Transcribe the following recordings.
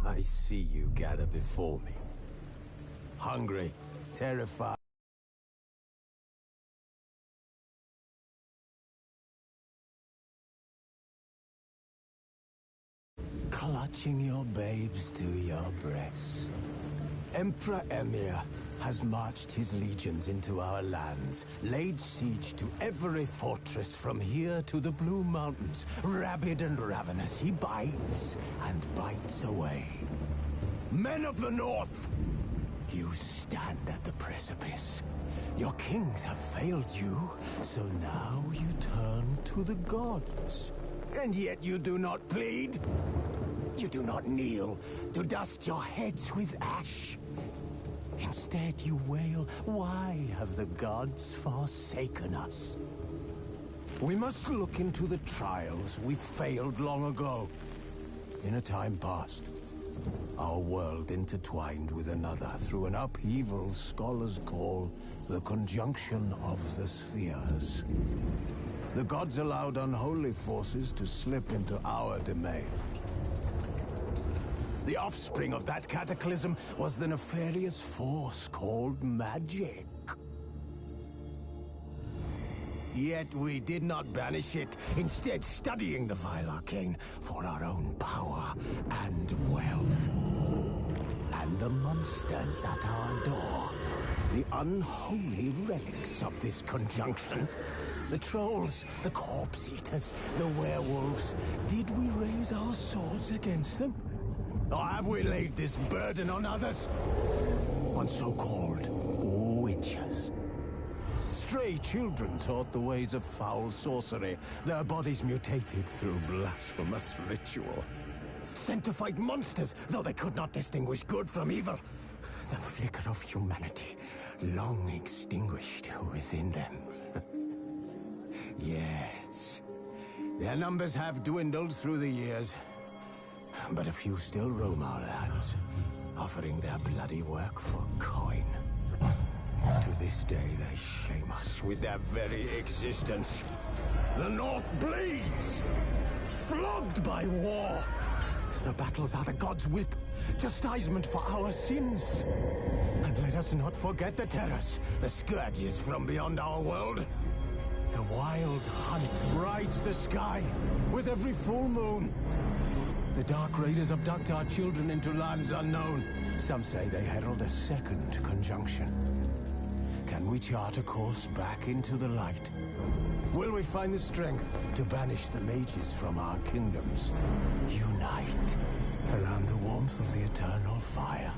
I see you gather before me. Hungry, terrified. Clutching your babes to your breast. Emperor Emir has marched his legions into our lands, laid siege to every fortress from here to the Blue Mountains. Rabid and ravenous, he bites and bites away. Men of the North, you stand at the precipice. Your kings have failed you, so now you turn to the gods. And yet you do not plead. You do not kneel to dust your heads with ash. Instead you wail, why have the gods forsaken us? We must look into the trials we failed long ago. In a time past, our world intertwined with another through an upheaval scholars call the conjunction of the spheres. The gods allowed unholy forces to slip into our domain. The offspring of that cataclysm was the nefarious force called magic. Yet we did not banish it, instead studying the vile arcane for our own power and wealth. And the monsters at our door, the unholy relics of this conjunction. The trolls, the corpse eaters, the werewolves. Did we raise our swords against them? Or have we laid this burden on others? On so-called witches. Stray children taught the ways of foul sorcery, their bodies mutated through blasphemous ritual. Sent to fight monsters, though they could not distinguish good from evil. The flicker of humanity, long extinguished within them. Yes, their numbers have dwindled through the years. But a few still roam our lands, offering their bloody work for coin. To this day, they shame us with their very existence. The North bleeds, flogged by war. The battles are the gods' whip, chastisement for our sins. And let us not forget the terrors, the scourges from beyond our world. The wild hunt rides the sky with every full moon. The Dark Raiders abduct our children into lands unknown. Some say they herald a second conjunction. Can we chart a course back into the light? Will we find the strength to banish the mages from our kingdoms? Unite around the warmth of the eternal fire.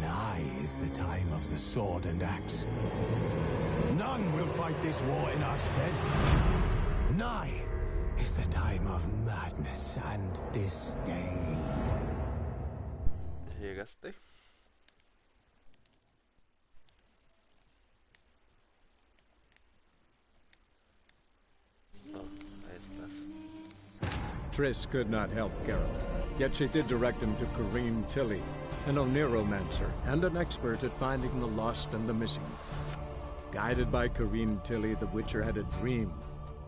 Nigh is the time of the sword and axe. None will fight this war in our stead. Nigh is the time of madness and disdain. ¿Llegaste? Oh, ahí estás. Triss could not help Geralt, yet she did direct him to Corrine Tilly, an Oniromancer and an expert at finding the lost and the missing. Guided by Corrine Tilly, the Witcher had a dream.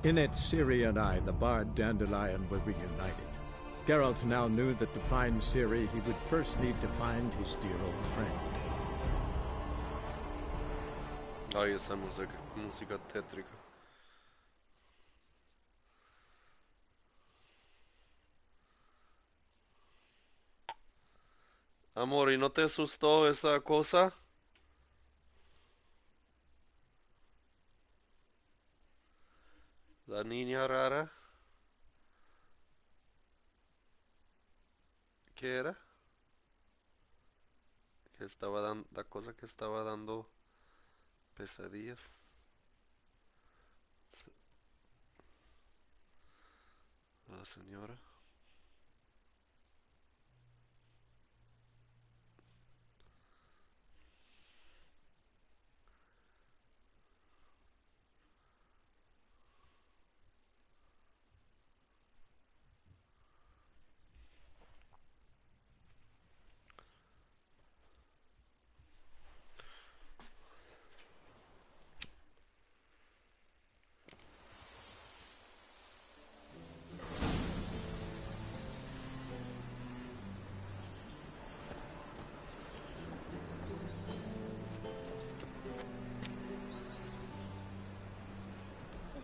In it, Ciri and I, the bard Dandelion, were reunited. Geralt now knew that to find Ciri, he would first need to find his dear old friend. Ay, esa música tétrica. Amor, ¿y no te asustó esa cosa? La niña rara. ¿Qué era? Que estaba dando, la cosa que estaba dando pesadillas. La señora.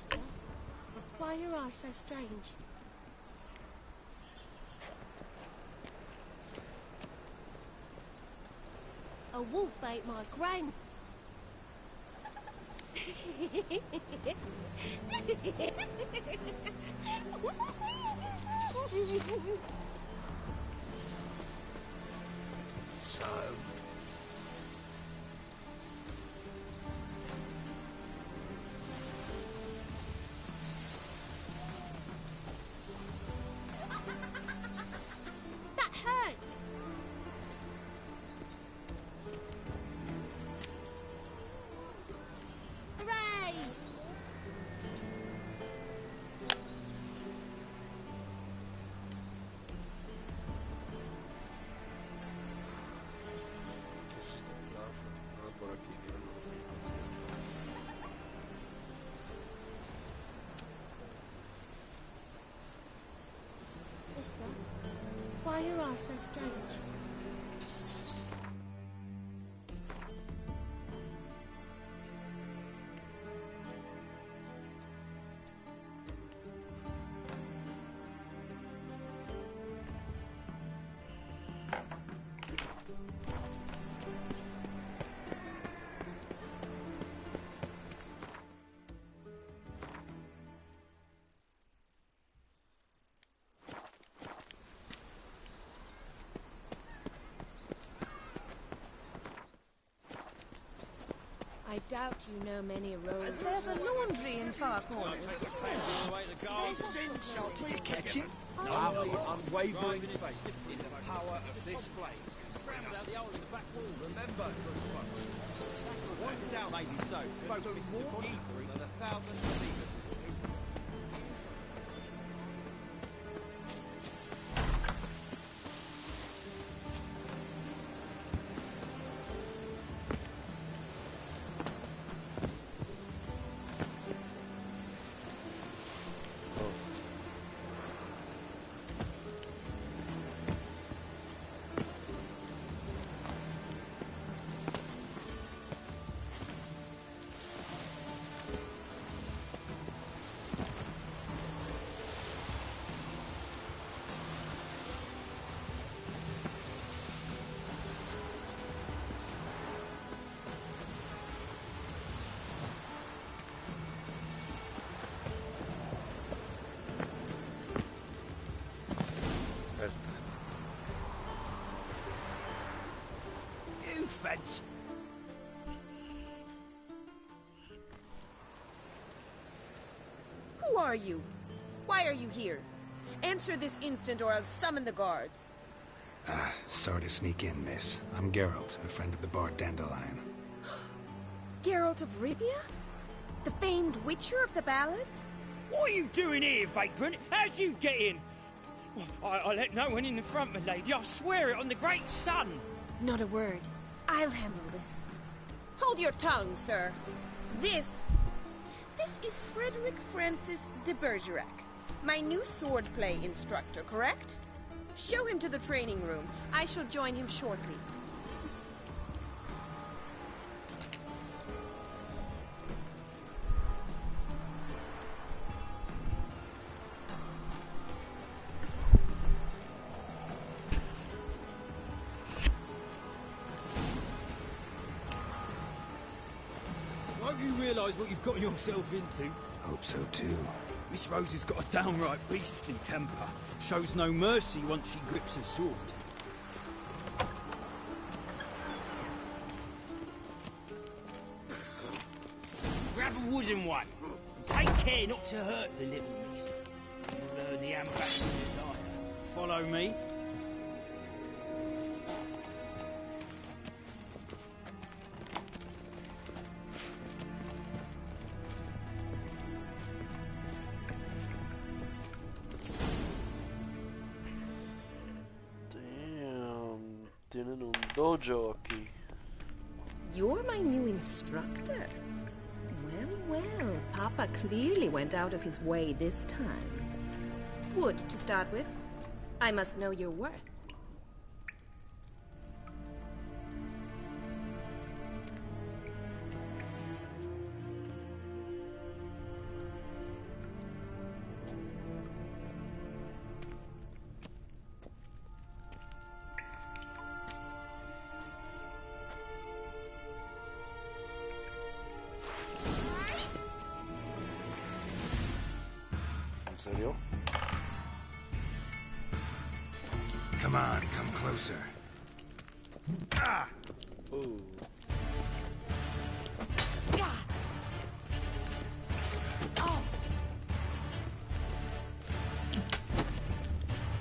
Mister, why are your eyes so strange? A wolf ate my gran. So... That hurts. Hooray! ¿Qué es esta plaza? Ah, por aquí yo no vi. Mister, why are your eyes so strange? I doubt you know many roads. There's a laundry in far corners. Did you know? Essential to catch it. Our unwavering faith in the power of this flame. Remember, one down maybe so. Both more evil than 1,000 believers. Esta. You fence. Who are you? Why are you here? Answer this instant or I'll summon the guards. Sorry to sneak in, miss. I'm Geralt, a friend of the bard Dandelion. Geralt of Rivia? The famed witcher of the ballads? What are you doing here, vagrant? How'd you get in? I let no one in the front, my lady. I swear it on the great sun. Not a word. I'll handle this. Hold your tongue, sir. This is Frederick Francis de Bergerac, my new swordplay instructor, correct? Show him to the training room. I shall join him shortly. Won't you realise what you've gotten yourself into? Hope so, too. Miss Rose has got a downright beastly temper. Shows no mercy once she grips a sword. Grab a wooden one. And take care not to hurt the little miss. You'll learn the ambassador's ire. Follow me. Damn, tienen un dojo aquí. You're my new instructor. Well, Papa clearly went out of his way this time. Wood, to start with. I must know your worth. serio? Come on, come closer. Ah!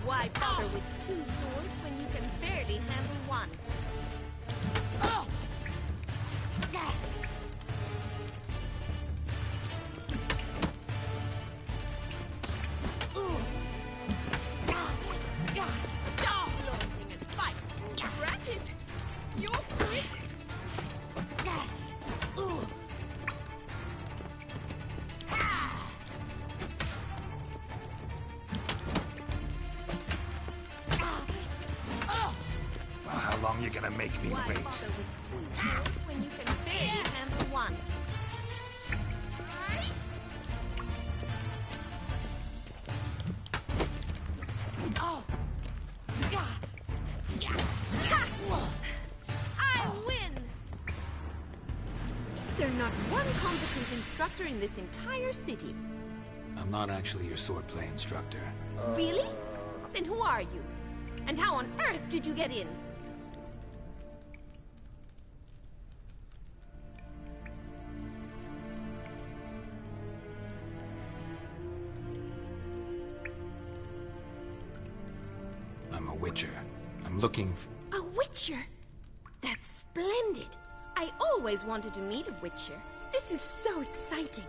Why bother with two swords when you can barely handle one? Stop flaunting and fight! Rat it! You're quick! Well, how long you gonna make me Why wait? bother with two swords when you can barely handle one? I win! Is there not one competent instructor in this entire city? I'm not actually your swordplay instructor. Really? Then who are you? And how on earth did you get in? I'm a witcher. I'm looking A witcher? That's splendid. I always wanted to meet a witcher. This is so exciting.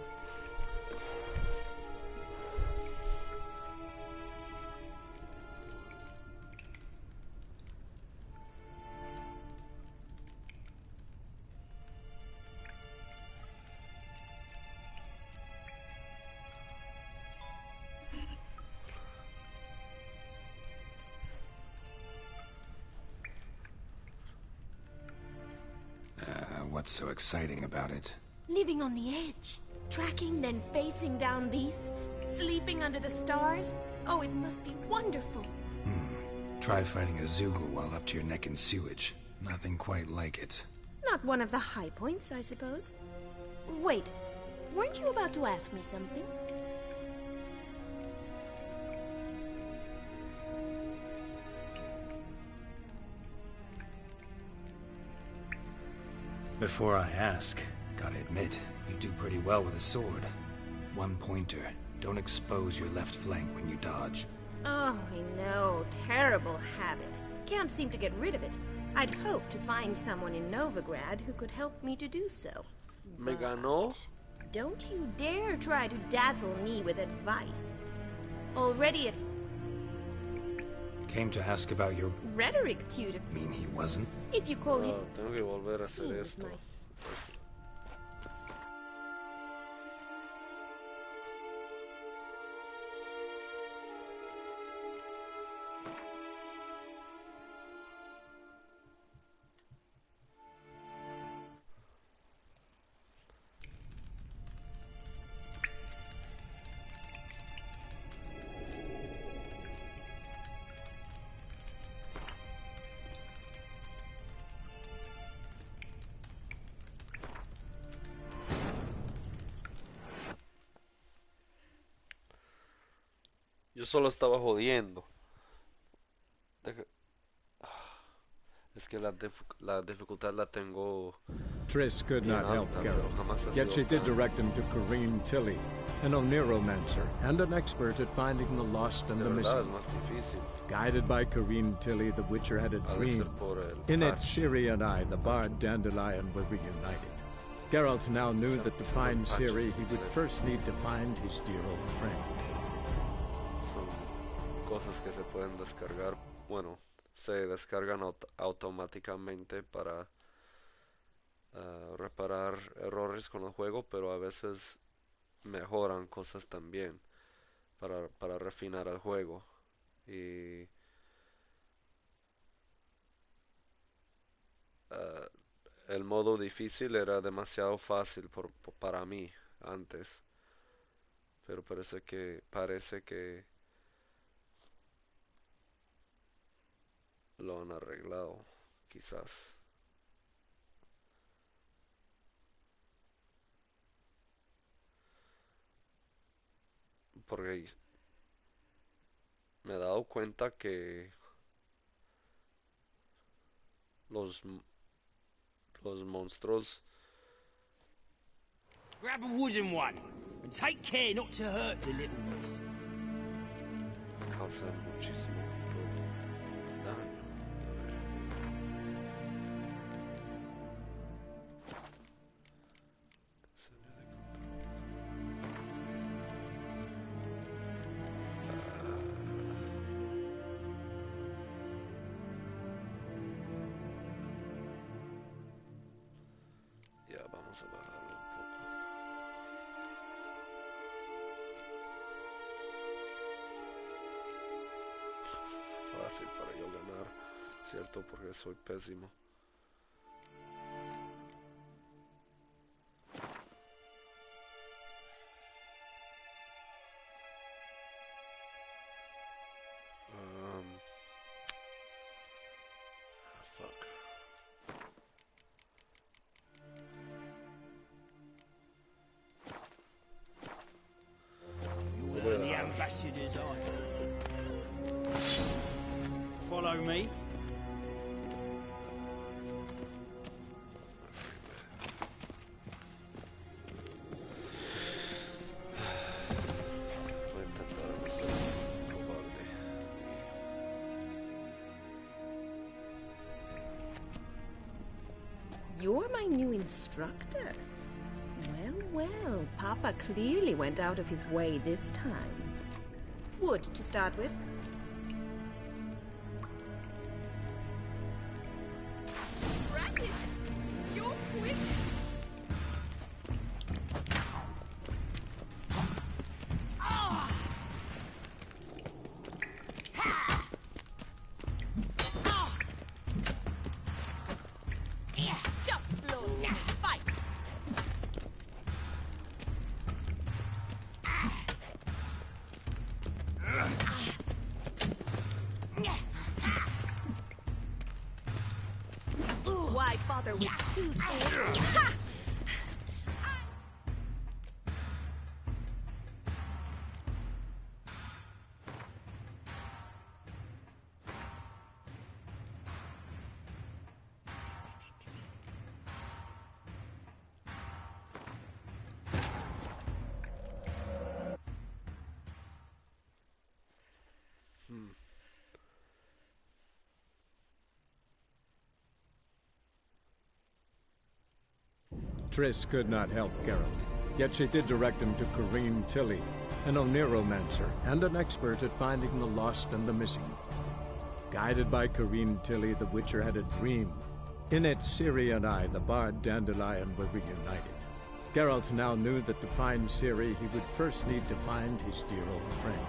What's so exciting about it? Living on the edge. Tracking, then facing down beasts. Sleeping under the stars. Oh, it must be wonderful. Try fighting a Zoogle while up to your neck in sewage. Nothing quite like it. Not one of the high points, I suppose. Wait, weren't you about to ask me something? Before I ask, gotta admit, you do pretty well with a sword. One pointer. Don't expose your left flank when you dodge. Oh, I know. Terrible habit. Can't seem to get rid of it. I'd hoped to find someone in Novigrad who could help me to do so. Me ganó. Don't you dare try to dazzle me with advice. Already a Came to ask about your... rhetoric tutor. Mean he wasn't? If you call him... Tengo que volver a hacer seems esto. my... Yo solo estaba jodiendo. Deja- Es que la dificultad la tengo. Triss could not Bien help alta, Geralt, pero jamás ha yet sido she did tan- direct him to Corrine Tilly, an Oniromancer and an expert at finding the lost and De the verdad es missing. más difícil. Guided by Corrine Tilly, the Witcher had a Ha de ser dream. por el In it, patch. Ciri and I, the bard Dandelion, were reunited. Geralt now knew that to find Ciri, he would first need to find his dear old friend. Son cosas que se pueden descargar. Bueno, se descargan automáticamente para reparar errores con el juego, pero a veces mejoran cosas también para refinar el juego. Y el modo difícil era demasiado fácil para mí antes, pero parece que lo han arreglado, quizás. Porque me he dado cuenta que los monstruos Grab a wooden one, and take care not to hurt the little miss. causan muchísimo daño. Ya vamos a bajarlo un poco. Fácil para yo ganar, ¿cierto? Porque soy pésimo. Fuck. You learn the ambassador's eye. Follow me. Voy a intentar no ser cobarde. You're my new instructor. Well, Papa clearly went out of his way this time. Wood to start with. Rat it! You're quick! Stop blowing! Fight! Why bother with two swords? Ha! Triss could not help Geralt, yet she did direct him to Kareem Tilly, an Oniromancer and an expert at finding the lost and the missing. Guided by Kareem Tilly, the Witcher had a dream. In it, Ciri and I, the bard Dandelion, were reunited. Geralt now knew that to find Ciri, he would first need to find his dear old friend.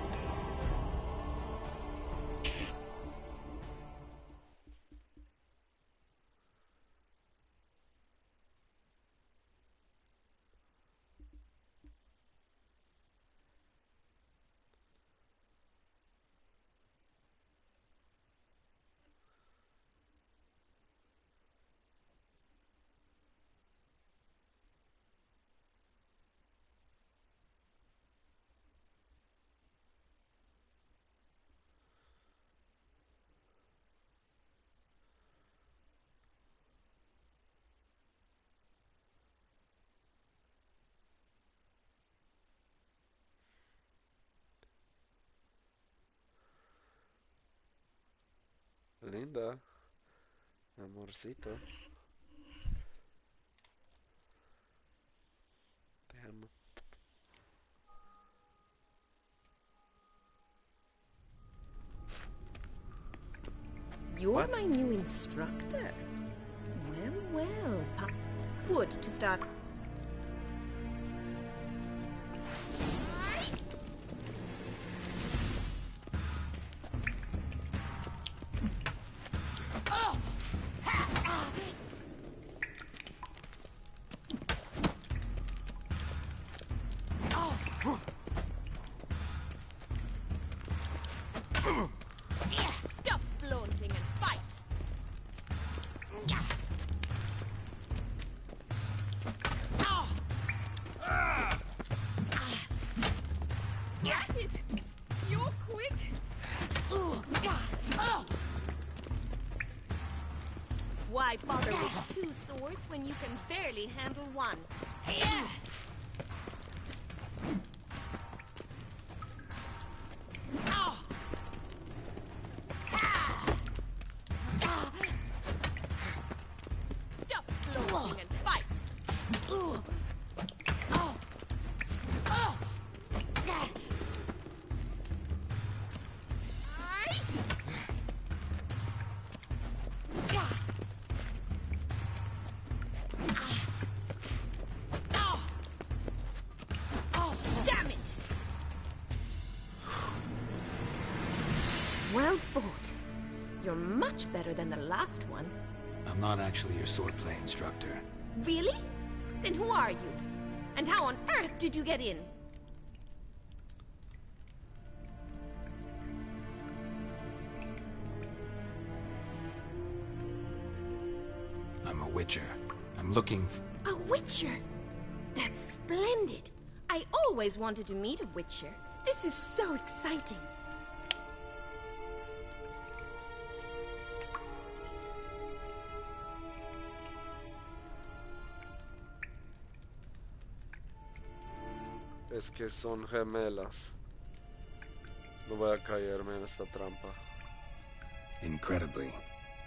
Linda, amorcito. Te amo. You're What? my new instructor. Well, Wood to start. Stop flaunting and fight! Get it! You're quick! Why bother with two swords when you can barely handle one? Yeah. Stop floating and fight. Damn it! Well fought. You're much better than the last one. I'm not actually your swordplay instructor. Really? Then who are you? And how on earth did you get in? I'm a witcher. I'm looking A witcher? That's splendid. I always wanted to meet a witcher. This is so exciting. Es que son gemelas. No voy a caerme en esta trampa. Incredibly.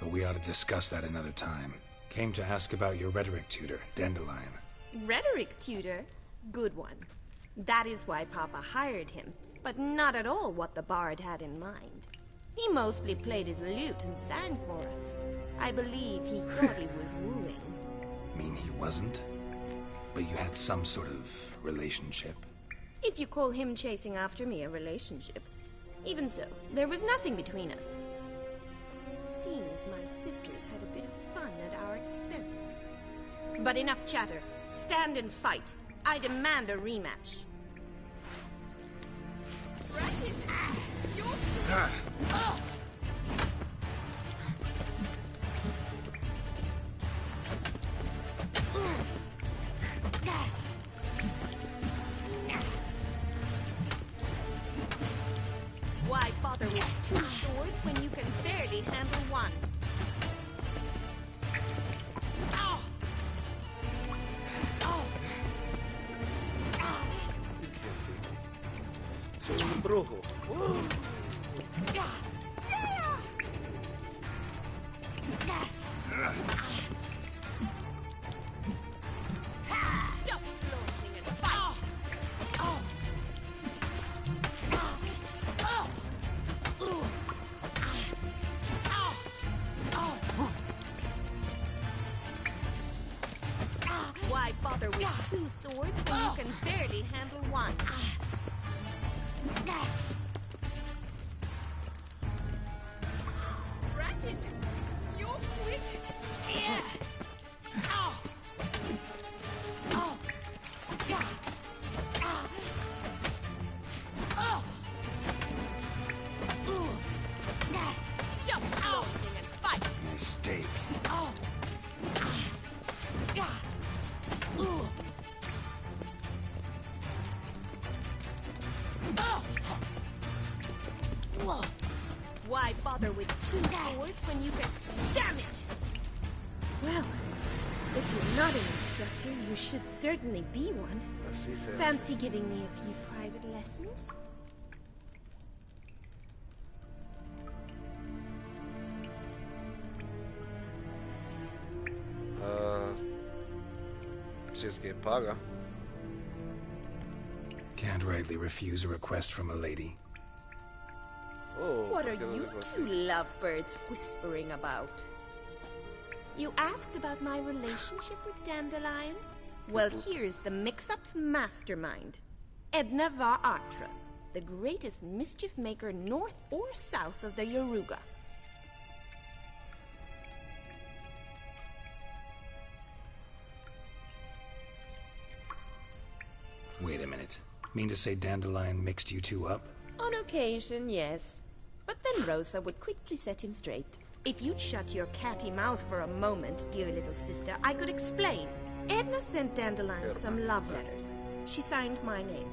But we ought to discuss that another time. Came to ask about your rhetoric tutor, Dandelion. Rhetoric tutor? Good one. That is why Papa hired him, but not at all what the bard had in mind. He mostly played his lute and sang for us. I believe he thought he was wooing. Mean he wasn't? But you had some sort of relationship? If you call him chasing after me a relationship. Even so, there was nothing between us. Seems my sisters had a bit of fun at our expense. But enough chatter. Stand and fight. I demand a rematch. Ratted! Why bother with two swords when you can barely handle one? Soy un brujo. Stop floating and fight! Why bother with two swords when you can barely handle one? Ratted! You're quick! Yeah! Stop floating and fight! Mistake. Why bother with two swords when you can... Damn it! Well, if you're not an instructor, you should certainly be one. Así se hace. Fancy giving me a few private lessons? Si es que paga. Can't rightly refuse a request from a lady. Oh, What are ¿por qué no you dijo así? two lovebirds whispering about? You asked about my relationship with Dandelion? Well, here's the mix-up's mastermind. Edna Va Atra, the greatest mischief maker north or south of the Yaruga. Wait a minute. Mean to say Dandelion mixed you two up? On occasion, yes. But then Rosa would quickly set him straight. If you'd shut your catty mouth for a moment, dear little sister, I could explain. Edna sent Dandelion some love letters. She signed my name.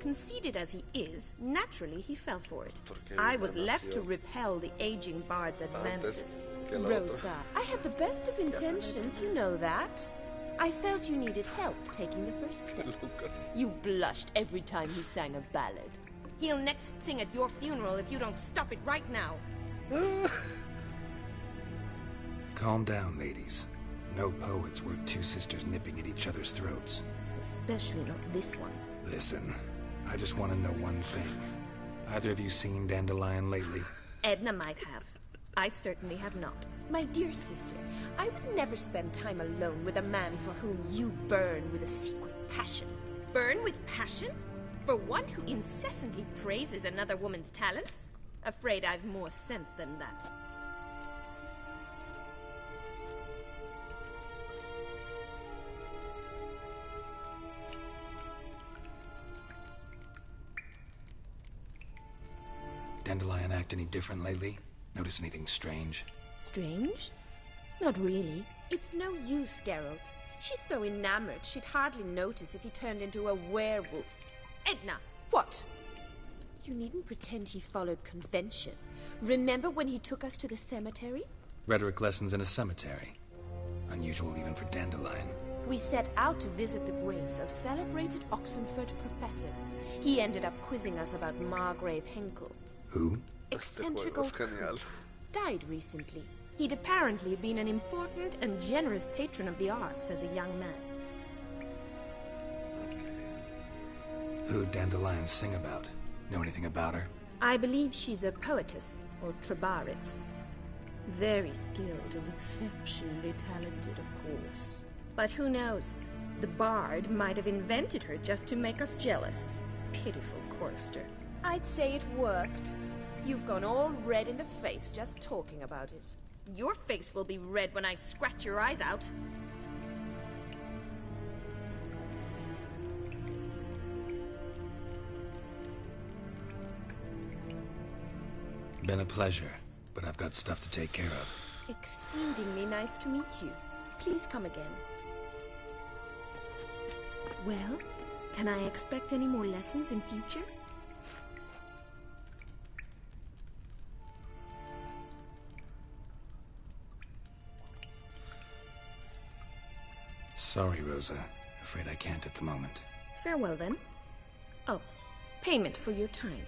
Conceited as he is, naturally he fell for it. Porque I ella was left to nació repel the aging bard's advances. que la Rosa, otra. I had the best of intentions, you know that. I felt you needed help taking the first step. Lucas. You blushed every time he sang a ballad. He'll next sing at your funeral if you don't stop it right now. Calm down, ladies. No poet's worth two sisters nipping at each other's throats. Especially not this one. Listen, I just want to know one thing. Either of you seen Dandelion lately? Edna might have. I certainly have not. My dear sister, I would never spend time alone with a man for whom you burn with a secret passion. Burn with passion? For one who incessantly praises another woman's talents? Afraid I've more sense than that. Dandelion act any different lately? Notice anything strange? Strange? Not really. It's no use, Geralt. She's so enamored she'd hardly notice if he turned into a werewolf. Edna! What? You needn't pretend he followed convention. Remember when he took us to the cemetery? Rhetoric lessons in a cemetery. Unusual even for Dandelion. We set out to visit the graves of celebrated Oxenford professors. He ended up quizzing us about Margrave Henkel. Who? Eccentric juego old es genial. coot. Died recently. He'd apparently been an important and generous patron of the arts as a young man. Who'd Dandelion sing about? Know anything about her? I believe she's a poetess, or trebarits. Very skilled and exceptionally talented, of course. But who knows? The bard might have invented her just to make us jealous. Pitiful chorister. I'd say it worked. You've gone all red in the face just talking about it. Your face will be red when I scratch your eyes out. Been a pleasure, but I've got stuff to take care of. Exceedingly nice to meet you. Please come again. Well, can I expect any more lessons in future? Sorry, Rosa. Afraid I can't at the moment. Farewell, then. Oh, payment for your time.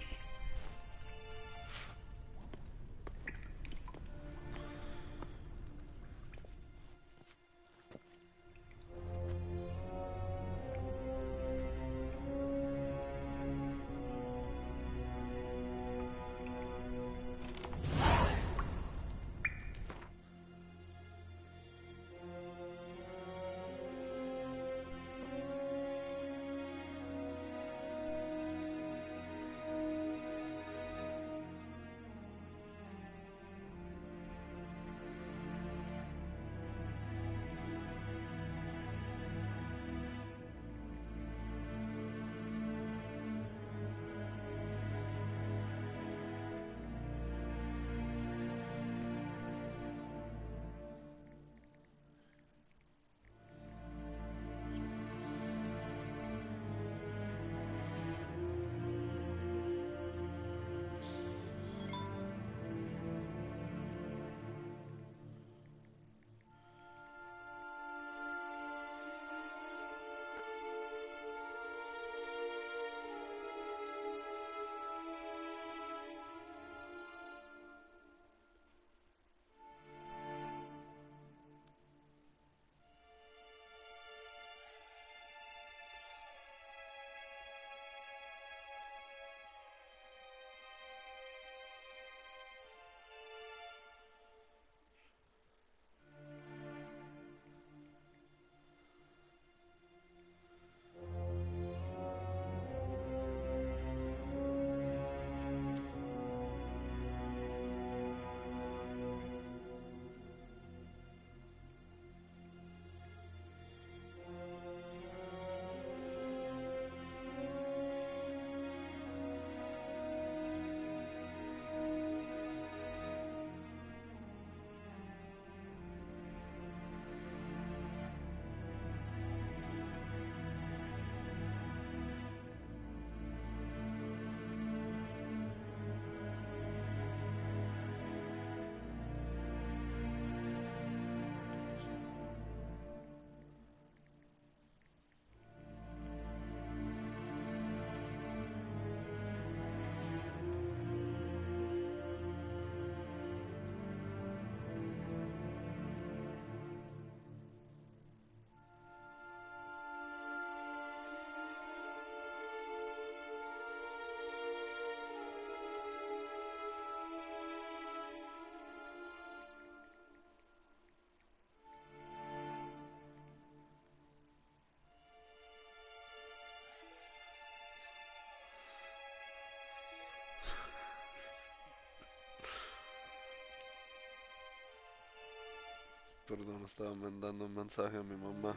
Perdón, estaba mandando un mensaje a mi mamá.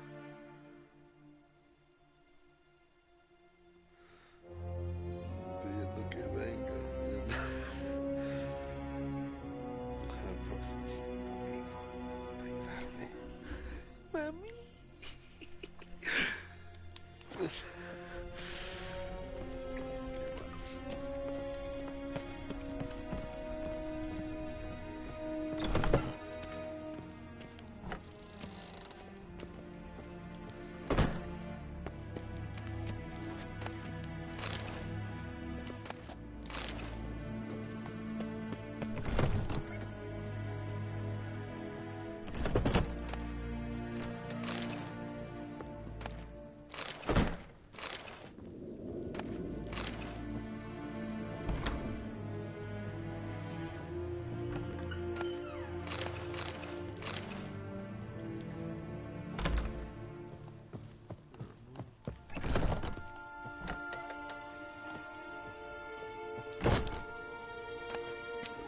Pidiendo que venga. El próximo domingo. Para ayudarme. Mami.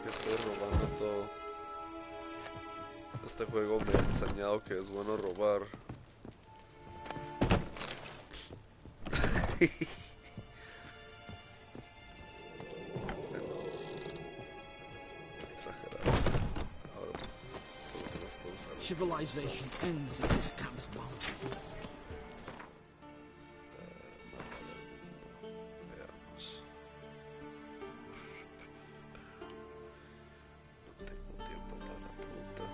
Estoy robando todo. Este juego me ha enseñado que es bueno robar. Exagerado. Ahora por lo menos puedo usar. Civilization ends at this camp's boundary. Veamos. No tengo tiempo para la puta.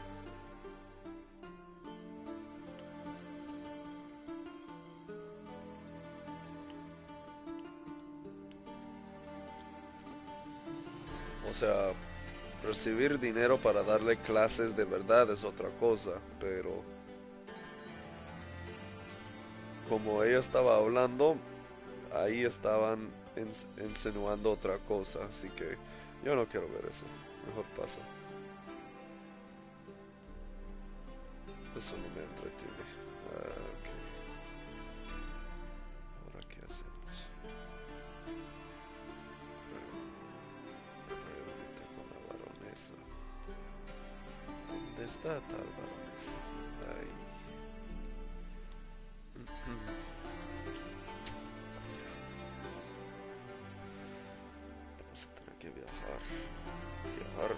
O sea, recibir dinero para darle clases de verdad es otra cosa, pero como ella estaba hablando, ahí estaban insinuando otra cosa, así que yo no quiero ver eso. Mejor pasa. Eso no me entretiene. Ok. Ahora qué hacemos. Reunirte con la baronesa. ¿Dónde está tal baronesa? Ahí. Vamos a tener que viajar. Viajar.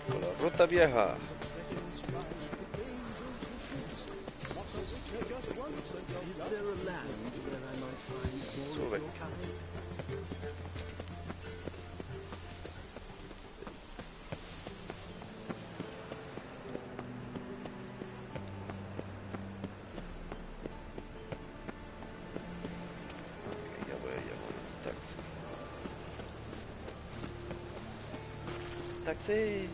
Con la ruta vieja. Sube. Ok, ya voy a llamar un taxi. ¡Taxi!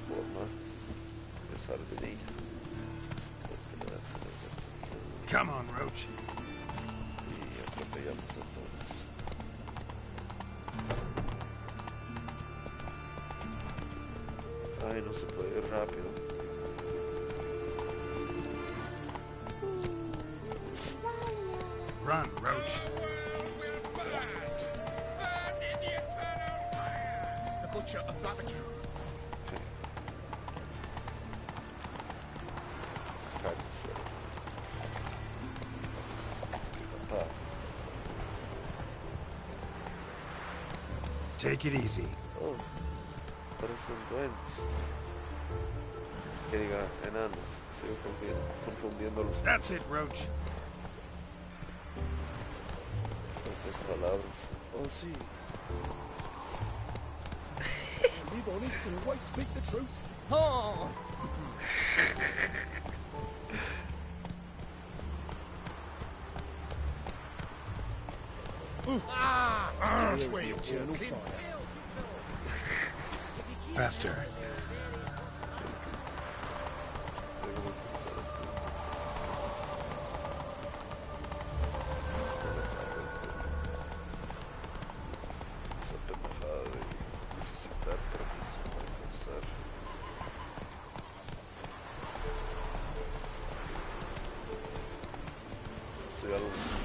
Forma de sardinilla. Come on, Roach. Y atropellamos a todos. Ay, no se puede ir rápido. Run, Roach. The Butcher of Babakin. Cállese. Papá. Take it easy. Oh, parecen duendes. Que diga enanos. Sigo confundiéndolos. That's it, Roach. Estas palabras. Oh, sí. Live honest and always speak the truth. Ha! Where you eternal fire. Faster. Esa pendejada de necesitar permiso para cruzar.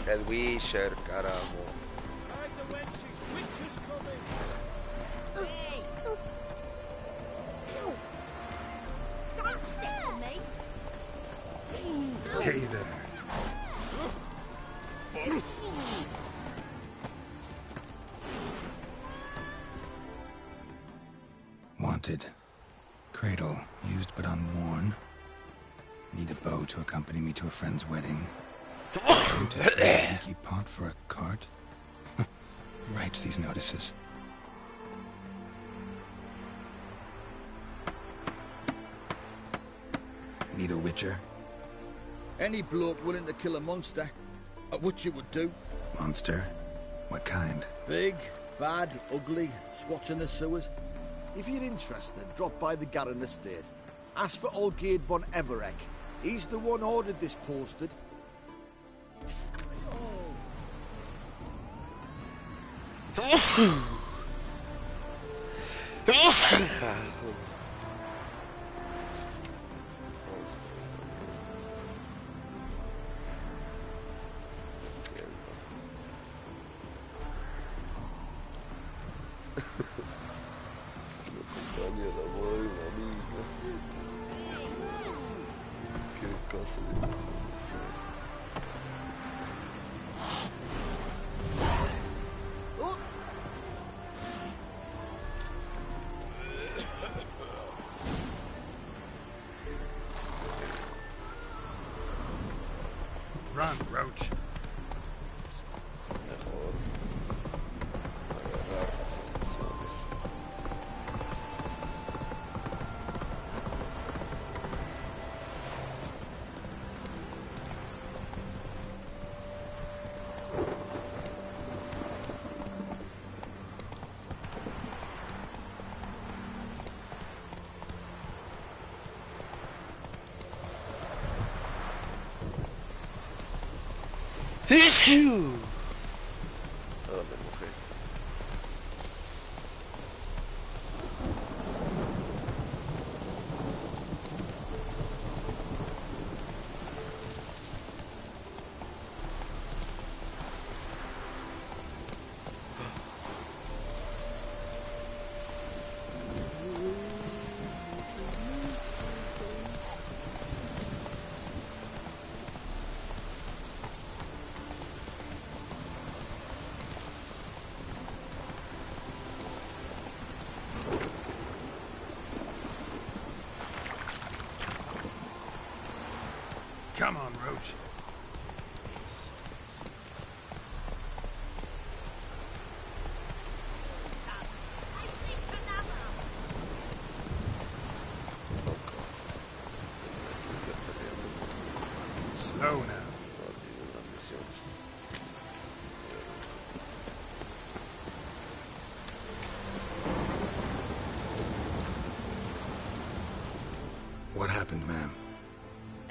El Wisher, carajo. Hide the wenches, witches coming! Hey! Don't step on me! Hey there. Wanted. Cradle, used but unworn. Need a bow to accompany me to a friend's wedding. Vintage leaky pot for a cart? Who writes these notices? Need a witcher? Any bloke willing to kill a monster, a witcher would do. Monster? What kind? Big, bad, ugly, squats in the sewers. If you're interested, drop by the Garren estate. Ask for Olgierd von Everek. He's the one ordered this posted. Run, Roach. Mejor agarrar esas misiones. Ahora me mojé. Come on, Roach. Slow now. What happened, ma'am?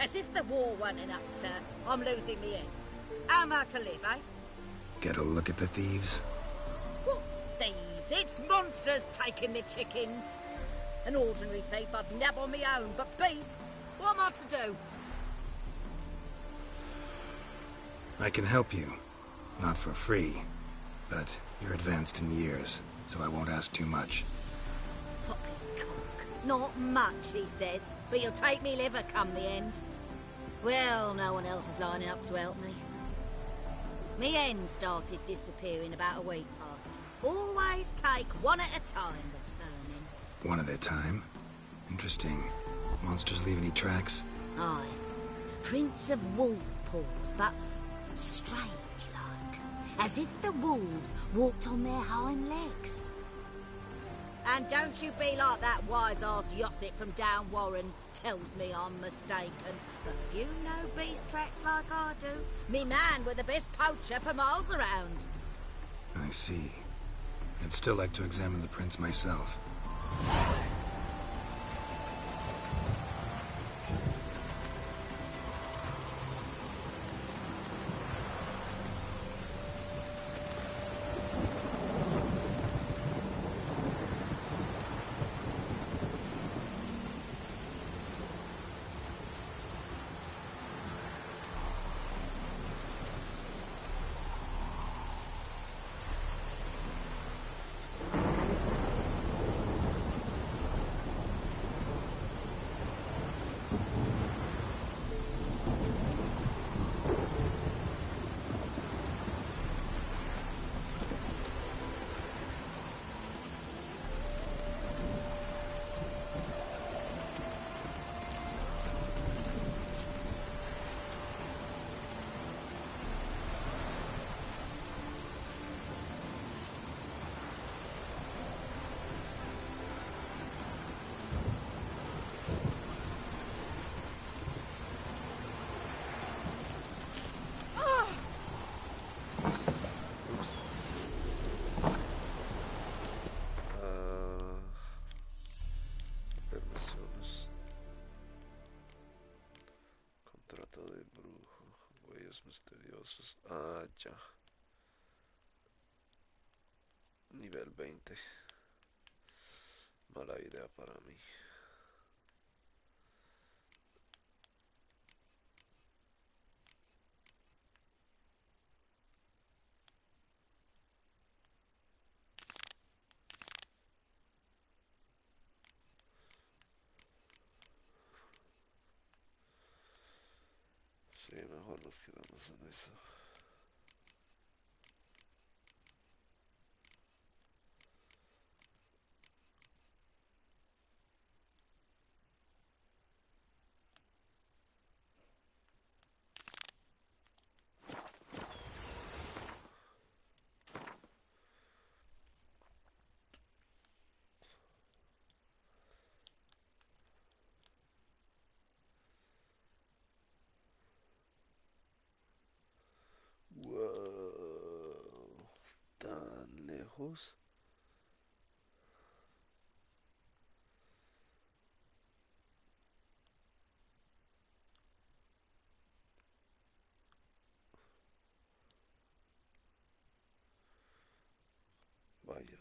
As if the war weren't enough, sir. I'm losing me ends. How am I to live, eh? Get a look at the thieves? What thieves? It's monsters taking me chickens. An ordinary thief I'd nab on me own, but beasts? What am I to do? I can help you. Not for free. But you're advanced in years, so I won't ask too much. Poppycock. Not much, he says, but you'll take me liver come the end. Well, no one else is lining up to help me. Me hen started disappearing about a week past. Always take one at a time, the vermin. One at a time? Interesting. Monsters leave any tracks? Aye. Prints of wolf paws, but strange-like. As if the wolves walked on their hind legs. And don't you be like that wise-ass Yossit from down Warren tells me I'm mistaken. But if you know beast tracks like I do, me man were the best poacher for miles around. I see. I'd still like to examine the prints myself. esos? Ah, ya. Nivel 20. Mala idea para mí. Sí, mejor nos quedamos en eso. Wow, tan lejos. Vaya.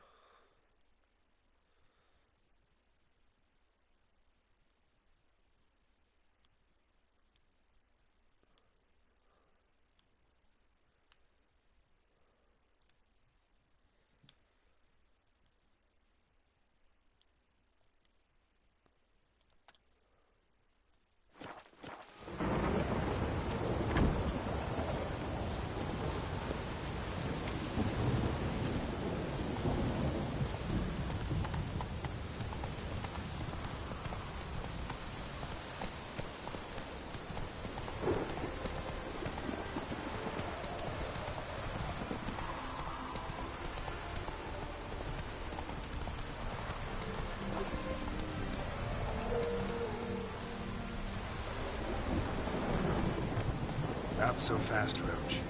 Not so fast, Roach.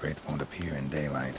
wraith won't appear in daylight.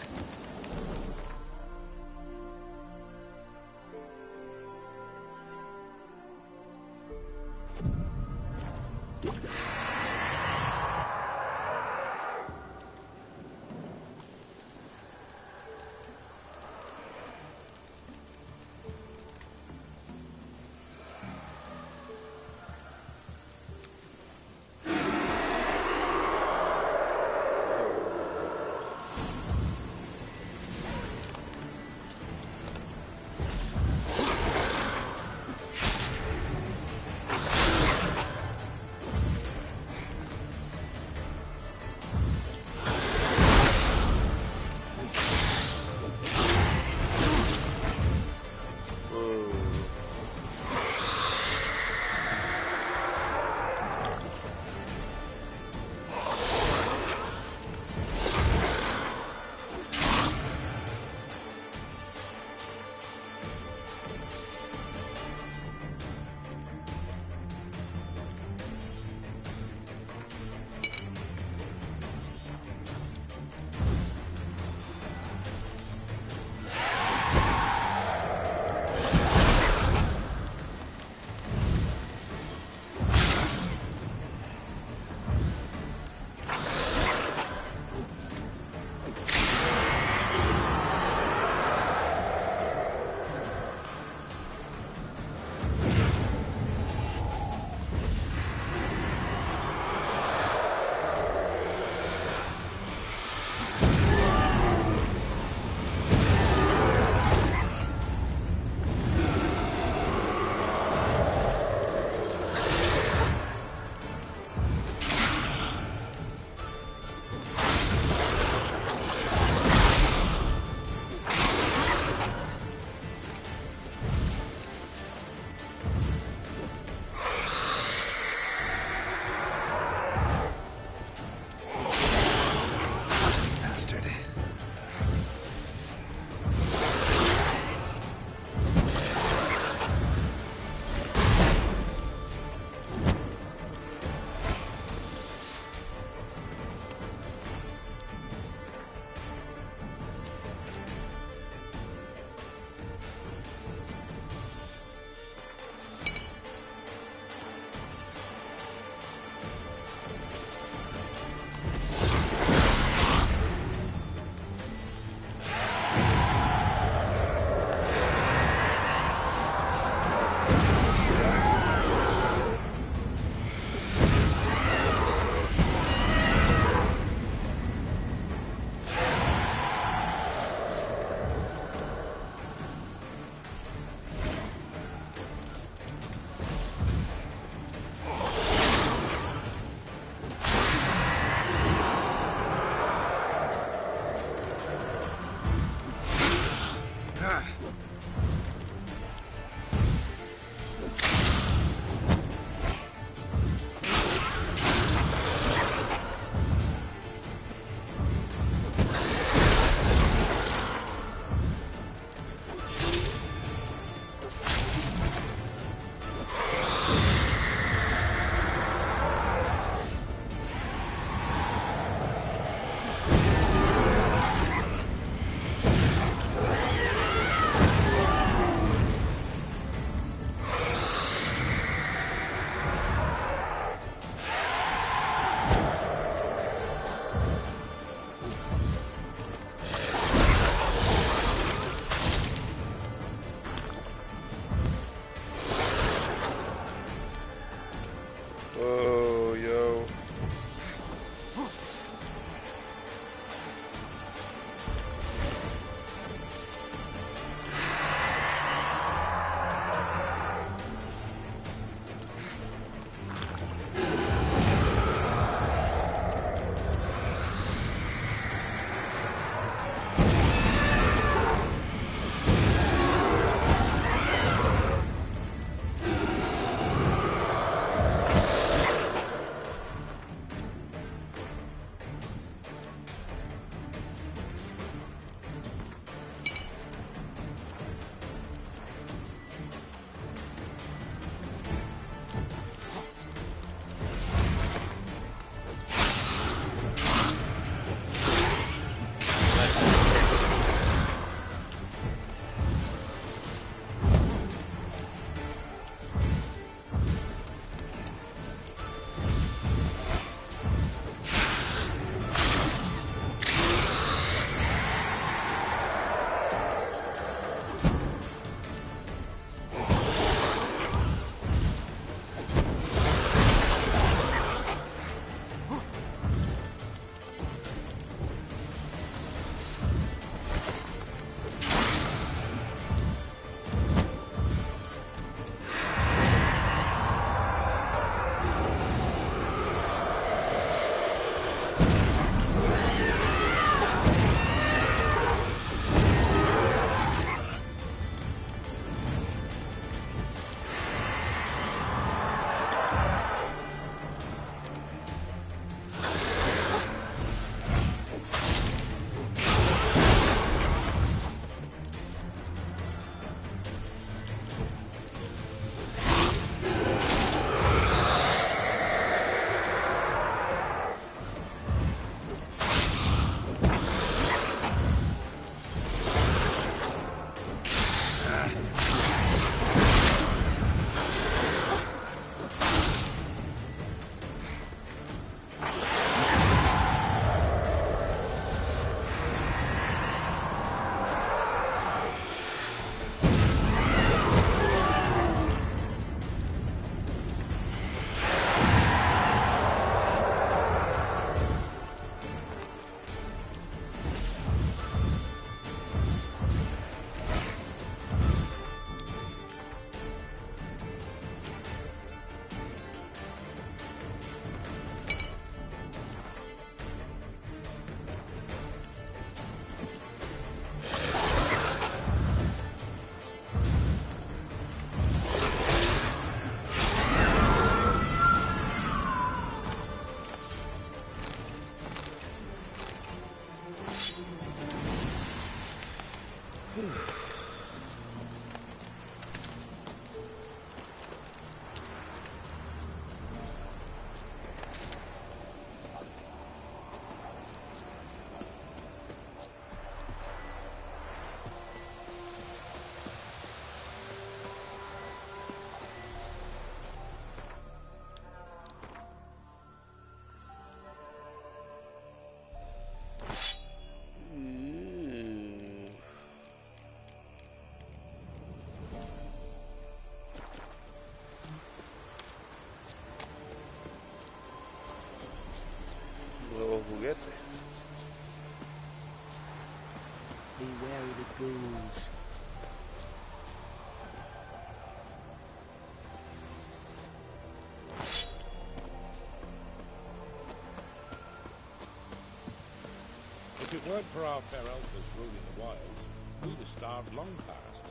Weren't for our fair elders ruling the wilds, we'd have starved long past.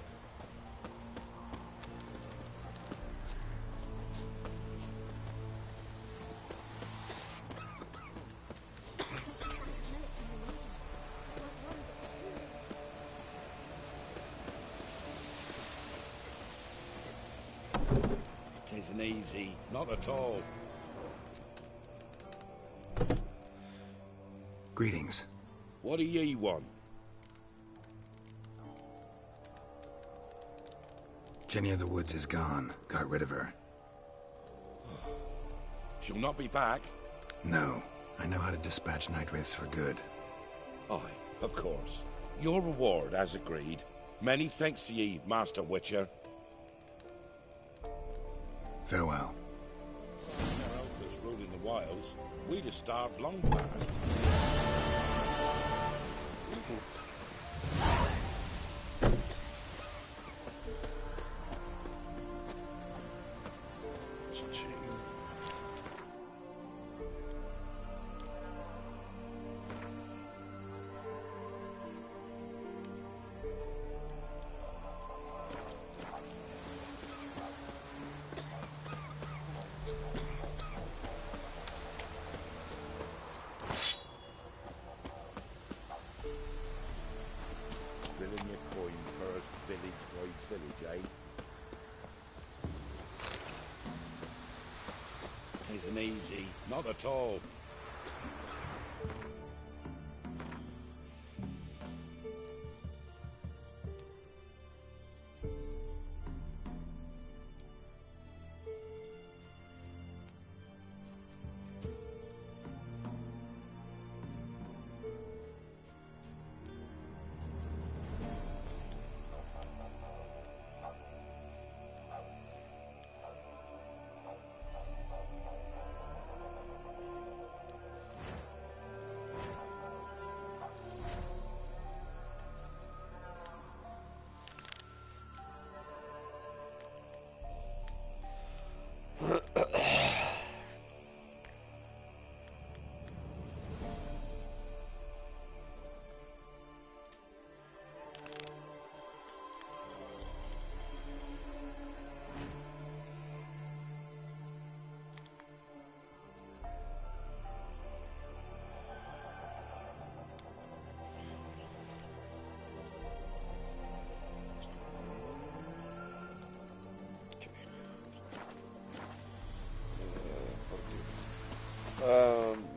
It isn't easy, not at all. Greetings. What do ye want? Jenny of the Woods is gone. Got rid of her. She'll not be back? No. I know how to dispatch night wraiths for good. Aye, of course. Your reward, as agreed. Many thanks to ye, Master Witcher. Farewell. Our elders ruling the wilds, we'd have starved long past. Filling your coin purse, village by village, eh? Tisn't easy, not at all.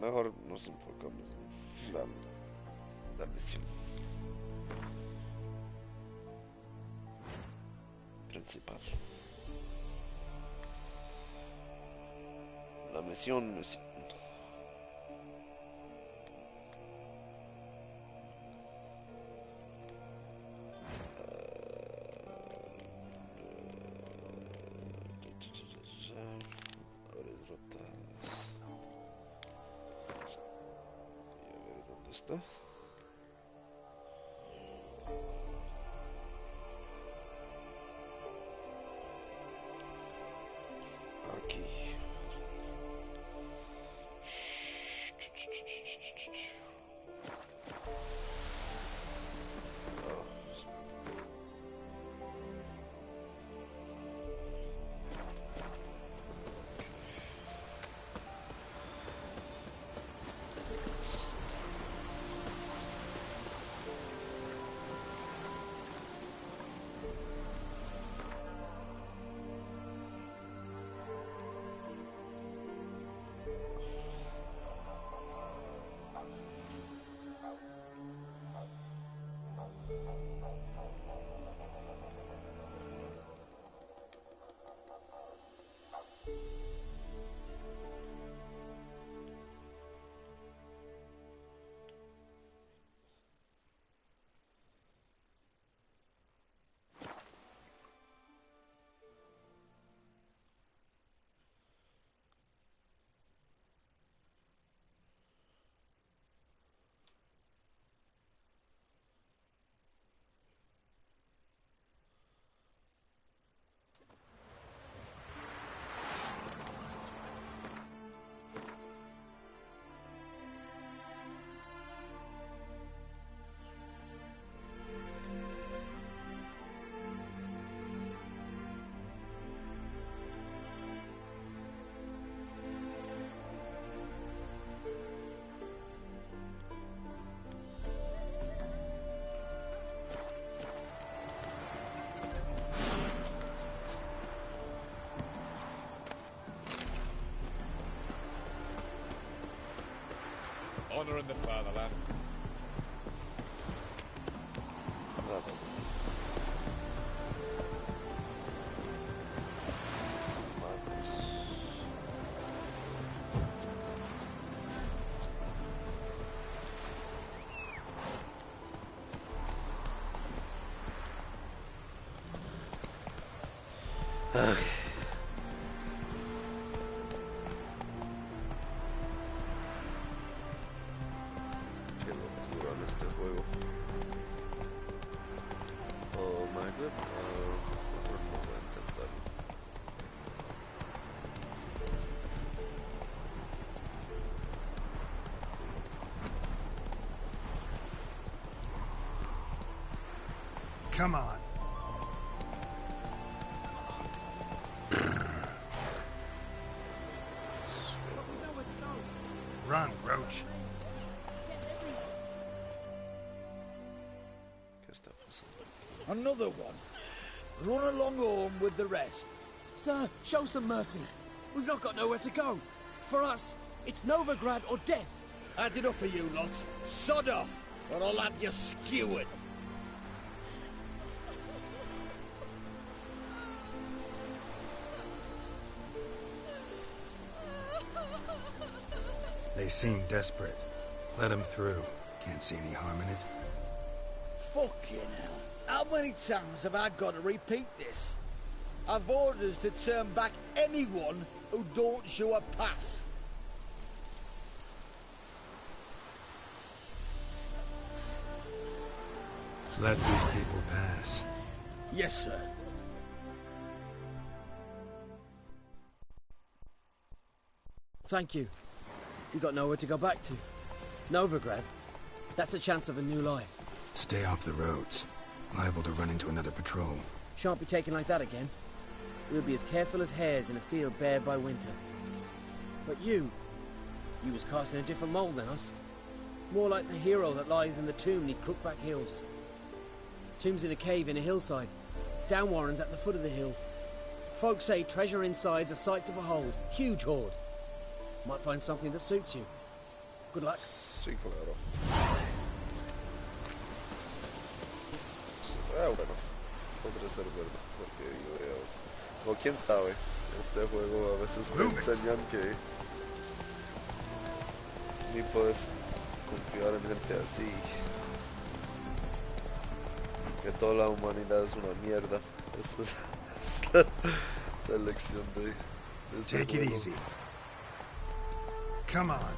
Mejor nos enfocamos en la misión principal. La misión. Está. Aquí. honor in the fatherland. Qué locura en este juego. Oh my god. Mejor no voy a intentarlo. Come on. Run, Roach. ¿Qué está pasando? Another one. Run along home with the rest. Sir, show some mercy. We've not got nowhere to go. For us, it's Novigrad or death. Had enough of you lots. Sod off, or I'll have you skewered. They seem desperate. Let them through. Can't see any harm in it. Fucking hell. How many times have I got to repeat this? I've orders to turn back anyone who don't show a pass. Let these people pass. Yes, sir. Thank you. We've got nowhere to go back to. Novigrad. That's a chance of a new life. Stay off the roads. Liable to run into another patrol. Shan't be taken like that again. We'll be as careful as hares in a field bared by winter. But you was cast in a different mould than us. More like the hero that lies in the tomb neath Crookback Hills. Tomb's in a cave in a hillside. Downwarren's at the foot of the hill. Folks say treasure inside's a sight to behold. Huge hoard. Might find something that suits you. Good luck. Sí, claro. Bueno, podría ser bueno, porque yo veo... O quién sabe, este juego a veces te enseñan que ni puedes confiar en gente así. Que toda la humanidad es una mierda. Esa es la lección de este Take it juego. easy. Come on.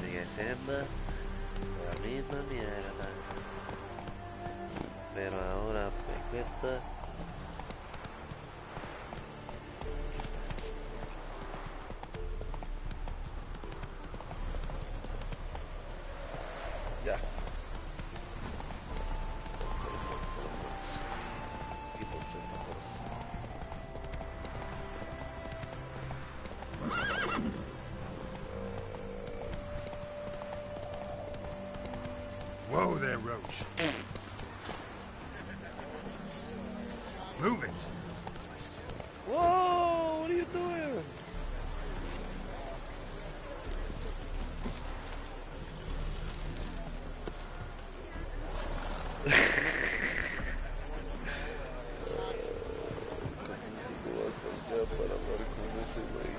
Sigue siendo la misma mierda. Pero ahora me cuesta. Ya. Quítense mejor. Whoa there, Roach. Move it. Whoa, what are you doing? Para hablar con ese güey.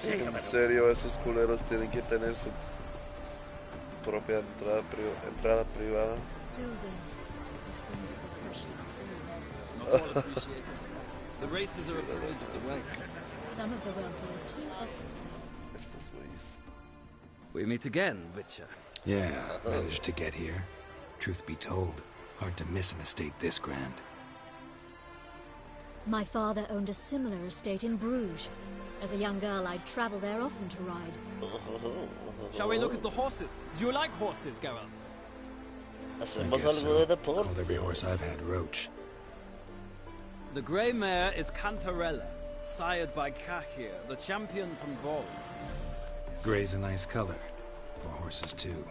En serio, esos culeros tienen que tener su propia entrada privada. Not all appreciate it. The races are afraid of the wealthy. Some of the wealthy are too ugly. Estos güeyes. We meet again, Witcher. Yeah, managed to get here. Truth be told, hard to miss an estate this grand. My father owned a similar estate in Bruges. As a young girl, I'd travel there often to ride. Shall we look at the horses? Do you like horses, Geralt? I guess so. Called every horse I've had Roach. The grey mare is Cantarella, sired by Cahir, the champion from Vol. Gray's a nice color. For horses, too.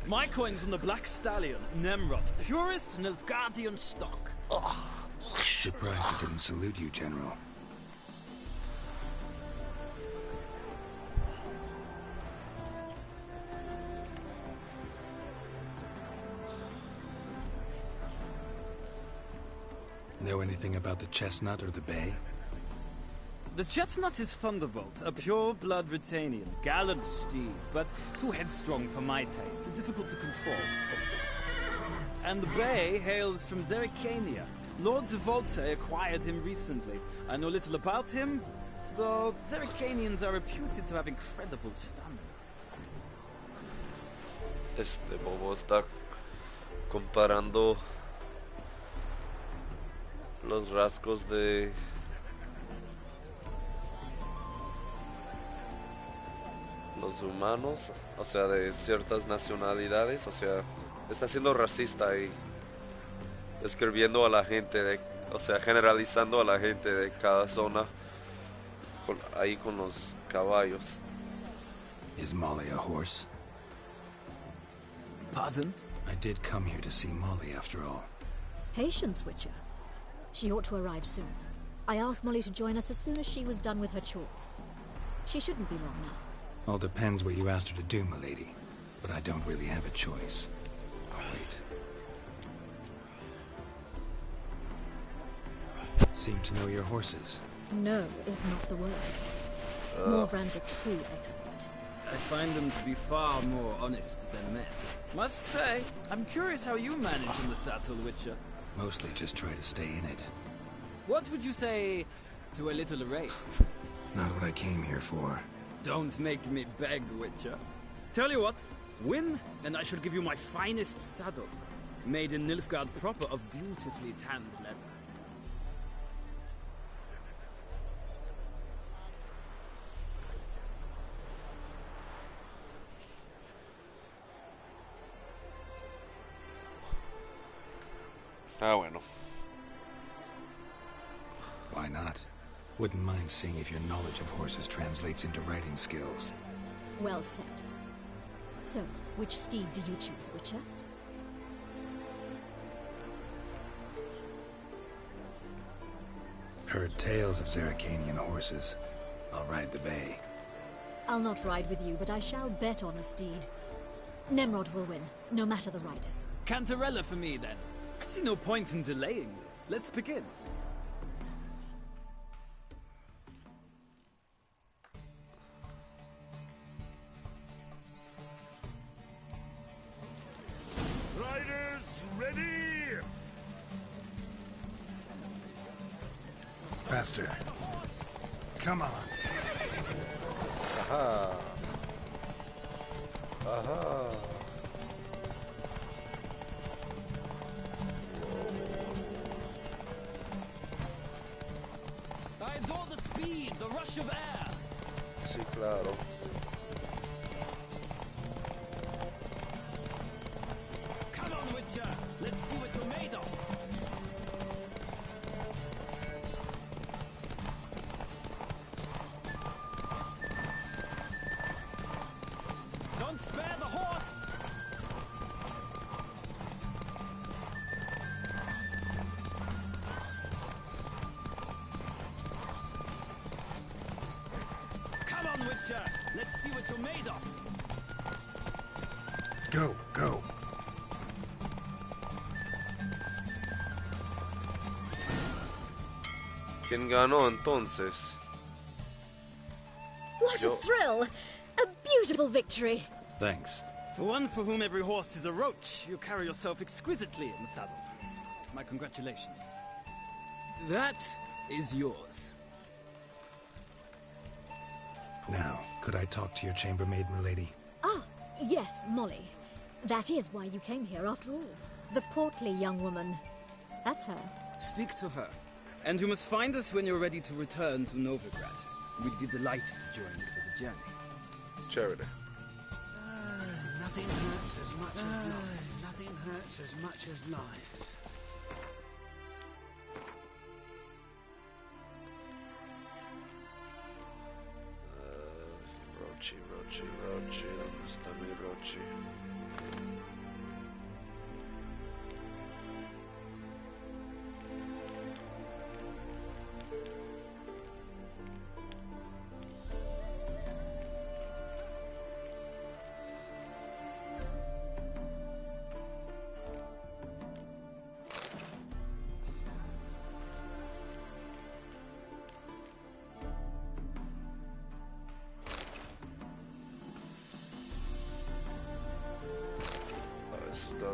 My coin's on the Black Stallion, Nemrod, purest Nilfgaardian stock. Surprised he didn't salute you, General. Know anything about the Chestnut or the Bay? The Chestnut is Thunderbolt, a pure-blood Britannian, gallant steed, but too headstrong for my taste, difficult to control. And the Bay hails from Zerrikania. Lord de Volte acquired him recently. I know little about him, though Zerrikanians are reputed to have incredible stamina. Este bobo está comparando los rasgos de los humanos, o sea, de ciertas nacionalidades, o sea, está siendo racista y describiendo a la gente, o sea, generalizando a la gente de cada zona, ahí con los caballos. Is Molly a horse? Pardon? I did come here to see Molly, after all. Patience, Witcher. She ought to arrive soon. I asked Molly to join us as soon as she was done with her chores. She shouldn't be long now. All depends what you asked her to do, milady. But I don't really have a choice. I'll wait. Seem to know your horses. No is not the word. Morvran's a true expert. I find them to be far more honest than men. Must say, I'm curious how you manage in the saddle, Witcher. Mostly just try to stay in it. What would you say to a little race? Not what I came here for. Don't make me beg, Witcher. Tell you what, win, and I shall give you my finest saddle. Made in Nilfgaard proper of beautifully tanned leather. Ah, bueno. Why not? Wouldn't mind seeing if your knowledge of horses translates into riding skills. Well said. So, which steed do you choose, Witcher? Heard tales of Zerrikanian horses. I'll ride the Bay. I'll not ride with you, but I shall bet on a steed. Nemrod will win, no matter the rider. Cantarella for me, then. I see no point in delaying this. Let's begin. Riders, ready! Faster. Come on. Aha. Aha. I adore the speed, the rush of air. Sí, claro. Come on, Witcher. Let's see what you're made of. Don't spare the horse. Come on, Witcher. Let's see what you're made of. Go, go. ¿Quién ganó entonces? What a thrill! A beautiful victory! Thanks. For one for whom every horse is a roach, you carry yourself exquisitely in the saddle. My congratulations. That is yours. Now, could I talk to your chambermaid, milady? Ah, yes, Molly. That is why you came here after all. The portly young woman. That's her. Speak to her. And you must find us when you're ready to return to Novigrad. We'd be delighted to join you for the journey. Chévere. Nothing hurts as much as life. Nothing hurts as much as life. Rochi, Rochi, ¿dónde está mi Rochi?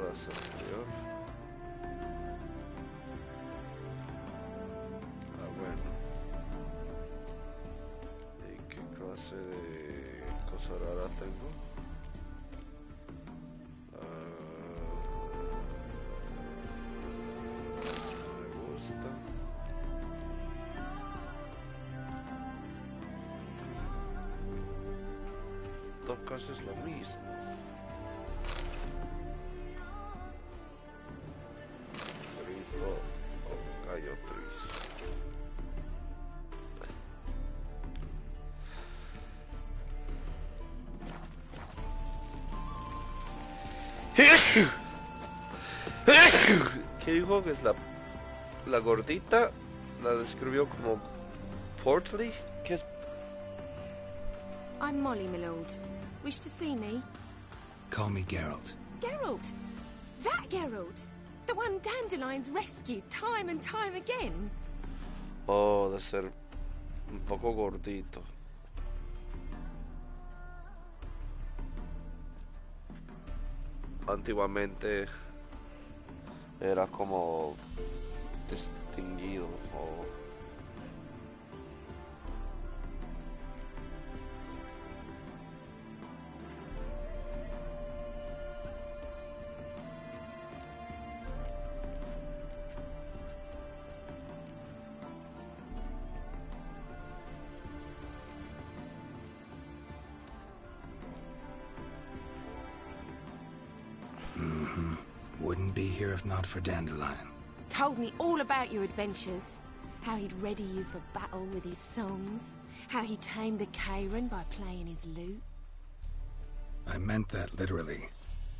Anterior. Ah, bueno. ¿Y qué clase de cosa rara tengo? Me gusta. Todo casi es lo mismo. ¿Qué dijo que es la gordita? La describió como portly. ¿Qué es? I'm Molly, my lord. Wish to see me? Call me Geralt. Geralt? That Geralt? The one Dandelion's rescued time and time again? Oh, de ser un poco gordito. Antiguamente era como distinguido o Wouldn't be here if not for Dandelion. Told me all about your adventures. How he'd ready you for battle with his songs. How he tamed the Karen by playing his lute. I meant that literally.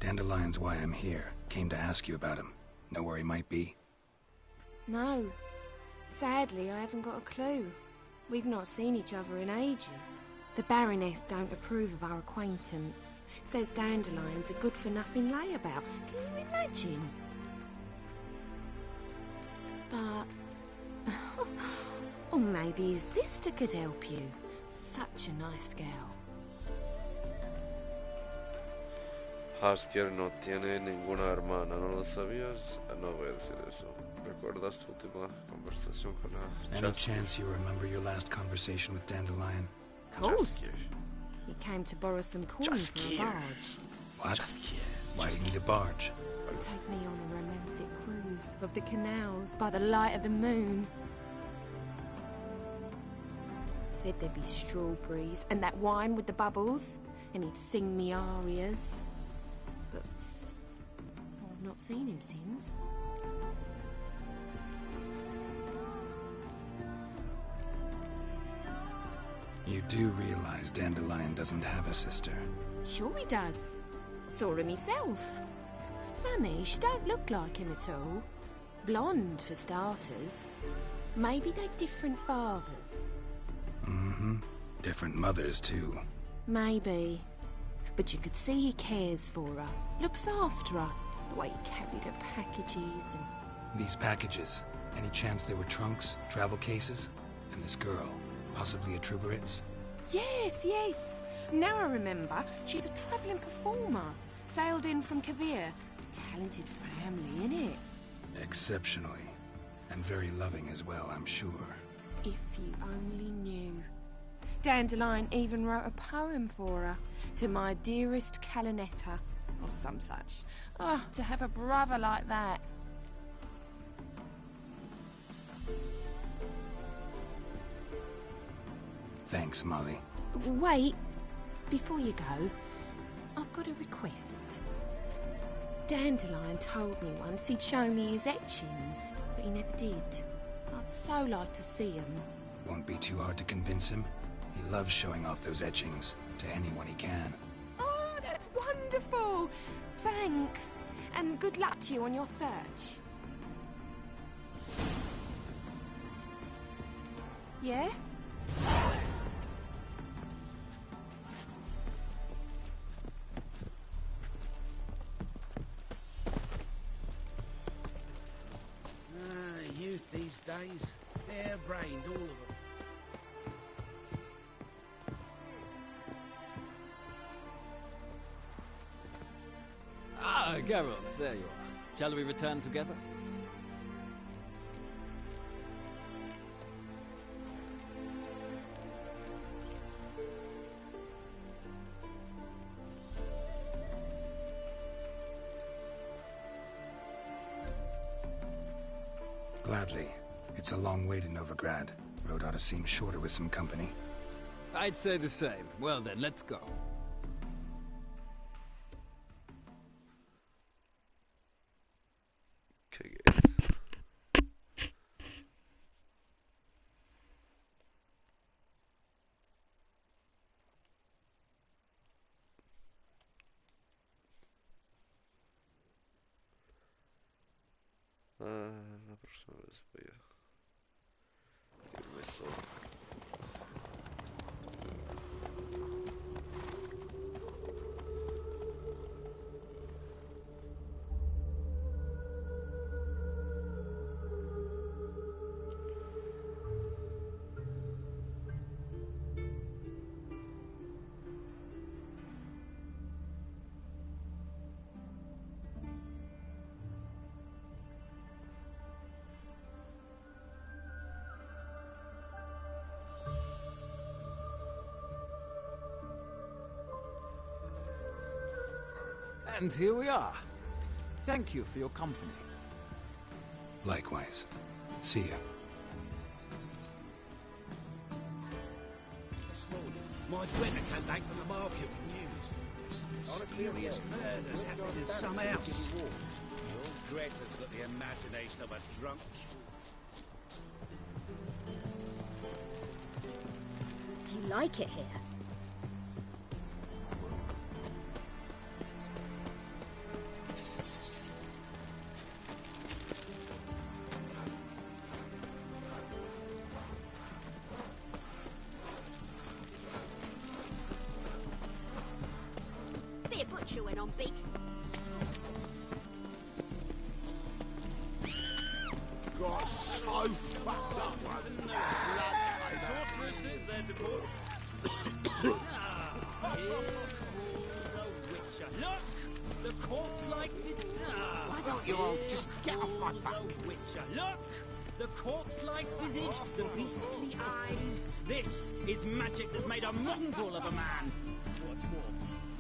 Dandelion's why I'm here. Came to ask you about him. Know where he might be? No. Sadly, I haven't got a clue. We've not seen each other in ages. The Baroness don't approve of our acquaintance. Says Dandelion's a good-for-nothing layabout. Can you imagine? But... or maybe his sister could help you. Such a nice girl. Hasker no tiene ninguna hermana, ¿no lo sabías? No voy a decir eso. ¿Recuerdas tu última conversación con la Any chance you remember your last conversation with Dandelion? Of course. He came to borrow some coins for a barge. What? Why do you need a barge? To take me on a romantic cruise of the canals by the light of the moon. Said there'd be strawberries and that wine with the bubbles, and he'd sing me arias. But I've not seen him since. You do realize Dandelion doesn't have a sister? Sure he does. Saw him himself. Funny, she don't look like him at all. Blonde, for starters. Maybe they've different fathers. Mm-hmm. Different mothers, too. Maybe. But you could see he cares for her. Looks after her. The way he carried her packages and... These packages, any chance they were trunks, travel cases? And this girl, possibly a Truberitz? Yes, yes. Now I remember, she's a travelling performer. Sailed in from Kavir. Talented family, innit? Exceptionally. And very loving as well, I'm sure. If you only knew. Dandelion even wrote a poem for her. To my dearest Calinetta. Or some such. Oh, to have a brother like that. Thanks, Molly. Wait. Before you go, I've got a request. Dandelion told me once he'd show me his etchings, but he never did. I'd so like to see them. Won't be too hard to convince him. He loves showing off those etchings. to anyone he can. Oh, that's wonderful! Thanks. And good luck to you on your search. Yeah? Youth these days. Hair-brained, all of them. Ah, Geralt, there you are. Shall we return together? Gladly. It's a long way to Novigrad. Road ought to seem shorter with some company. I'd say the same. Well then, let's go. Okay, guys. La próxima vez voy a irme solo. And here we are. Thank you for your company. Likewise. See ya. This morning, my Greta came back from the market for news. Some mysterious murders happening in some house. Greta's got the imagination of a drunk. Do you like it here? Be a butcher went on big. Got so fucked up once. Sorceresses, they're to boot. Here crawls a witcher. Look! The corpse-like Why don't you all just get off my back? Witcher. Look! The corpse-like visage, the beastly eyes. This is magic that's made a mongrel of a man. What's more,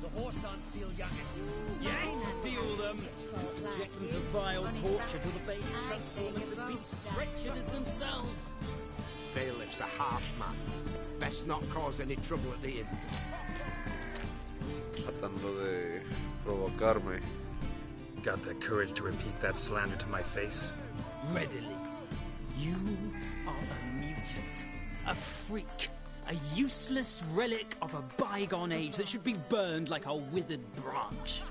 the horse aren't steal youngins. Yes, steal them. Subject them to vile torture till the babies transform into beasts wretched as themselves. Bailiff's a harsh man. Best not cause any trouble at the inn. Tratando de provocarme. Got the courage to repeat that slander to my face? Readily. You are a mutant, a freak, a useless relic of a bygone age that should be burned like a withered branch.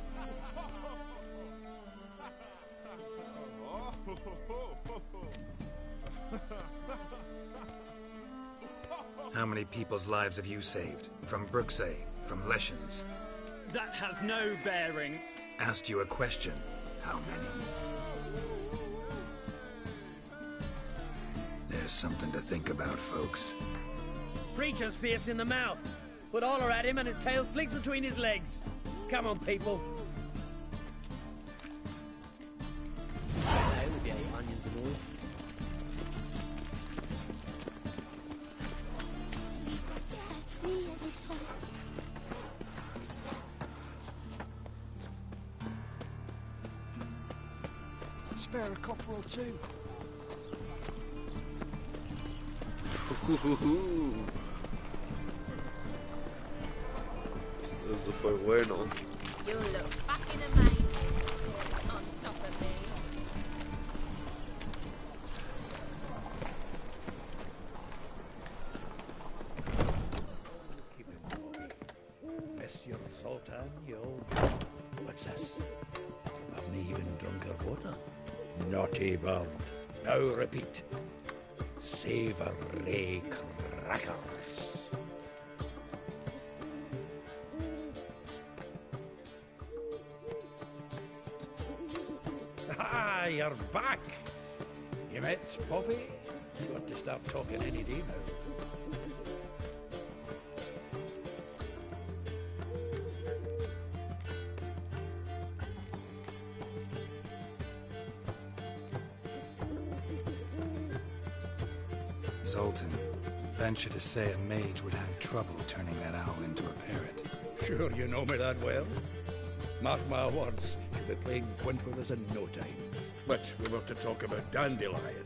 How many people's lives have you saved? From Bruxay, from Leshens? That has no bearing. Asked you a question. How many? There's something to think about, folks. Preacher's fierce in the mouth, but holler at him and his tail slinks between his legs. Come on, people. Hey, with your onions and all. Spare a copper or two. Eso fue bueno. You look fucking amazing on top of me. naughty bird. Now repeat. Savoury crackers. Ah, you're back. You met Poppy? She ought to start talking any day now. Zoltan, venture to say a mage would have trouble turning that owl into a parrot. Sure you know me that well. Mark my words, she'll be playing quint with us in no time. But we were to talk about Dandelion.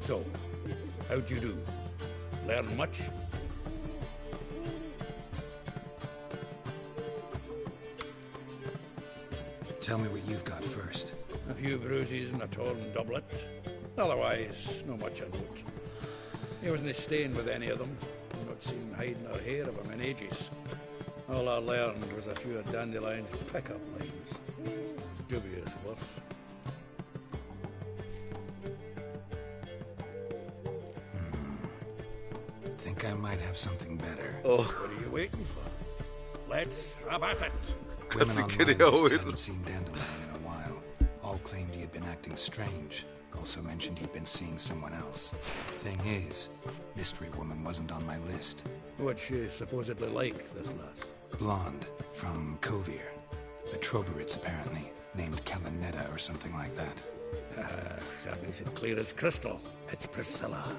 So, how'd you do? Learn much? Tell me what you've got first. A few bruises and a torn doublet. Otherwise, no much of note. He wasn't staying with any of them. I've not seen hiding or hair of him in ages. All I learned was a few of Dandelion's pick-up lines. Dubious worth. Think I might have something better. What are you waiting for? Let's have at it. Women on my list hadn't seen Dandelion in a while. All claimed he had been acting strange. Also mentioned he'd been seeing someone else. Thing is, Mystery Woman wasn't on my list. What's she supposedly like, this lass? Blonde, from Kovir. A Troberits, apparently, named Kalanetta or something like that. That makes it clear as crystal. It's Priscilla.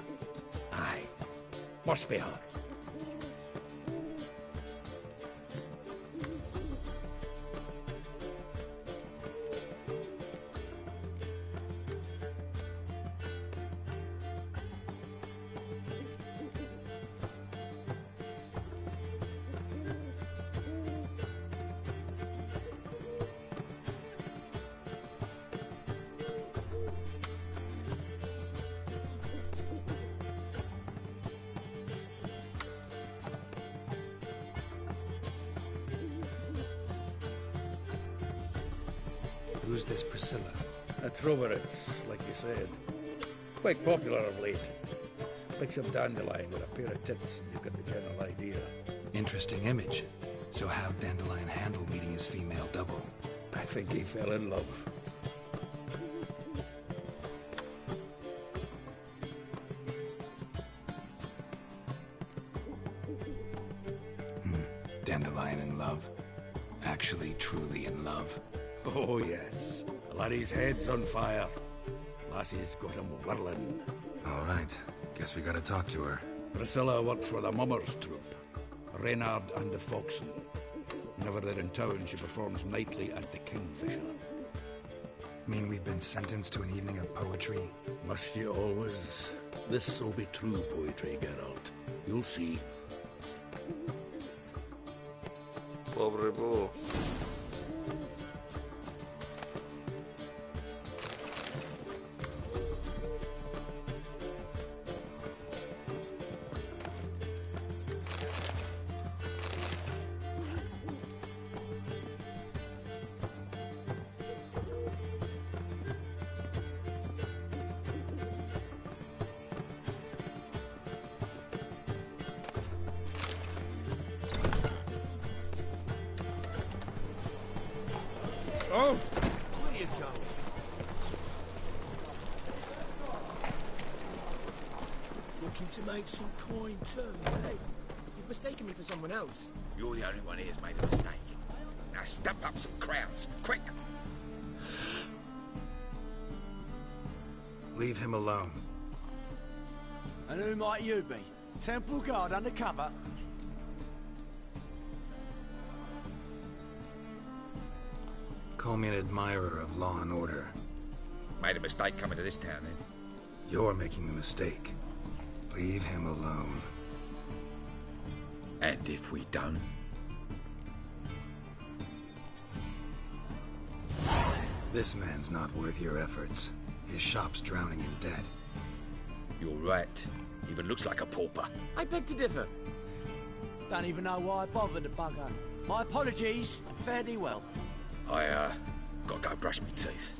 Aye. Must be her. Who's this Priscilla? A Troberits, like you said. Quite popular of late. Like some Dandelion with a pair of tits, and you've got the general idea. Interesting image. So how'd Dandelion handle meeting his female double? I think he fell in love. Dandelion in love? Actually, truly in love? Oh, yes. Laddie's head's on fire. Lassie's got him whirling. All right. Guess we gotta talk to her. Priscilla works for the Mummers troupe. Reynard and the Foxen. Whenever they're in town, she performs nightly at the Kingfisher. Mean we've been sentenced to an evening of poetry? Must you always? This'll be true poetry, Geralt. You'll see. Pobre búho. Oh! Where you going? Looking to make some coin too. Hey, you've mistaken me for someone else. You're the only one here's made a mistake. Now stump up some crowns, quick! Leave him alone. And who might you be? Temple Guard undercover? Call me an admirer of law and order. Made a mistake coming to this town, then. You're making the mistake. Leave him alone. And if we don't? This man's not worth your efforts. His shop's drowning in debt. You're right. Even looks like a pauper. I beg to differ. Don't even know why I bothered the bugger. My apologies, and fare thee well. I, gotta go brush my teeth.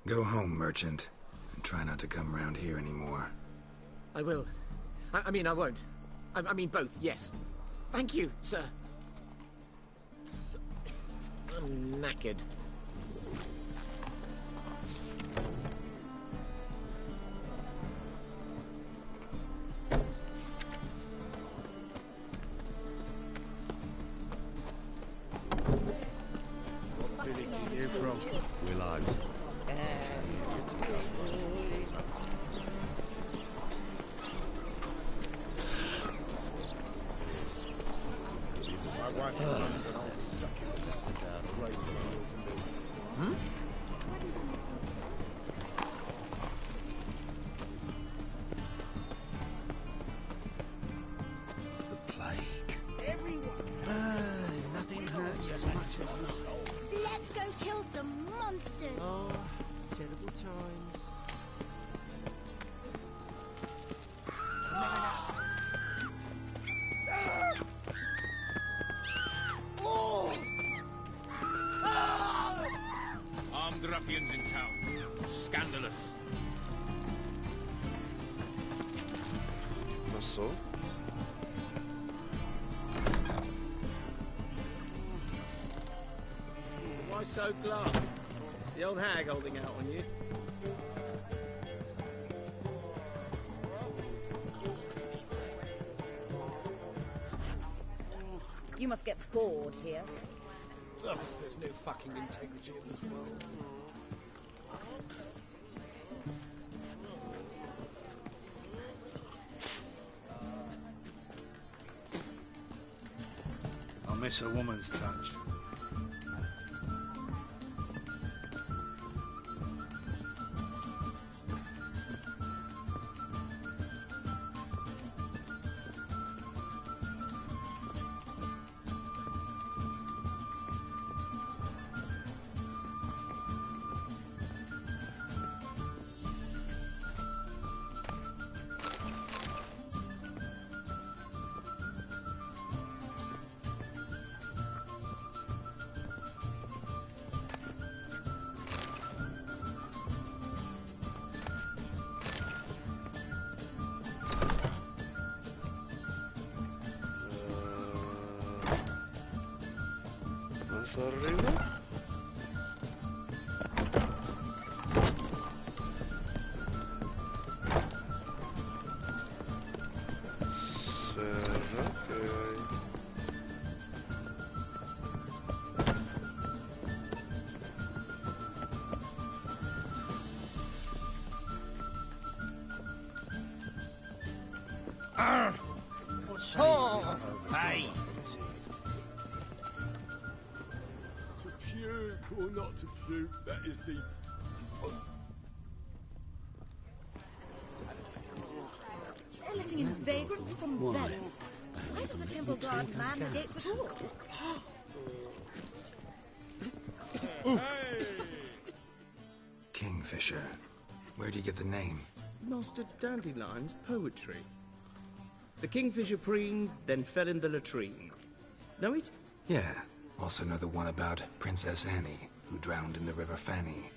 Go home, merchant, and try not to come round here anymore. I will. I mean, I won't. I mean, both, yes. Thank you, sir. I'm knackered. What village are you from? Willows. My wife runs an old succubus that's out of raising a will to live. Hmm? The plague. Everyone. Nothing hurts as much as the soul. Let's go kill some monsters. Oh, terrible times. Armed ruffians in town. Scandalous. Passou? Why so glum? The old hag holding out on you? You must get bored here. Ugh, there's no fucking integrity in this world. I miss a woman's touch. Más arriba. ¿Será que hay? What's Oh, hey! To puke or not to puke, that is the... They're letting in vagrants from Valley. Why does the temple guard man the gates at all? Kingfisher. Where do you get the name? Master Dandelion's poetry. The kingfisher preened, then fell in the latrine. Know it? Yeah. Also know the one about Princess Annie, who drowned in the River Fanny.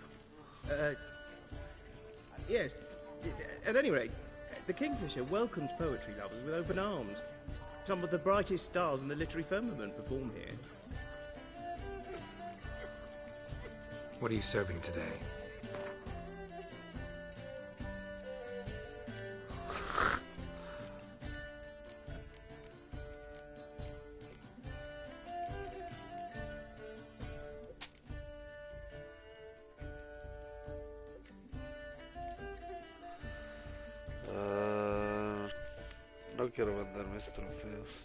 Yes. At any rate, the kingfisher welcomes poetry lovers with open arms. Some of the brightest stars in the literary firmament perform here. What are you serving today? No quiero vender mis trofeos.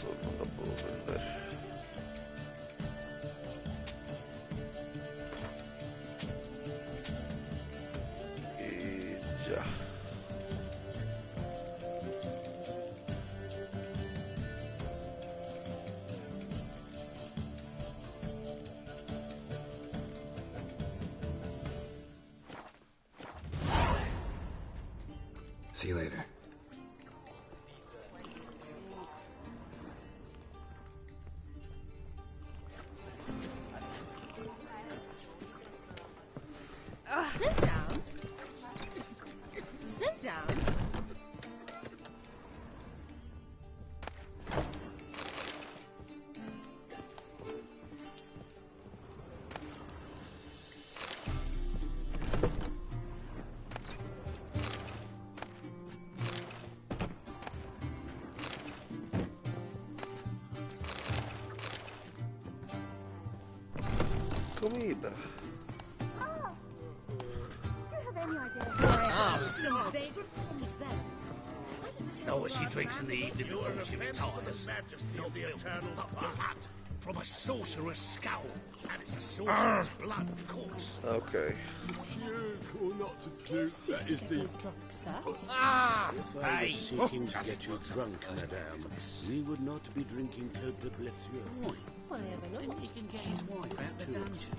eso no lo puedo vender. Y ya. See you later. Sit down. Sit down. Comida. No, as he drinks in the evening before she retires. Not the eternal blood from a sorcerer's skull. And it's a sorcerer's blood, of course. Okay. Puke or not to puke, that is the... Drunk, sir. If I was seeking to get you drunk, madame, we would not be drinking Cote de Blessure. Why ever not? He can get his wife out to dance.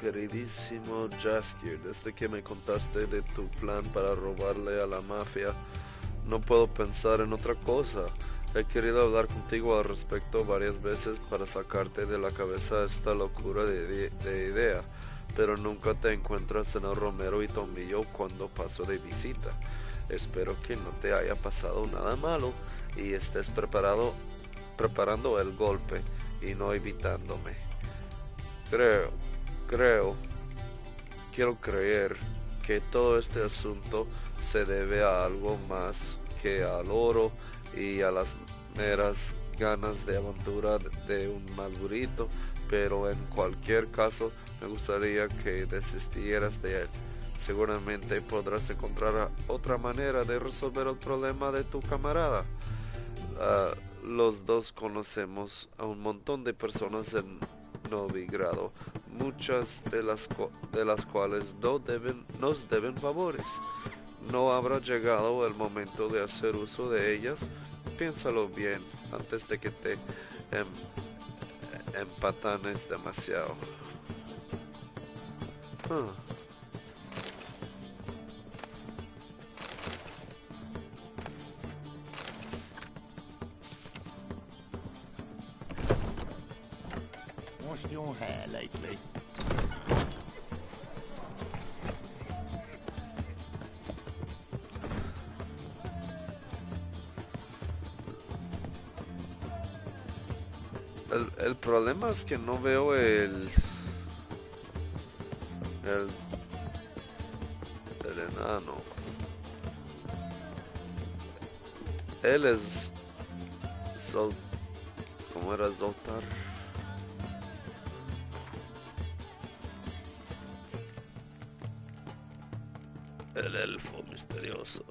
Queridísimo Jaskier, desde que me contaste de tu plan para robarle a la mafia, no puedo pensar en otra cosa. He querido hablar contigo al respecto varias veces para sacarte de la cabeza esta locura de idea, pero nunca te encuentras en el Romero y Tomillo cuando paso de visita. Espero que no te haya pasado nada malo y estés preparando el golpe y no evitándome. Quiero creer que todo este asunto se debe a algo más que al oro y a las meras ganas de aventura de un madurito, pero en cualquier caso me gustaría que desistieras de él. Seguramente podrás encontrar otra manera de resolver el problema de tu camarada. Los dos conocemos a un montón de personas en Novigrado, muchas de las cuales nos deben favores. ¿No habrá llegado el momento de hacer uso de ellas? Piénsalo bien antes de que te empatanes demasiado. Washed your hair lately? El problema es que no veo el enano. Él es ¿cómo era Zoltar? El elfo misterioso.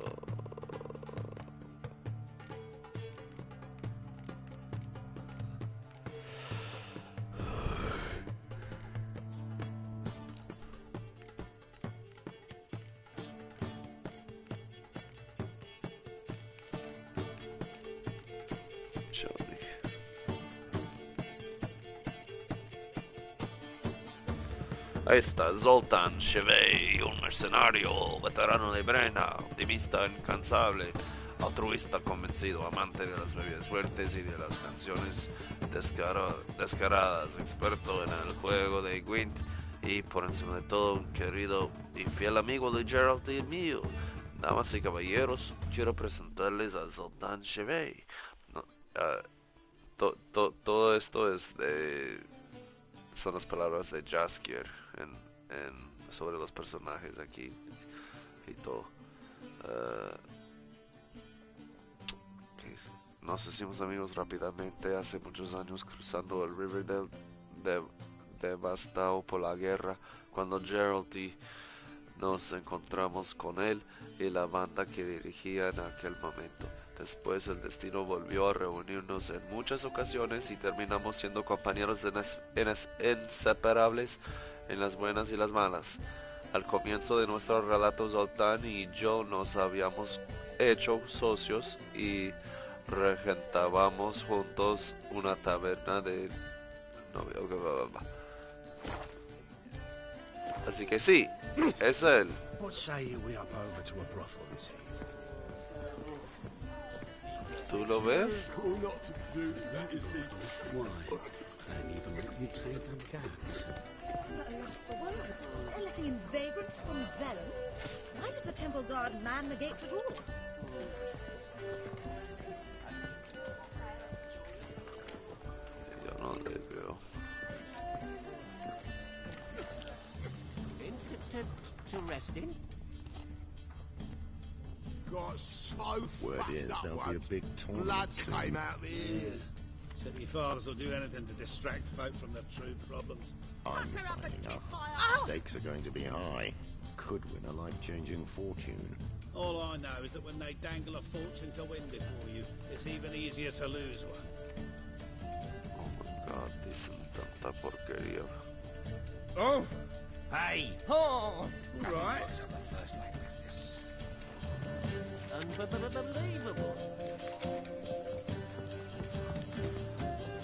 Ahí está Zoltan Chevey, un mercenario, veterano de Brena, optimista incansable, altruista convencido, amante de las bebidas fuertes y de las canciones descaradas, experto en el juego de Gwent y por encima de todo un querido y fiel amigo de Geralt y mío. Damas y caballeros, quiero presentarles a Zoltan Chevey. No, todo esto son las palabras de Jaskier sobre los personajes aquí y todo. Nos hicimos amigos rápidamente hace muchos años cruzando el Riverdale devastado por la guerra, cuando Gerald y nos encontramos con él y la banda que dirigía en aquel momento. Después el destino volvió a reunirnos en muchas ocasiones y terminamos siendo compañeros inseparables en las buenas y las malas. Al comienzo de nuestro relato, Zoltan y yo nos habíamos hecho socios y regentábamos juntos una taberna de novio. Así que sí, es él. What say you we up over to a brothel this evening? ¿Tú lo ves? Why? Don't even let you take them cats. But a loss for words. They're letting in vagrants from Vellum. Why does the temple guard man the gates at all? Yo no le veo. Interesting. Got so Word is there'll be a big tournament blood soon. came out the ears. City fathers will do anything to distract folk from their true problems. I'm signing up. Stakes are going to be high. Could win a life-changing fortune. All I know is that when they dangle a fortune to win before you, it's even easier to lose one. Oh my god, dicen tanta porquería. Oh! Hey! Oh! Right. Up a first like business. Unbelievable.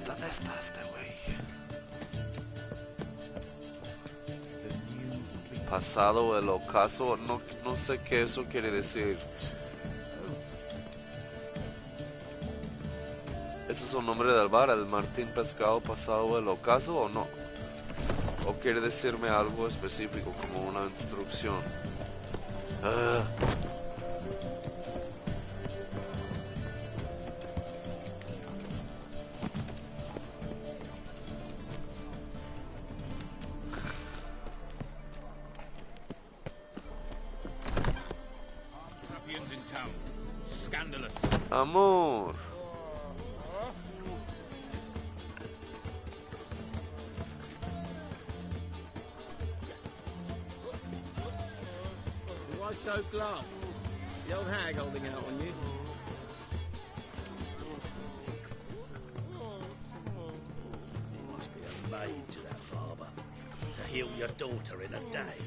¿Dónde está este güey? Pasado el ocaso, no sé qué eso quiere decir. ¿Ese es un nombre del bar, el Martín Pescado pasado el ocaso o no? ¿O quiere decirme algo específico como una instrucción? Ruffians in town. Scandalous. Amor. Why so glum? The old hag holding out on you. You must be a maid to that barber. To heal your daughter in a day.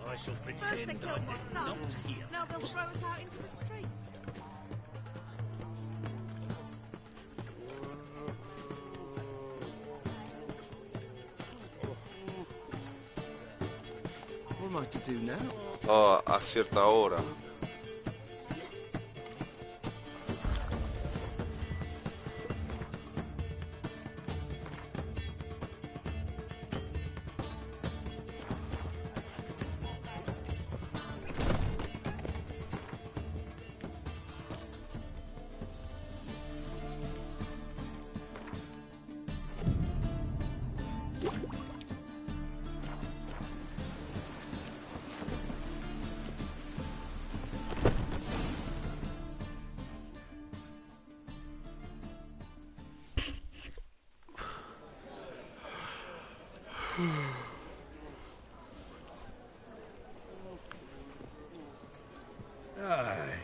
I shall First they pretend I killed my did son. not hear. Now they'll throw us out into the street. What am I to do now? Oh, a cierta hora.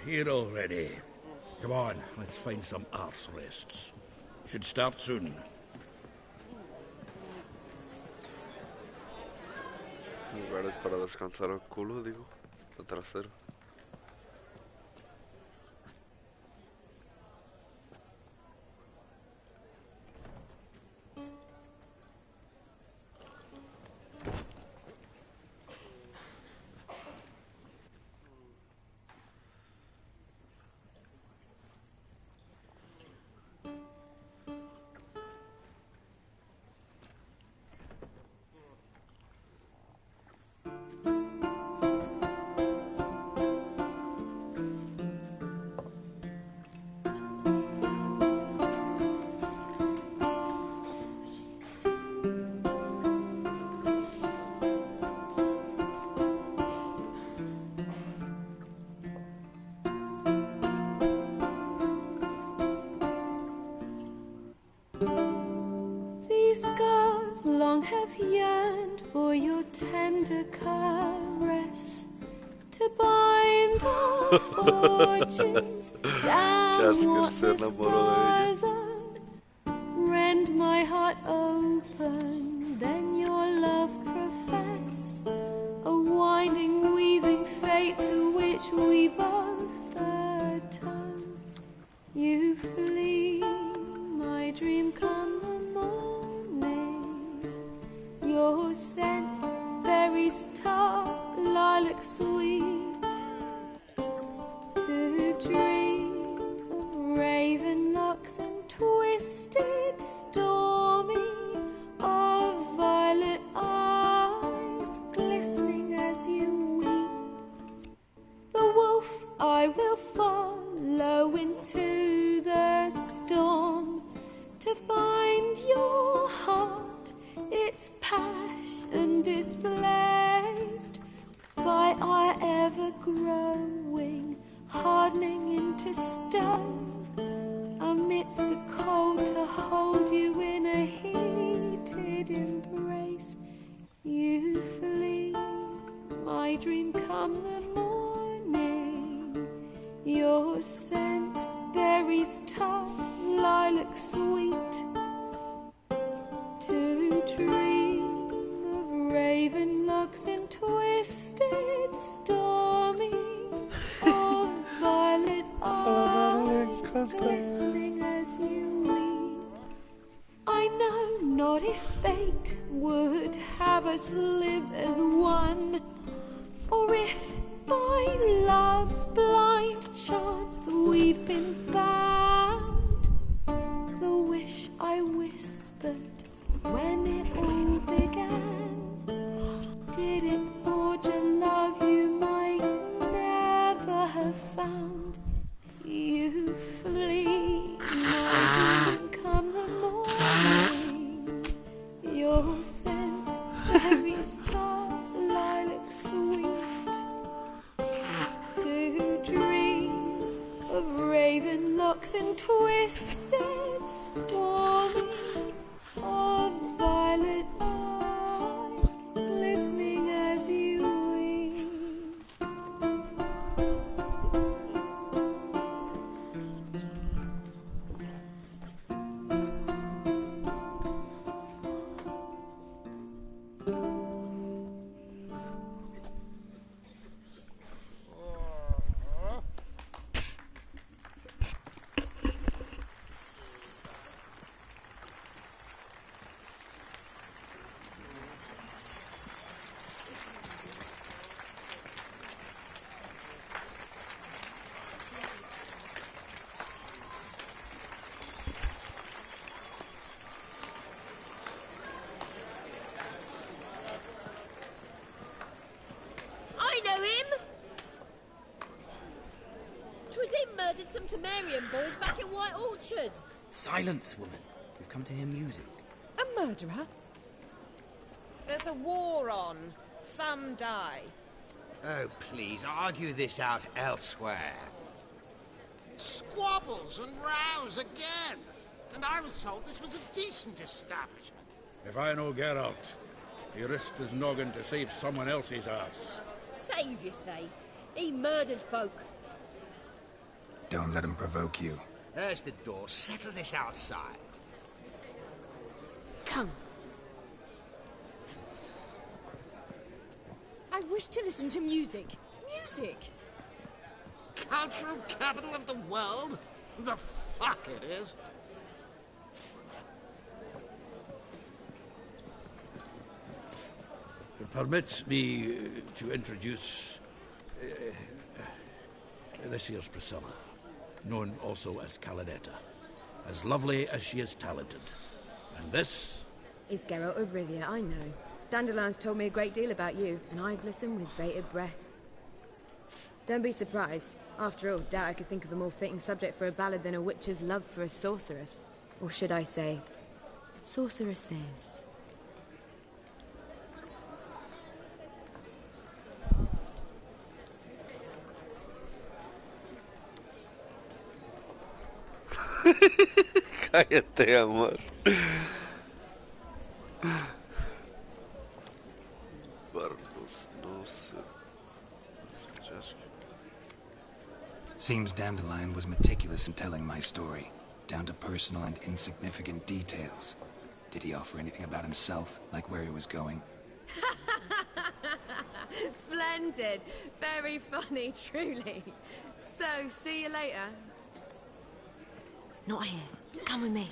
Here already. Come on, let's find some arse rests. Should start soon. Lugares para descansar el culo, digo. El trasero. your tender caress, to bind our fortunes down what the stars are. Rend my heart open, then your love profess, a winding, weaving fate to which we both atone. You flee, my dream come the morning. Your scent, berries tart, lilac sweet. To dream of raven locks and twisted, stormy, of violet eyes glistening as you weep. The wolf I will follow into the storm, to find your heart, its passion displaced by our ever-growing, hardening into stone, amidst the cold to hold you in a heated embrace. You flee, my dream come the morning. Your scent, berries tart, lilac sweet. To dream of raven locks and twisted, stormy, of violet eyes glistening as you weep. I know not if fate would have us live as one, or if by love's blind chance we've been bound. The wish I whispered when it all began, did it forge a love you might never have found? You flee, my dream come the morning. Your scent, berries tart, lilac sweet. To dream of raven locks and twisted, stormy, of violet eyes glistening as you weep. I know him! 'Twas him murdered some Temerian boys back in White Orchard. Silence, woman. We've come to hear music. A murderer? There's a war on. Some die. Oh, please, argue this out elsewhere. Squabbles and rows again. And I was told this was a decent establishment. If I know Geralt, he risked his noggin to save someone else's ass. Save, you say? He murdered folk. Don't let him provoke you. There's the door. Settle this outside. Come. I wish to listen to music. Music? Cultural capital of the world? The fuck it is. Permit me to introduce this here's Priscilla, known also as Calinetta, as lovely as she is talented. And this is Geralt of Rivia, I know. Dandelion's told me a great deal about you, and I've listened with bated breath. Don't be surprised. After all, doubt I could think of a more fitting subject for a ballad than a witch's love for a sorceress. Or should I say, sorceresses. Cállate, amor. Seems Dandelion was meticulous in telling my story, down to personal and insignificant details. Did he offer anything about himself, like where he was going? Splendid. Very funny, truly. So, see you later. Not here. Come with me.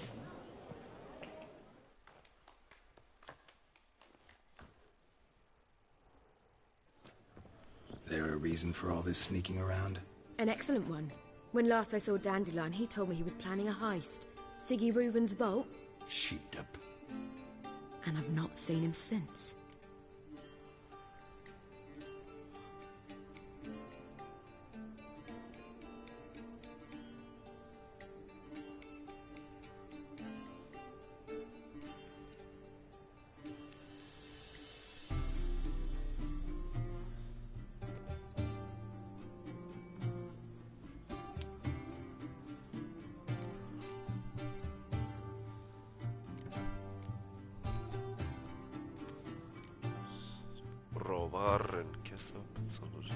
There a reason for all this sneaking around? An excellent one. When last I saw Dandelion, he told me he was planning a heist. Siggy Reuven's vault. Sheeped up. And I've not seen him since. Robar, ¿en qué estaba pensando yo?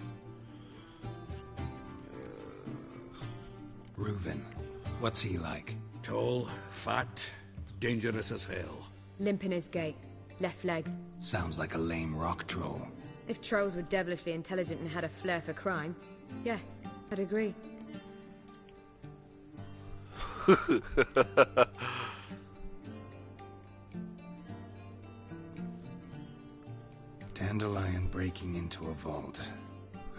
Reuven, what's he like? Tall, fat, dangerous as hell. Limp in his gait. Left leg. Sounds like a lame rock troll. If trolls were devilishly intelligent and had a flair for crime, yeah, I'd agree. Dandelion breaking into a vault.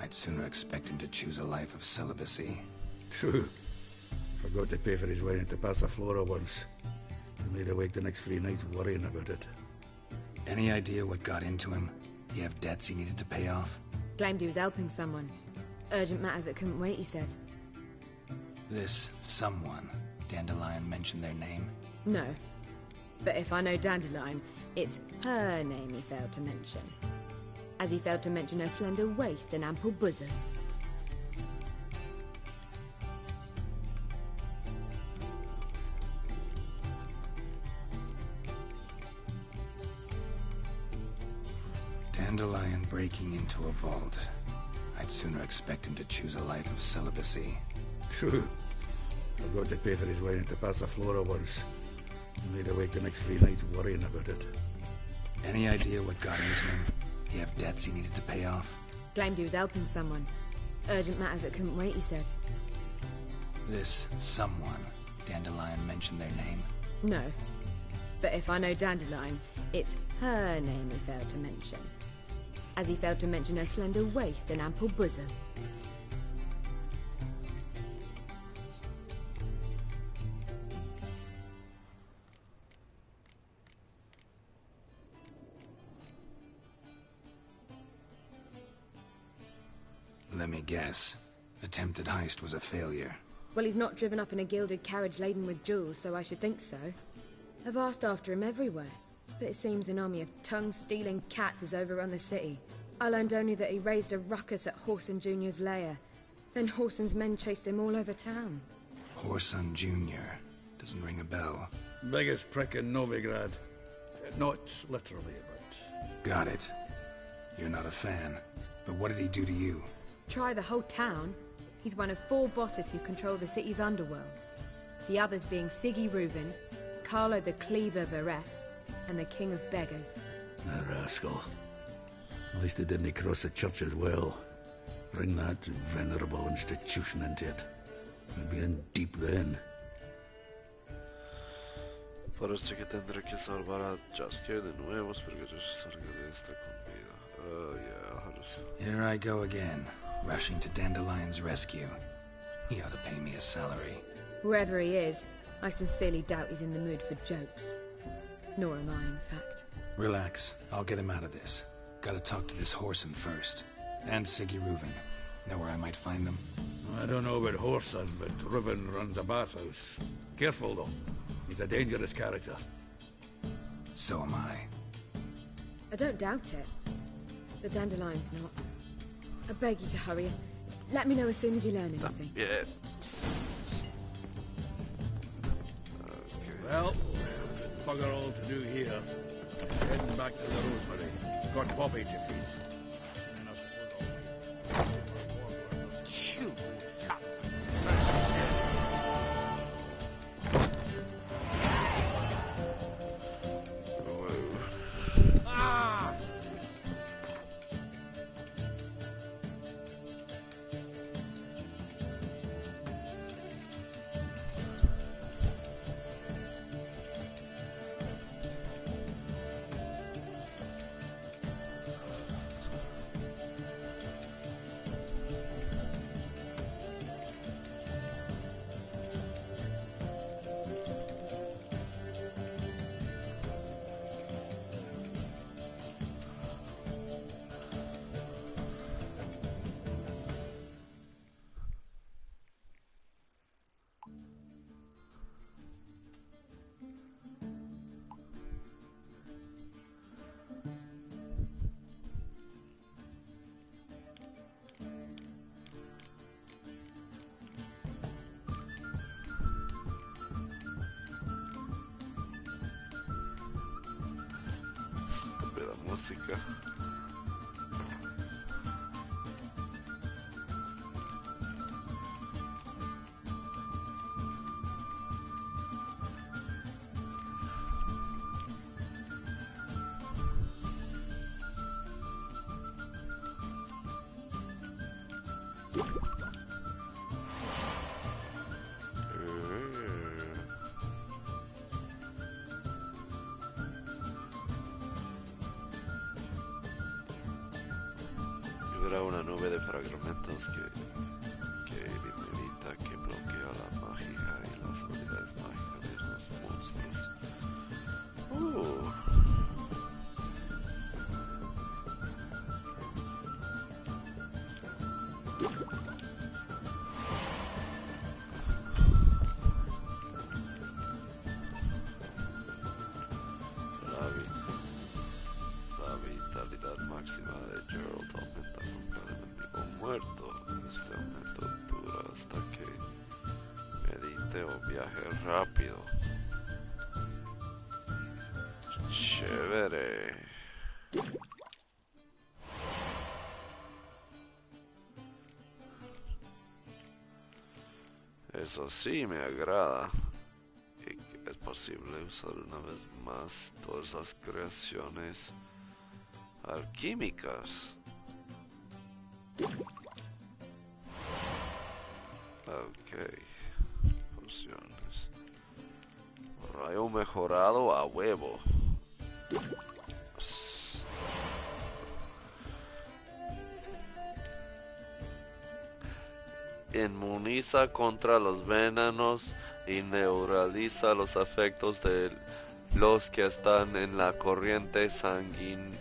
I'd sooner expect him to choose a life of celibacy. True. Forgot to pay for his wine at the Passaflora once. And laid awake the next 3 nights worrying about it. Any idea what got into him? He have debts he needed to pay off? Claimed he was helping someone. Urgent matter that couldn't wait, he said. This someone, Dandelion mentioned their name? No. But if I know Dandelion, it's her name he failed to mention. As he failed to mention her slender waist and ample bosom. Dandelion breaking into a vault. I'd sooner expect him to choose a life of celibacy. True. Forgot to pay for his wine at the Passaflora once. And laid awake the next 3 nights worrying about it. Any idea what got into him? He have debts he needed to pay off? Claimed he was helping someone. Urgent matter that couldn't wait, he said. This someone, Dandelion mentioned their name? No. But if I know Dandelion, it's her name he failed to mention. As he failed to mention her slender waist and ample bosom. Let me guess. Attempted heist was a failure. Well, he's not driven up in a gilded carriage laden with jewels, so I should think so. I've asked after him everywhere, but it seems an army of tongue-stealing cats has overrun the city. I learned only that he raised a ruckus at Whoreson Jr.'s lair. Then Whoreson's men chased him all over town. Whoreson Jr. Doesn't ring a bell. Biggest prick in Novigrad. Not literally, but... Got it. You're not a fan. But what did he do to you? Try the whole town. He's one of 4 bosses who control the city's underworld. The others being Siggy Reuven, Carlo the Cleaver Varese, and the King of Beggars. A rascal. At least he didn't cross the church as well. Bring that venerable institution into it. We'd be in deep then. Parece que tendré que salvar a Jaskier de nuevo, espero que se salga de esta con vida. Yeah, Here I go again, rushing to Dandelion's rescue. He ought to pay me a salary. Whoever he is, I sincerely doubt he's in the mood for jokes. Nor am I, in fact. Relax, I'll get him out of this. Gotta talk to this Whoreson first. And Siggy Reuven. Know where I might find them? I don't know about Whoreson, but Reuven runs a bathhouse. Careful, though. He's a dangerous character. So am I. I don't doubt it. But Dandelion's not. I beg you to hurry. Let me know as soon as you learn anything. Yeah. Well, bugger all to do here. Heading back to the Rosemary. Got Bobby to feed. música. Libera una nube de fragmentos que limita, que bloquea la magia y las habilidades mágicas de los monstruos. La vitalidad máxima de Geralt aumenta con cada enemigo muerto. Este aumento dura hasta que medite o viaje rápido. Chévere. Eso sí me agrada. Y es posible usar una vez más todas las creaciones alquímicas. Ok. Pociones. Rayo mejorado a huevo. Inmuniza contra los venenos y neuraliza los efectos de los que están en la corriente sanguínea.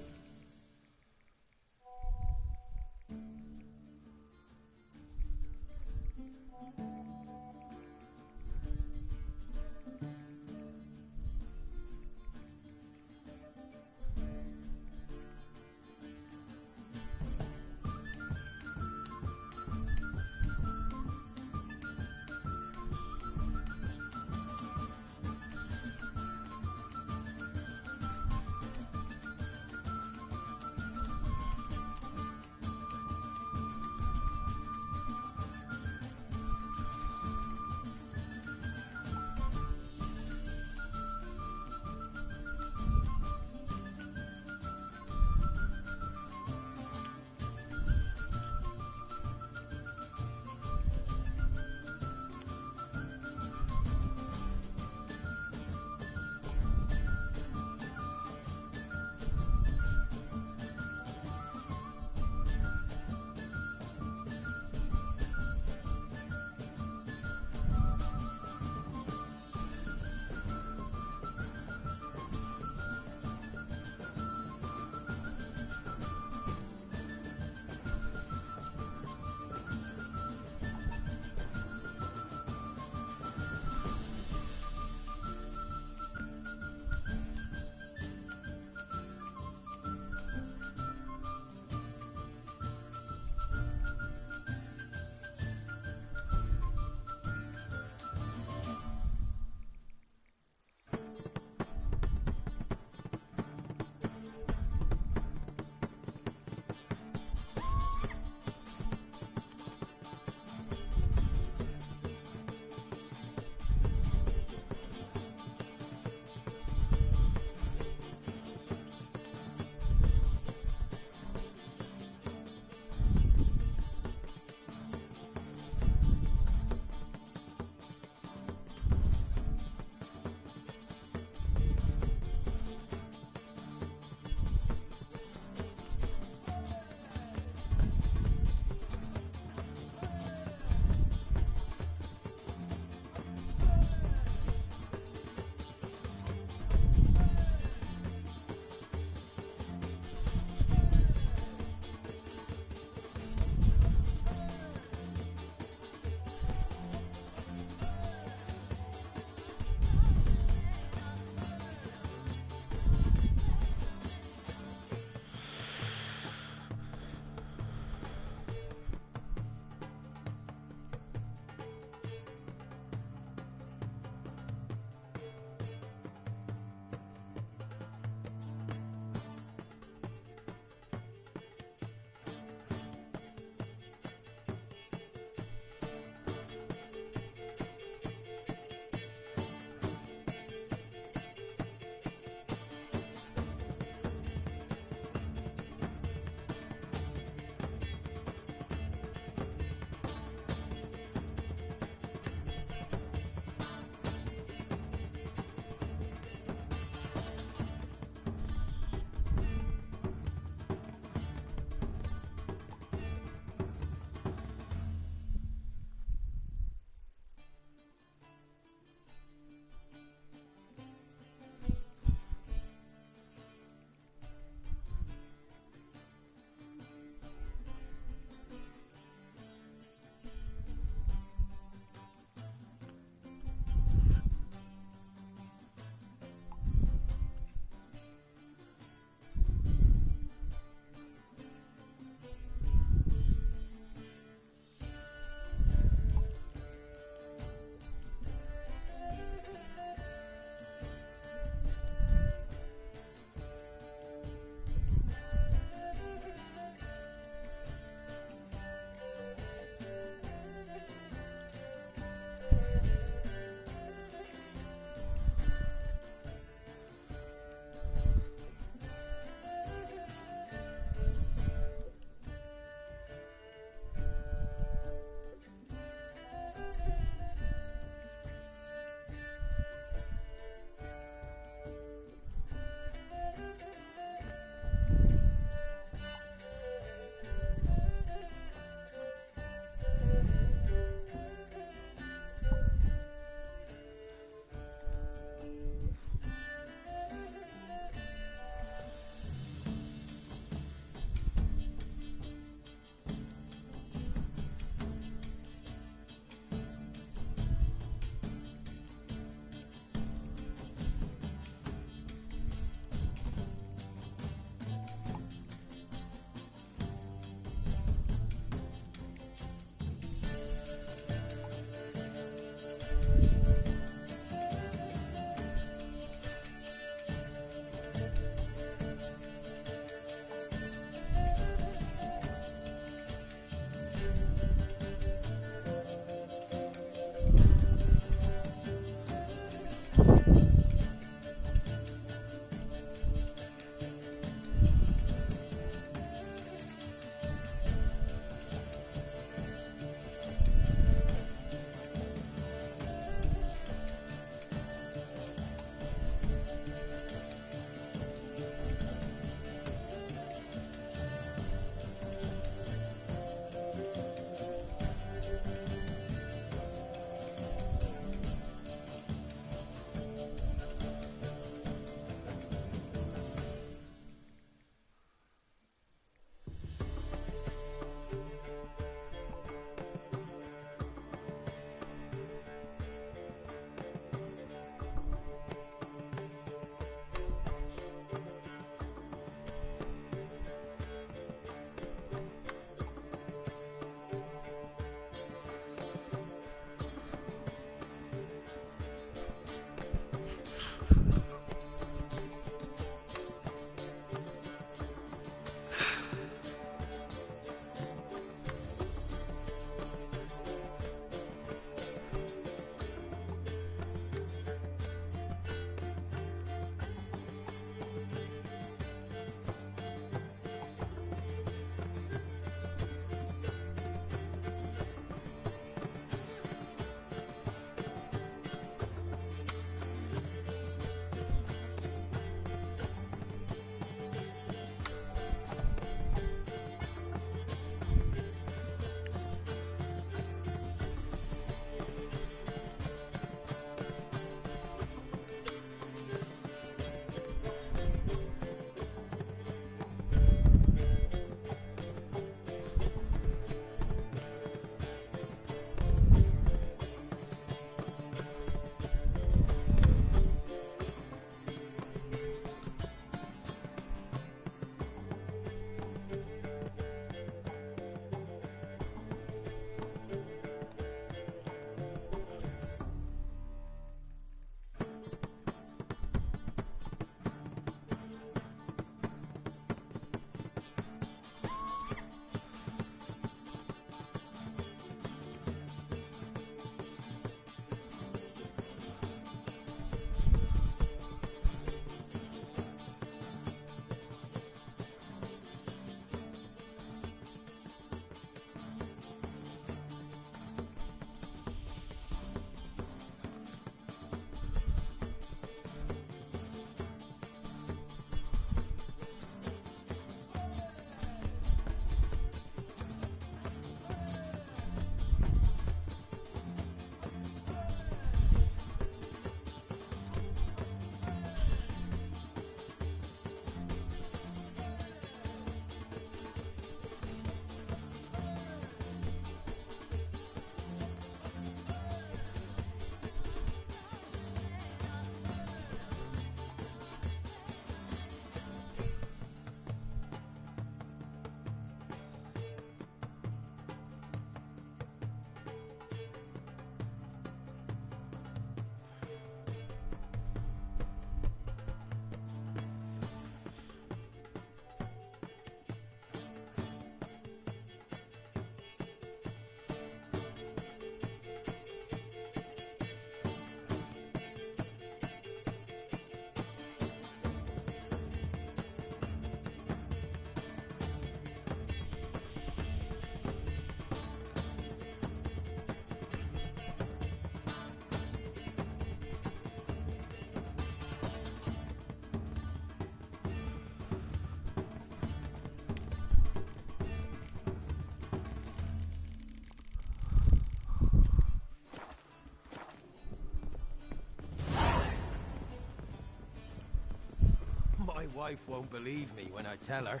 My wife won't believe me when I tell her.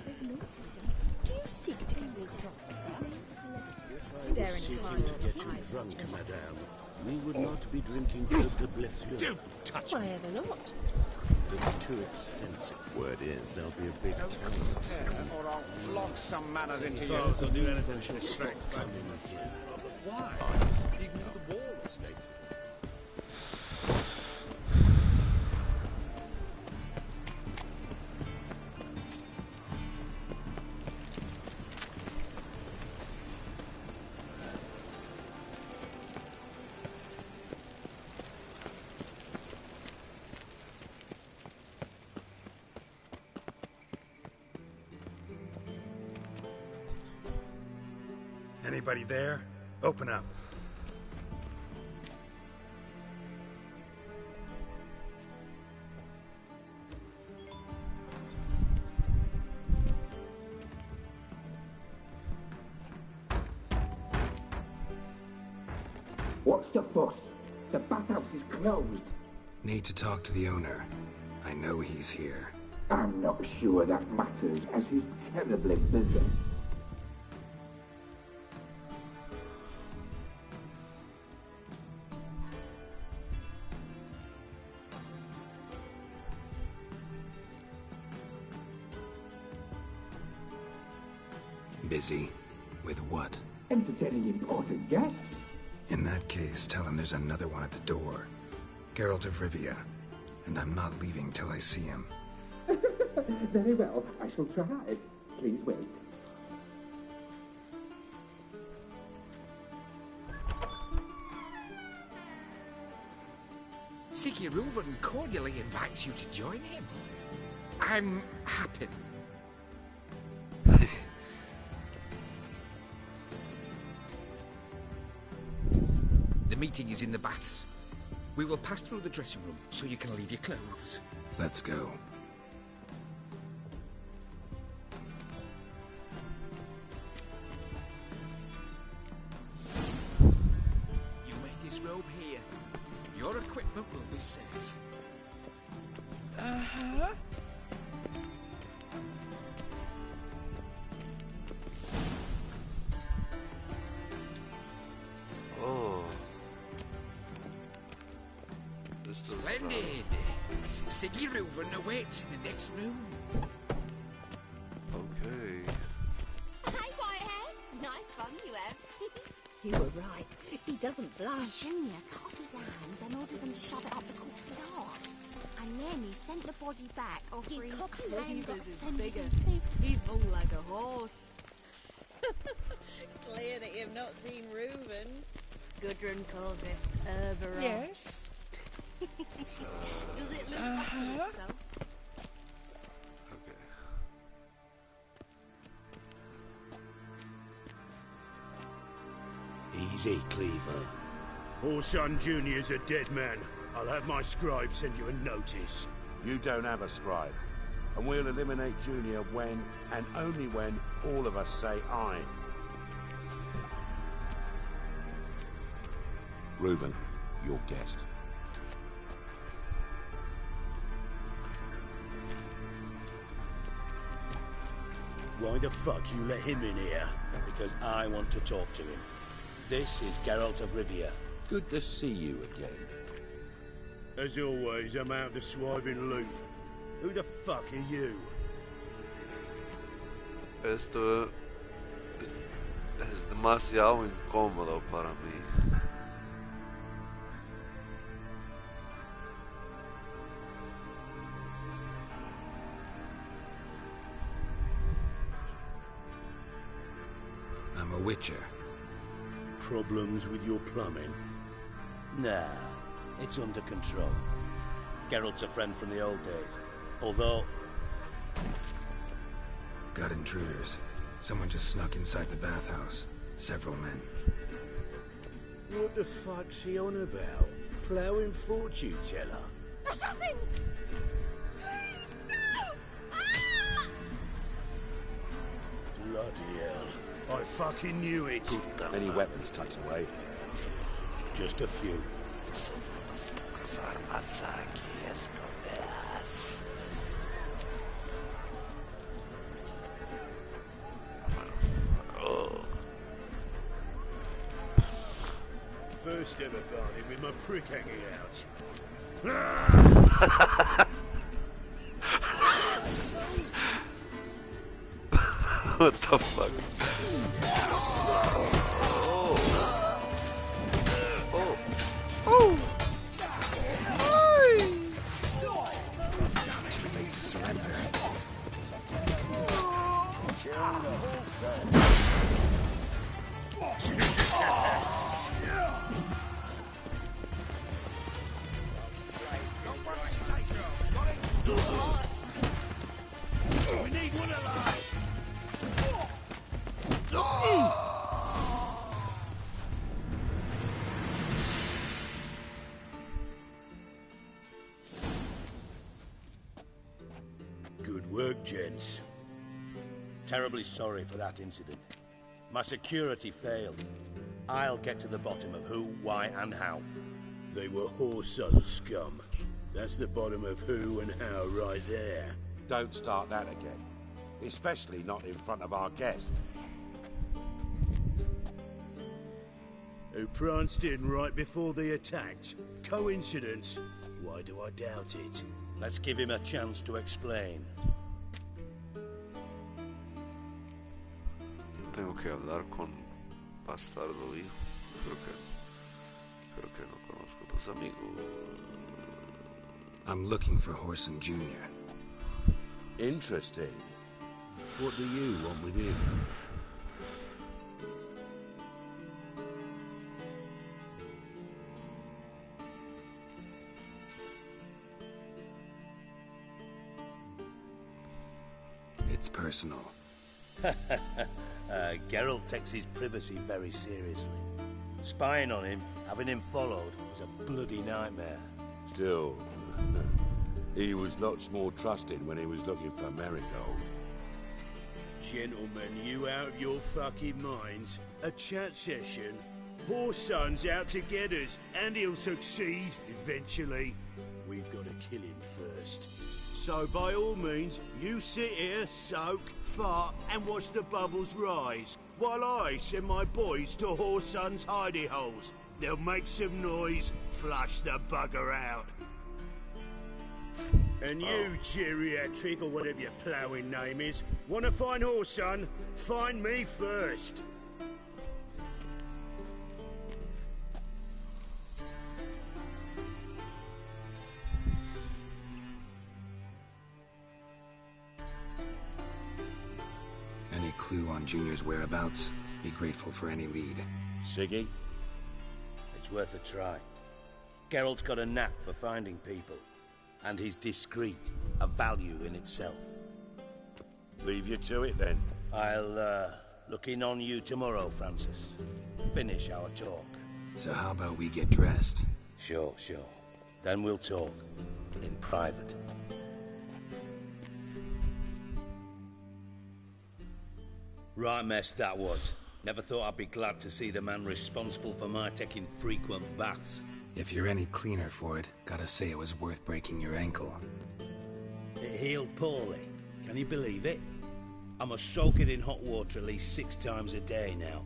There's naught to be done. Do you seek to get me drops? His name is celebrity. If I was seeking to get you drunk, madame, we would not be drinking Cote de Blessieux. Don't touch Why ever not? It's too expensive. Word is there'll be a big Don't tournament. stare, or I'll flog some manners into you. If I'll do anything, she'll strike fun in here. Why? Even the wall state. Anybody there? Open up. What's the fuss? The bathhouse is closed. Need to talk to the owner. I know he's here. I'm not sure that matters, as he's terribly busy. Busy? With what? Entertaining important guests. In that case, tell him there's another one at the door. Geralt of Rivia. And I'm not leaving till I see him. Very well, I shall try. Please wait. Siguruvin cordially invites you to join him. I'm happy. The meeting is in the baths. We will pass through the dressing room so you can leave your clothes. Let's go. You may disrobe here. Your equipment will be safe. Uh-huh. Oh. Splendid! Siguruvin awaits in the next room. Okay. Hey, Whitehead. Nice fun you have. You were right. He doesn't blush. Junior cut off his hand, then ordered them to shove it up the corpse's arse. And then he sent the body back, offering Reavers is hand bigger. cliffs. He's hung like a horse. Clear that you've not seen Reuven's. Gudrun calls it Herberon. Yes. Does it look Uh-huh. like itself? Easy, Cleaver. Orson Jr.'s a dead man. I'll have my scribe send you a notice. You don't have a scribe. And we'll eliminate Junior when, and only when, all of us say aye. Reuven, your guest. Why the fuck you let him in here? Because I want to talk to him. This is Geralt of Rivia. Good to see you again. As always, I'm out of the swiving loop. Who the fuck are you? Esto es demasiado incómodo para mí. I'm a witcher. Problems with your plumbing? Nah, it's under control. Geralt's a friend from the old days. Although... Got intruders. Someone just snuck inside the bathhouse. Several men. What the fuck's he on about? Ploughing fortune teller? Assassins! Please, no! Ah! Bloody hell. I fucking knew it. Any weapons tucked away? Just a few. Son unas pocas armas first ever bargain with my prick hanging out. What the fuck? Oh. Too late to surrender. We need one alive. Good work, gents. Terribly sorry for that incident. My security failed. I'll get to the bottom of who, why, and how. They were whoreson scum. That's the bottom of who and how right there. Don't start that again. Especially not in front of our guest. Who pranced in right before they attacked. Coincidence? Why do I doubt it? Let's give him a chance to explain. Tengo que hablar con Bastardo Hijo. Creo que no conozco tus amigos. I'm looking for Horson Jr. Interesting. What do you want with him? It's personal. Geralt takes his privacy very seriously. Spying on him, having him followed, was a bloody nightmare. Still, he was lots more trusting when he was looking for Marigold. Gentlemen, you out of your fucking minds? A chat session? Whoreson's out to get us, and he'll succeed, eventually. We've got to kill him first. So by all means, you sit here, soak, fart, and watch the bubbles rise, while I send my boys to Whoreson's hidey holes. They'll make some noise, flush the bugger out. And you, geriatric, or whatever your ploughing name is, want to find Whoreson? Find me first. Any clue on Junior's whereabouts? Be grateful for any lead. Siggy? It's worth a try. Geralt's got a knack for finding people. And he's discreet, a value in itself. Leave you to it, then. I'll, look in on you tomorrow, Francis. Finish our talk. So how about we get dressed? Sure. Then we'll talk. In private. Right mess that was. Never thought I'd be glad to see the man responsible for my taking frequent baths. If you're any cleaner for it, gotta say it was worth breaking your ankle. It healed poorly. Can you believe it? I must soak it in hot water at least 6 times a day now.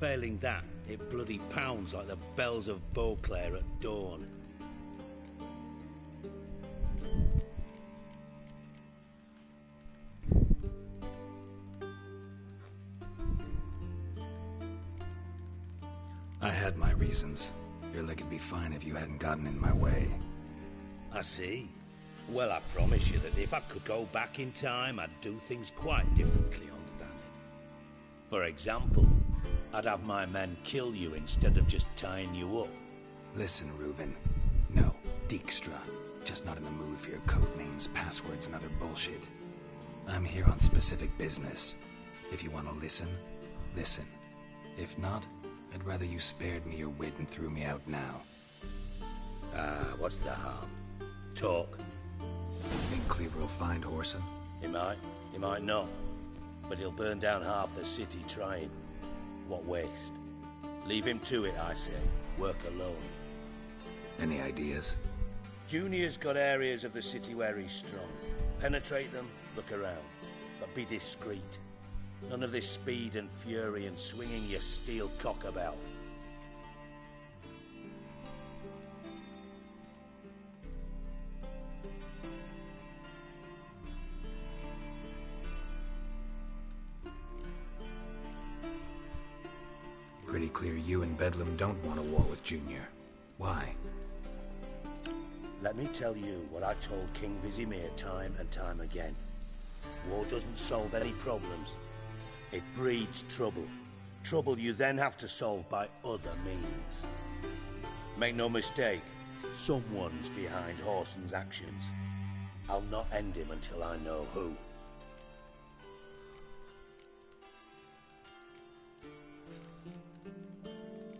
Failing that, it bloody pounds like the bells of Beauclair at dawn. I had my reasons. Your leg would be fine if you hadn't gotten in my way. I see. Well, I promise you that if I could go back in time, I'd do things quite differently on Thanet. For example, I'd have my men kill you instead of just tying you up. Listen, Reuven. No, Dijkstra. Just not in the mood for your code names, passwords, and other bullshit. I'm here on specific business. If you want to listen, listen. If not, I'd rather you spared me your wit and threw me out now. What's the harm? Talk. Think Cleaver will find Whoreson? He might not. But he'll burn down half the city trying. What waste? Leave him to it, I say. Work alone. Any ideas? Junior's got areas of the city where he's strong. Penetrate them, look around. But be discreet. None of this speed and fury and swinging your steel cock about. clear you and Bedlam don't want a war with Junior. Why? Let me tell you what I told King Vizimir time and time again. War doesn't solve any problems. It breeds trouble. Trouble you then have to solve by other means. Make no mistake, someone's behind Horson's actions. I'll not end him until I know who.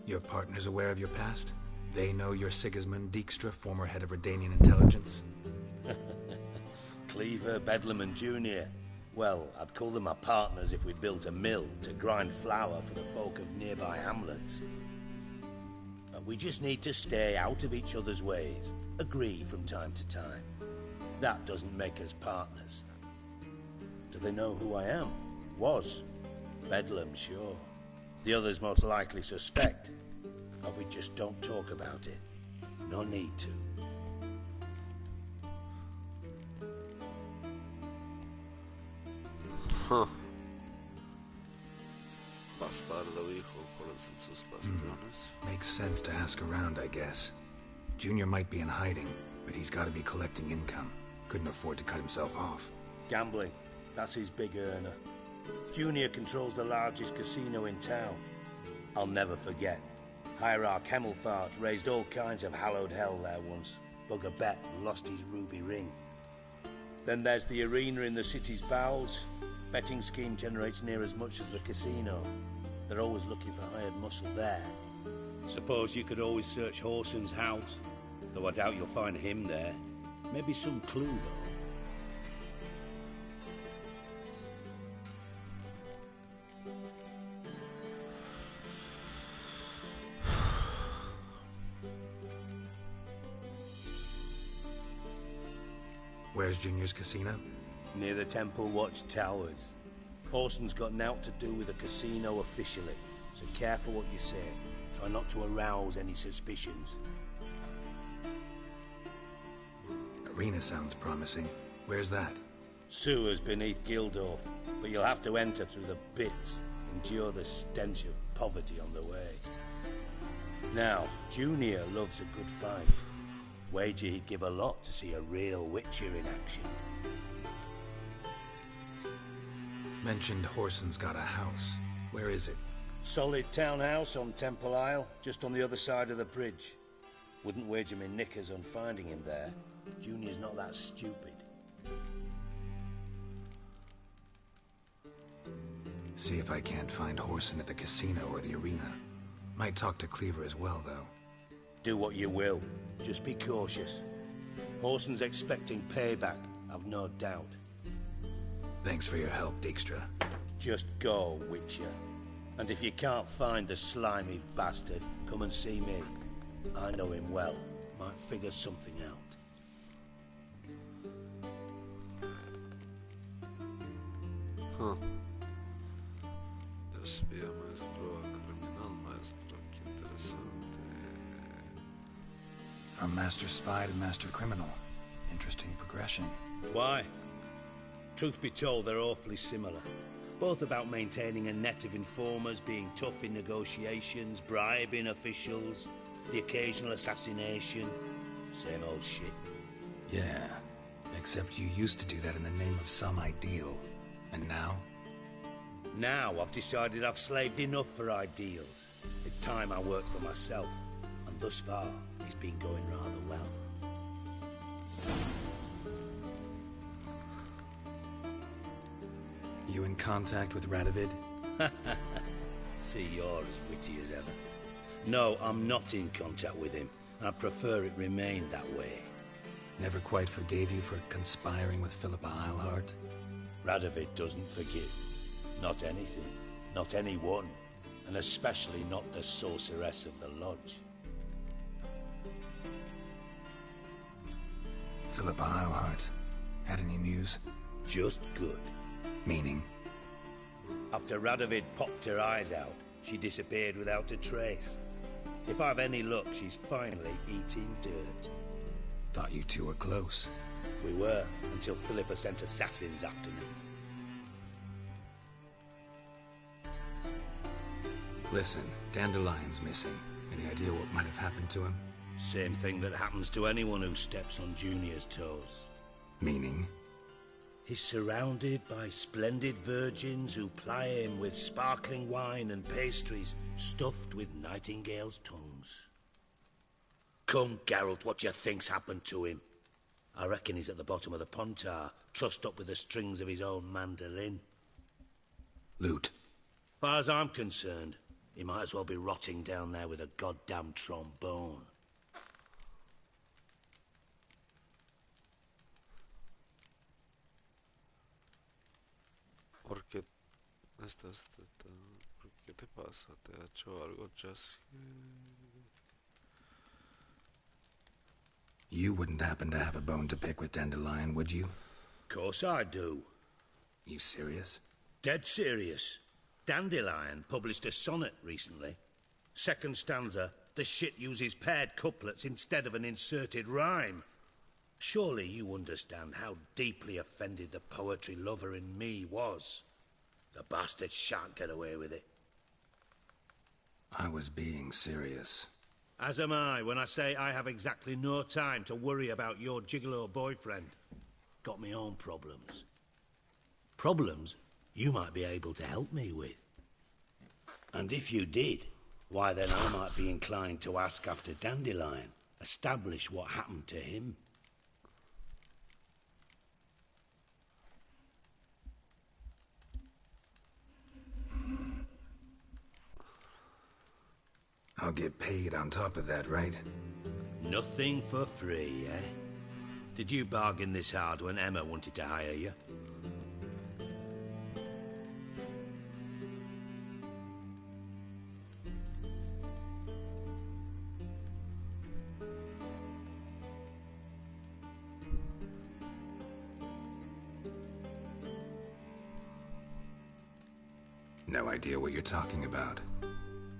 Your partner's aware of your past? They know you're Sigismund Dijkstra, former head of Redanian intelligence? Cleaver, Bedlam and Junior. Well, I'd call them my partners if we'd built a mill to grind flour for the folk of nearby hamlets. But we just need to stay out of each other's ways, agree from time to time. That doesn't make us partners. Do they know who I am? Was. Bedlam, sure. The others most likely suspect. But we just don't talk about it. No need to. Huh. Bastardo hijo con sus bastiones. Makes sense to ask around, I guess. Junior might be in hiding, but he's got to be collecting income. Couldn't afford to cut himself off. Gambling. That's his big earner. Junior controls the largest casino in town. I'll never forget. Hierarch Hemmelfart raised all kinds of hallowed hell there once. Bugger bet and lost his ruby ring. Then there's the arena in the city's bowels. Betting scheme generates near as much as the casino. They're always looking for hired muscle there. Suppose you could always search Horson's house. Though I doubt you'll find him there. Maybe some clue, though. Where's Junior's casino? Near the Temple Watch Towers. Horson's got naught to do with the casino officially, so careful what you say. Try not to arouse any suspicions. Arena sounds promising. Where's that? Sewers beneath Gildorf, but you'll have to enter through the bits, endure the stench of poverty on the way. Now, Junior loves a good fight. Wager he'd give a lot to see a real Witcher in action. Mentioned Horson's got a house. Where is it? Solid townhouse on Temple Isle, just on the other side of the bridge. Wouldn't wager me knickers on finding him there. Junior's not that stupid. See if I can't find Horson at the casino or the arena. Might talk to Cleaver as well, though. Do what you will. Just be cautious. Horson's expecting payback, I've no doubt. Thanks for your help, Dijkstra. Just go, Witcher. And if you can't find the slimy bastard, come and see me. I know him well. Might figure something out. Huh. Desvía maestro a criminal maestro. Qué interesante. From Master Spy to Master Criminal. Interesting progression. Why? Truth be told, they're awfully similar. Both about maintaining a net of informers, being tough in negotiations, bribing officials, the occasional assassination. Same old shit. Yeah, except you used to do that in the name of some ideal. And now? Now I've decided I've slaved enough for ideals. It's time I worked for myself. And thus far, it's been going rather well. You in contact with Radovid? See, you're as witty as ever. No, I'm not in contact with him. I prefer it remained that way. Never quite forgave you for conspiring with Philippa Eilhart? Radovid doesn't forgive. Not anything. Not anyone. And especially not the sorceress of the lodge. Philippa Eilhart. Had any news? Just good. Meaning? After Radovid popped her eyes out, she disappeared without a trace. If I've any luck, she's finally eating dirt. Thought you two were close. We were, until Philippa sent assassins after me. Listen, Dandelion's missing. Any idea what might have happened to him? Same thing that happens to anyone who steps on Junior's toes. Meaning? He's surrounded by splendid virgins who ply him with sparkling wine and pastries stuffed with nightingales' tongues. Come, Geralt, what do you think's happened to him? I reckon he's at the bottom of the Pontar, trussed up with the strings of his own mandolin. Loot. Far as I'm concerned, he might as well be rotting down there with a goddamn trombone. ¿Por qué te pasa? ¿Te ha hecho algo, Jesse? You wouldn't happen to have a bone to pick with Dandelion, would you? Course I do. You serious? Dead serious. Dandelion published a sonnet recently. Second stanza, the shit uses paired couplets instead of an inserted rhyme. Surely you understand how deeply offended the poetry lover in me was. The bastard shan't get away with it. I was being serious. As am I when I say I have exactly no time to worry about your gigolo boyfriend. Got me own problems. Problems you might be able to help me with. And if you did, why then I might be inclined to ask after Dandelion, establish what happened to him. I'll get paid on top of that, right? Nothing for free, eh? Did you bargain this hard when Emma wanted to hire you? No idea what you're talking about.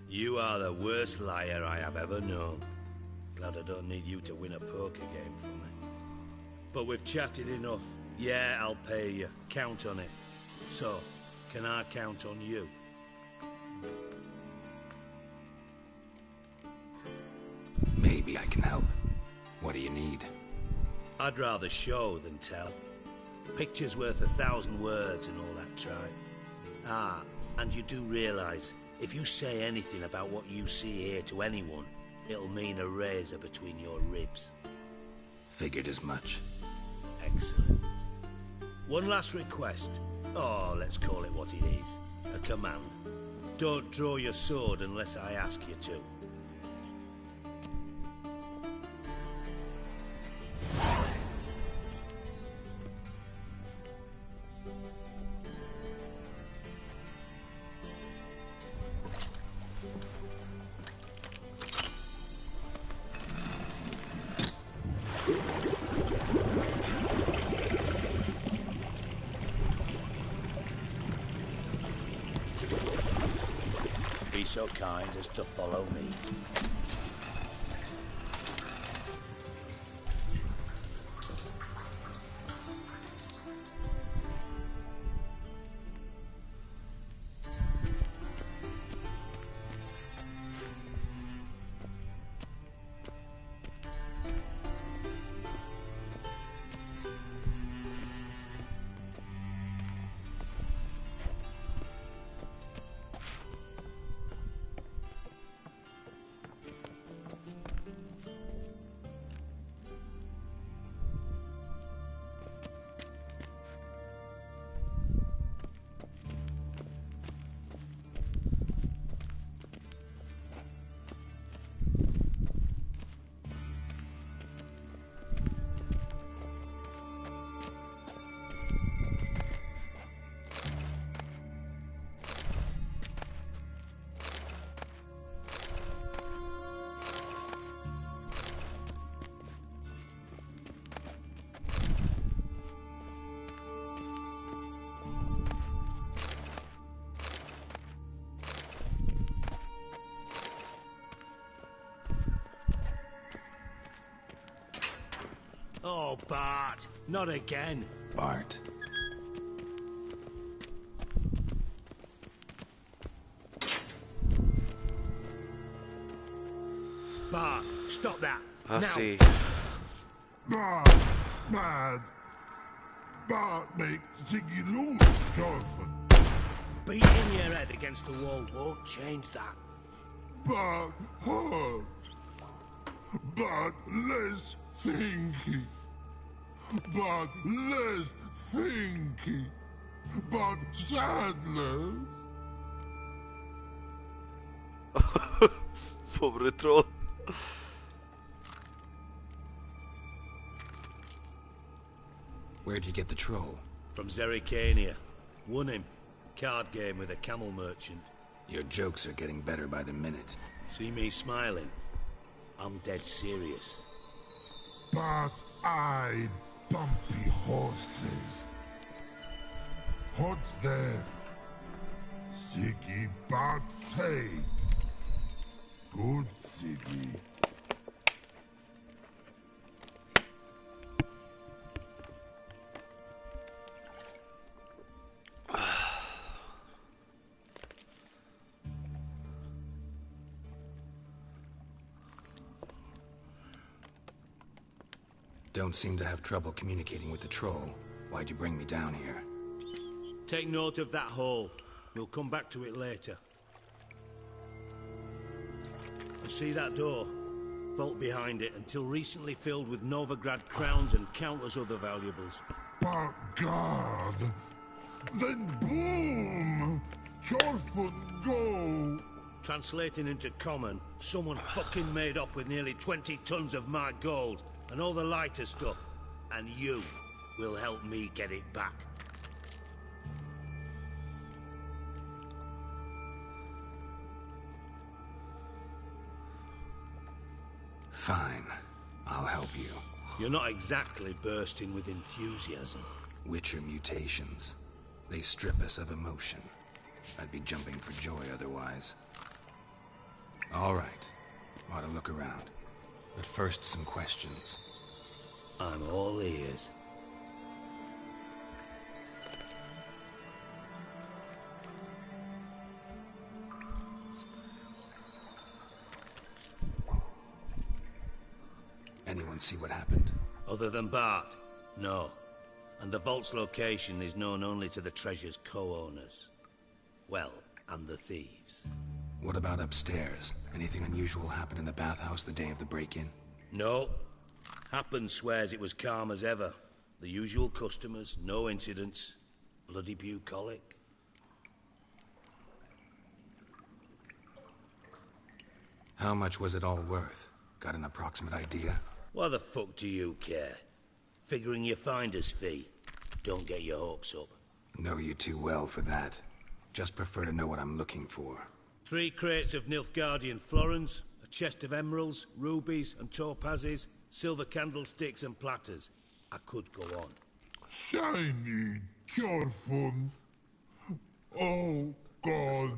You are the worst liar I have ever known. Glad I don't need you to win a poker game for me. But we've chatted enough. Yeah, I'll pay you. Count on it. So, can I count on you? Maybe I can help. What do you need? I'd rather show than tell. Picture's worth 1,000 words and all that tripe. Ah, and you do realise, if you say anything about what you see here to anyone, it'll mean a razor between your ribs. Figured as much. Excellent. One last request. Oh, let's call it what it is. A command. Don't draw your sword unless I ask you to. Be so kind as to follow me. Oh, Bart, not again. Bart. Stop that. Ah, now. sí. Bad, mad. Bad makes Ziggy lose, Jonathan. Beating your head against the wall won't change that. Bad hurt. Bad less thinky. Bad less thinky. Bad sadness. Pobre troll. Where'd you get the troll? From Zerrikania. Won him. Card game with a camel merchant. Your jokes are getting better by the minute. See me smiling? I'm dead serious. But I bumpy horses. Hot there. Siggy bad take. Good Siggy. Don't seem to have trouble communicating with the troll. Why'd you bring me down here? Take note of that hole. We'll come back to it later. And see that door? Vault behind it, until recently filled with Novigrad crowns and countless other valuables. But God! Then boom! Chorford go! Translating into common, someone fucking made off with nearly 20 tons of my gold, and all the lighter stuff. And you will help me get it back. Fine. I'll help you. You're not exactly bursting with enthusiasm. Witcher mutations. They strip us of emotion. I'd be jumping for joy otherwise. All right. Ought to look around. But first, some questions. I'm all ears. Anyone see what happened? Other than Bart? No. And the vault's location is known only to the treasure's co-owners. Well, and the thieves. What about upstairs? Anything unusual happen in the bathhouse the day of the break-in? No. Happen swears it was calm as ever. The usual customers, no incidents. Bloody bucolic. How much was it all worth? Got an approximate idea? Why the fuck do you care? Figuring your finder's fee. Don't get your hopes up. Know you too well for that. Just prefer to know what I'm looking for. 3 crates of Nilfgaardian florins, a chest of emeralds, rubies and topazes, silver candlesticks and platters. I could go on. Shiny, Chorfund. Oh, God.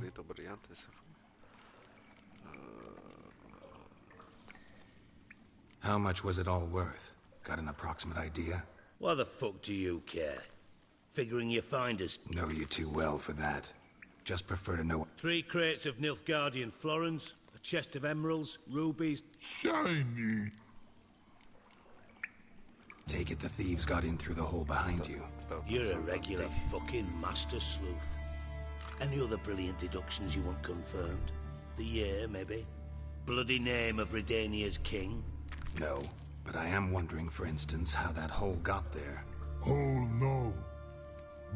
How much was it all worth? Got an approximate idea? Why the fuck do you care? Figuring your finders. Know you too well for that. Just prefer to know. 3 crates of Nilfgaardian florins, a chest of emeralds, rubies. Shiny. Take it the thieves got in through the hole behind you. You're a regular fucking master sleuth. Any other brilliant deductions you want confirmed? The year, maybe? Bloody name of Redania's king? No, but I am wondering, for instance, how that hole got there. Hole no.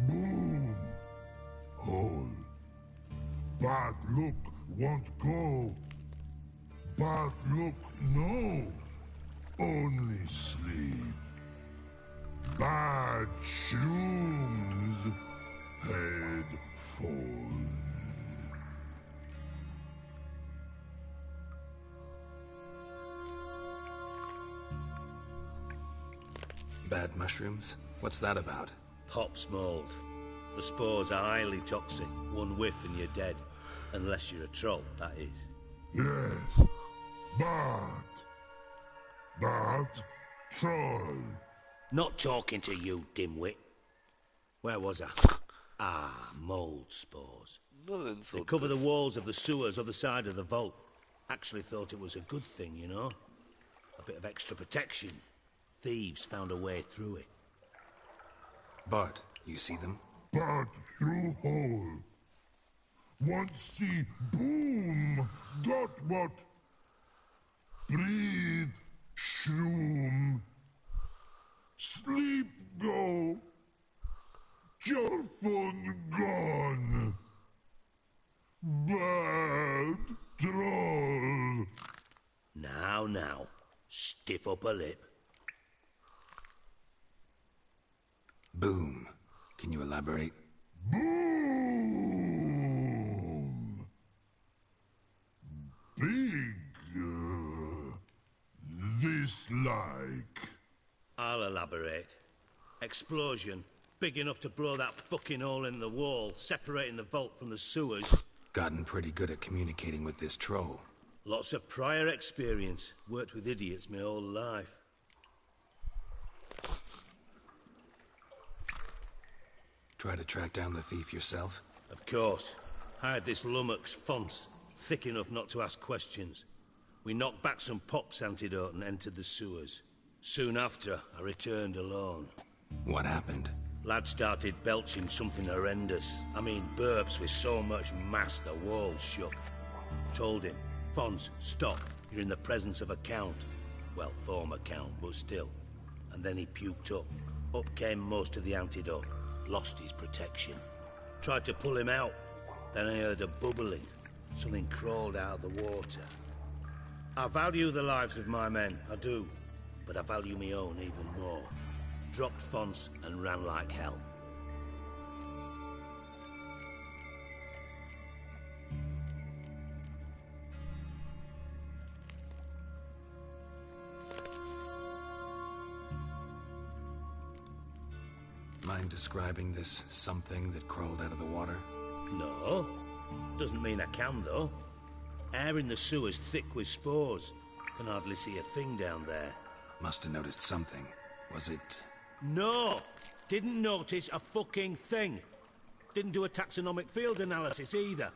Boom. Hole. Bad look won't go. Bad look no. Only sleep. Bad shoes. Head falls. Bad mushrooms? What's that about? Pop's mold. The spores are highly toxic. One whiff and you're dead. Unless you're a troll, that is. Yes. Bad troll. Not talking to you, dimwit. Where was I? Ah, mold spores. They cover the walls of the sewers other side of the vault. Actually thought it was a good thing, you know? A bit of extra protection. Thieves found a way through it. Bart, you see them? But through hole. Want see boom. Got what? Breathe. Shroom. Sleep go. Your phone gone. Bad troll. Now. Stiff upper lip. Boom. Can you elaborate? Boom. Big. This like. I'll elaborate. Explosion. Big enough to blow that fucking hole in the wall, separating the vault from the sewers. Gotten pretty good at communicating with this troll. Lots of prior experience. Worked with idiots my whole life. Try to track down the thief yourself? Of course. Hired this lummox Fonce, thick enough not to ask questions. We knocked back some Pop's antidote and entered the sewers. Soon after, I returned alone. What happened? Lad started belching something horrendous. I mean, burps with so much mass the walls shook. Told him, Fonce, stop. You're in the presence of a count. Well, former count, but still. And then he puked up. Up came most of the antidote. Lost his protection. Tried to pull him out. Then I heard a bubbling. Something crawled out of the water. I value the lives of my men, I do. But I value my own even more. Dropped Fonce and ran like hell. Mind describing this something that crawled out of the water? No. Doesn't mean I can, though. Air in the sewer's thick with spores. Can hardly see a thing down there. Must have noticed something. Was it... No! Didn't notice a fucking thing. Didn't do a taxonomic field analysis either.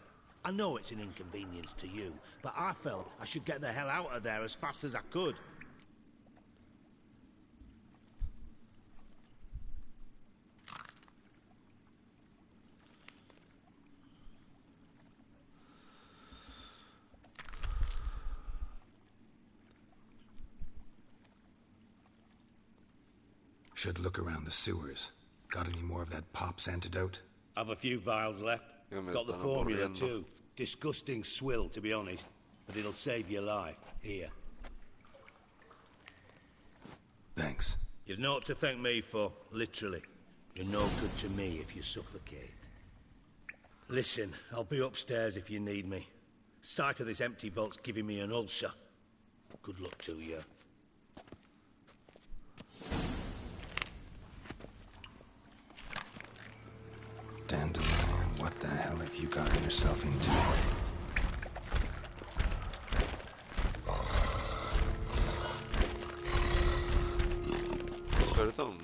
I know it's an inconvenience to you, but I felt I should get the hell out of there as fast as I could. Should look around the sewers. Got any more of that Pop's antidote? Have a few vials left. Got the formula too. Disgusting swill, to be honest. But it'll save your life. Here. Thanks. You've naught to thank me for, literally. You're no good to me if you suffocate. Listen, I'll be upstairs if you need me. Sight of this empty vault's giving me an ulcer. Good luck to you. Dandelion, what the hell have you gotten yourself into?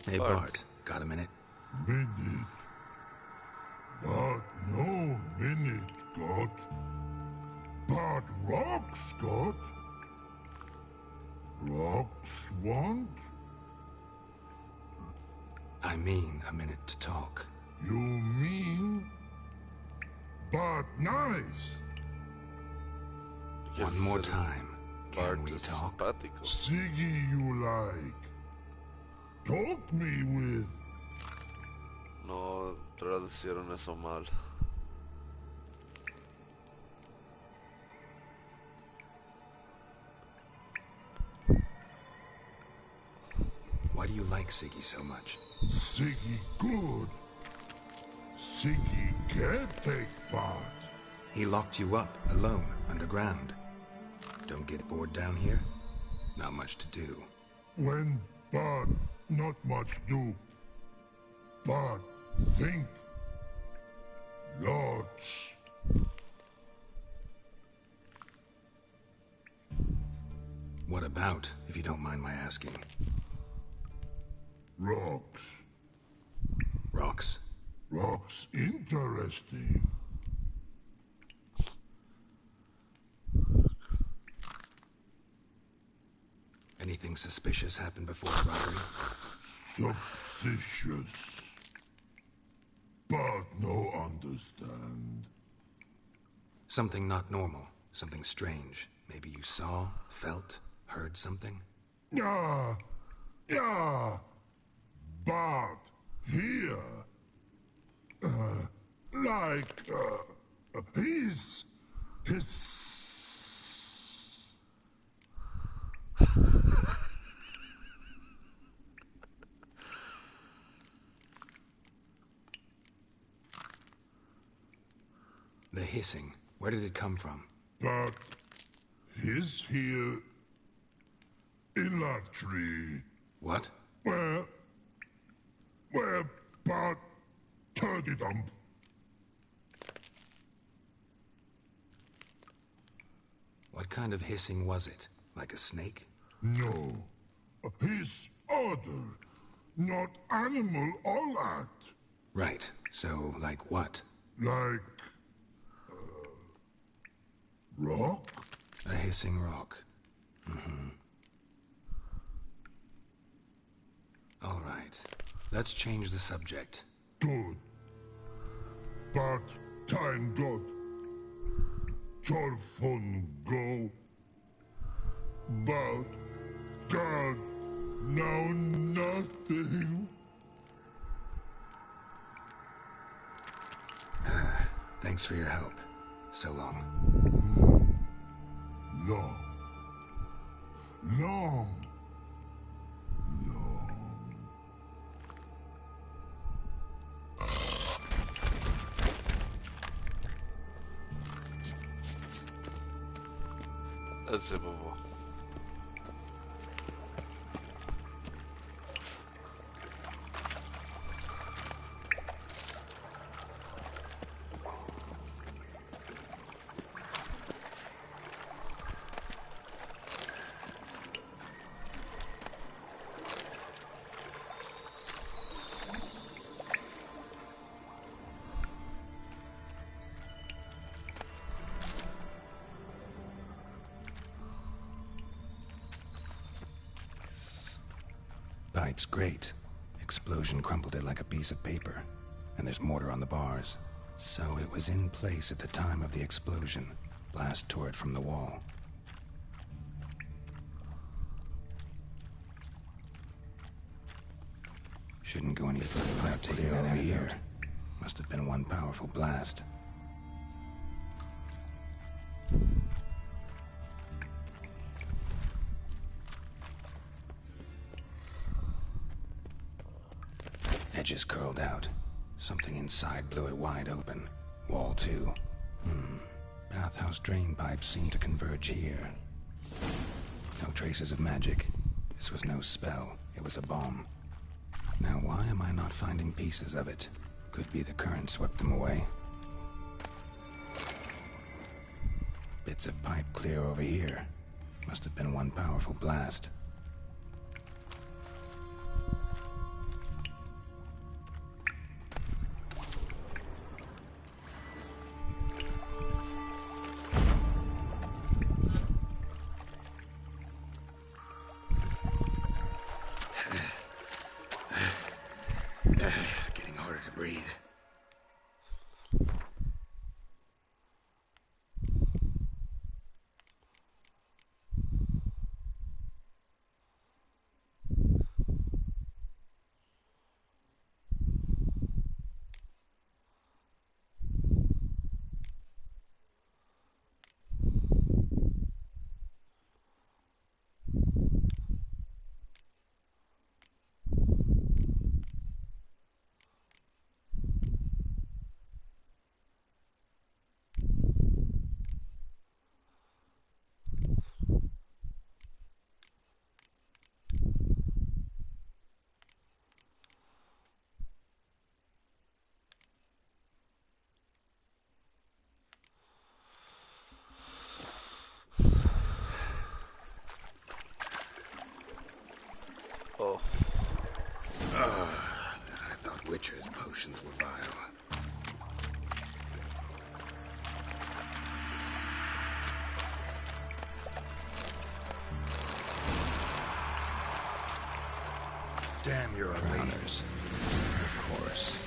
Hey Bart, got a minute? Minute. But no minute got. But rocks got. Rocks want? I mean a minute to talk. You mean? But nice. One more time. Can we talk? Siggy you like. Talk me with. No traducieron eso mal. Why do you like Siggy so much? Siggy good. Siggy can't take part. He locked you up, alone, underground. Don't get bored down here? Not much to do. When but not much do. But think. Lots. What about, if you don't mind my asking? Rocks. Rocks? Rocks interesting. Anything suspicious happened before the robbery? Suspicious. But no understand. Something not normal. Something strange. Maybe you saw, felt, heard something? Yeah. But here, his. The hissing. Where did it come from? But his here in Love Tree. What? Where Bart turdy dump. What kind of hissing was it? Like a snake? No. His order, not animal all at. Right. So, like what? Like... rock? A hissing rock. Mm-hmm. All right. Let's change the subject. Good. But time good. Your fun go. But God, now nothing. Thanks for your help. So long. Long. C'est bon. Pipe's great. Explosion crumpled it like a piece of paper. And there's mortar on the bars. So it was in place at the time of the explosion. Blast tore it from the wall. Shouldn't go any further without taking that over here. Must have been one powerful blast. Edges curled out. Something inside blew it wide open. Wall too. Bathhouse drain pipes seem to converge here. No traces of magic. This was no spell. It was a bomb. Now why am I not finding pieces of it? Could be the current swept them away. Bits of pipe clear over here. Must have been one powerful blast. Getting harder to breathe. I thought Witcher's potions were vile. Honors. Of course.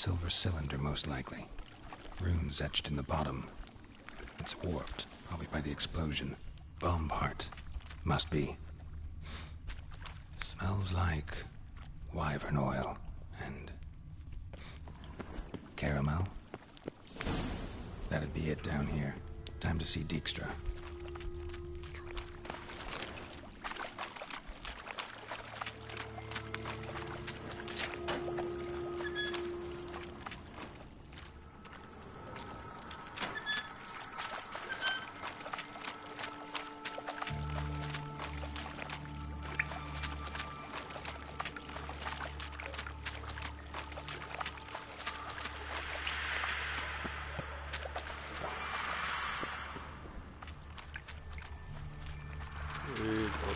silver cylinder, most likely. Runes etched in the bottom. It's warped, probably by the explosion. Bomb part. Must be. Smells like wyvern oil and caramel. That'd be it down here. Time to see Dijkstra.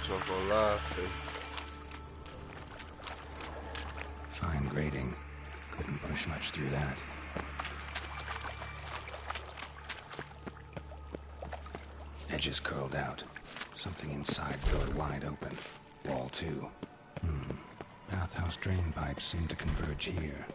Chocolate. Fine grading. Couldn't push much through that. Edges curled out. Something inside door wide open. Wall too. Bathhouse drain pipes seem to converge here.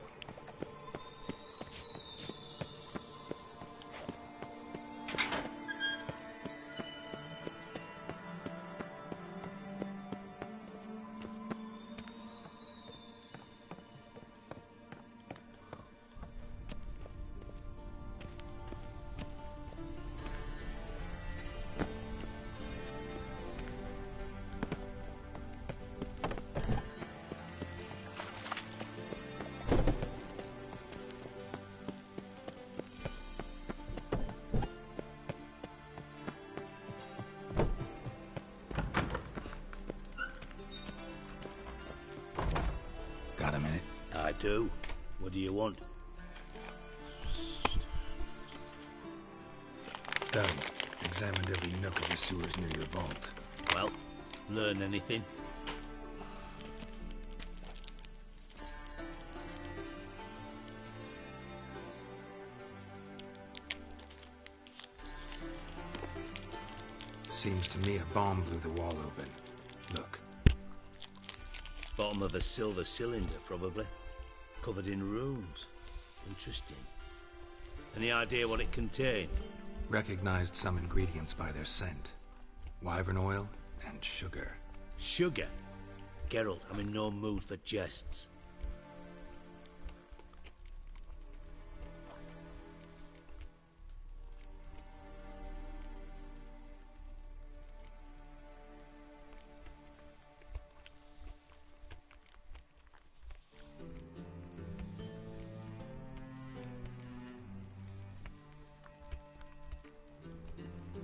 Got a minute? I do. What do you want? Done. Examined every nook of the sewers near your vault. Well, learn anything? Seems to me a bomb blew the wall open. Look. Bottom of a silver cylinder, probably. Covered in runes. Interesting. Any idea what it contained? Recognized some ingredients by their scent. Wyvern oil and sugar. Sugar? Geralt, I'm in no mood for jests.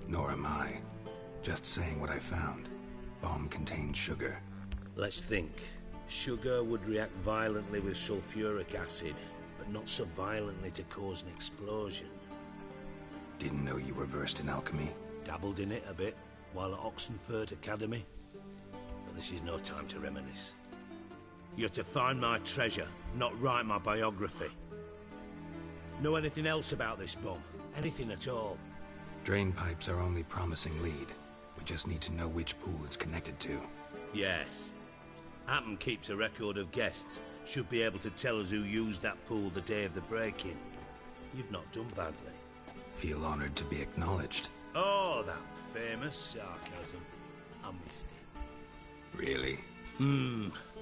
Nor am I. Just saying what I found. Bomb contained sugar. Let's think. Sugar would react violently with sulfuric acid, but not so violently to cause an explosion. Didn't know you were versed in alchemy. Dabbled in it a bit while at Oxenford Academy. But this is no time to reminisce. You're to find my treasure, not write my biography. Know anything else about this bomb? Anything at all? Drain pipes are only promising lead. We just need to know which pool it's connected to. Yes. Hammond keeps a record of guests. Should be able to tell us who used that pool the day of the break-in. You've not done badly. Feel honored to be acknowledged. Oh, that famous sarcasm. I missed it. Really?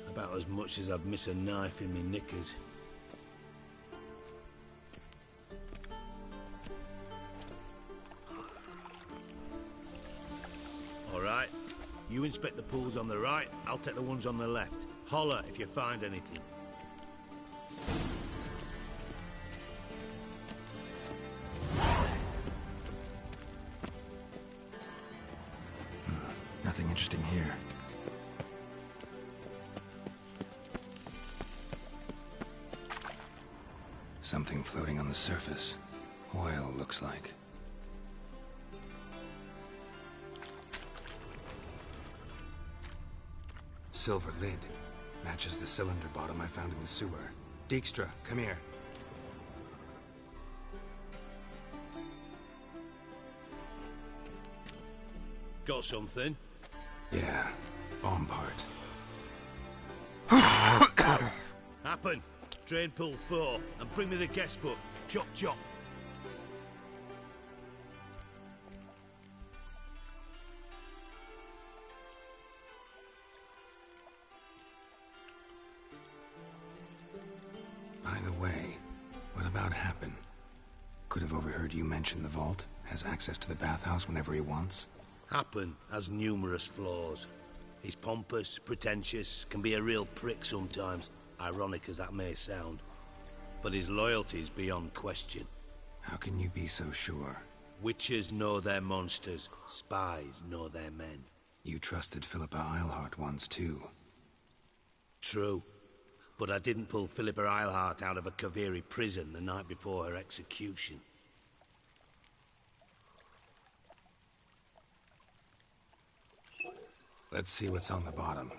About as much as I'd miss a knife in me knickers. Alright. You inspect the pools on the right, I'll take the ones on the left. Holler if you find anything. Nothing interesting here. Something floating on the surface. Oil, looks like. Silver lid. Matches the cylinder bottom I found in the sewer. Dijkstra, come here. Got something? Yeah, bomb part. Happen. Drain pool 4, and bring me the guest book. Chop chop. By the way, what about Happen? Could have overheard you mention the vault. Has access to the bathhouse whenever he wants. Happen has numerous flaws. He's pompous, pretentious, can be a real prick sometimes, ironic as that may sound. But his loyalty's beyond question. How can you be so sure? Witches know their monsters, spies know their men. You trusted Philippa Eilhart once too. True. But I didn't pull Philippa Eilhart out of a Kaviri prison the night before her execution. Let's see what's on the bottom.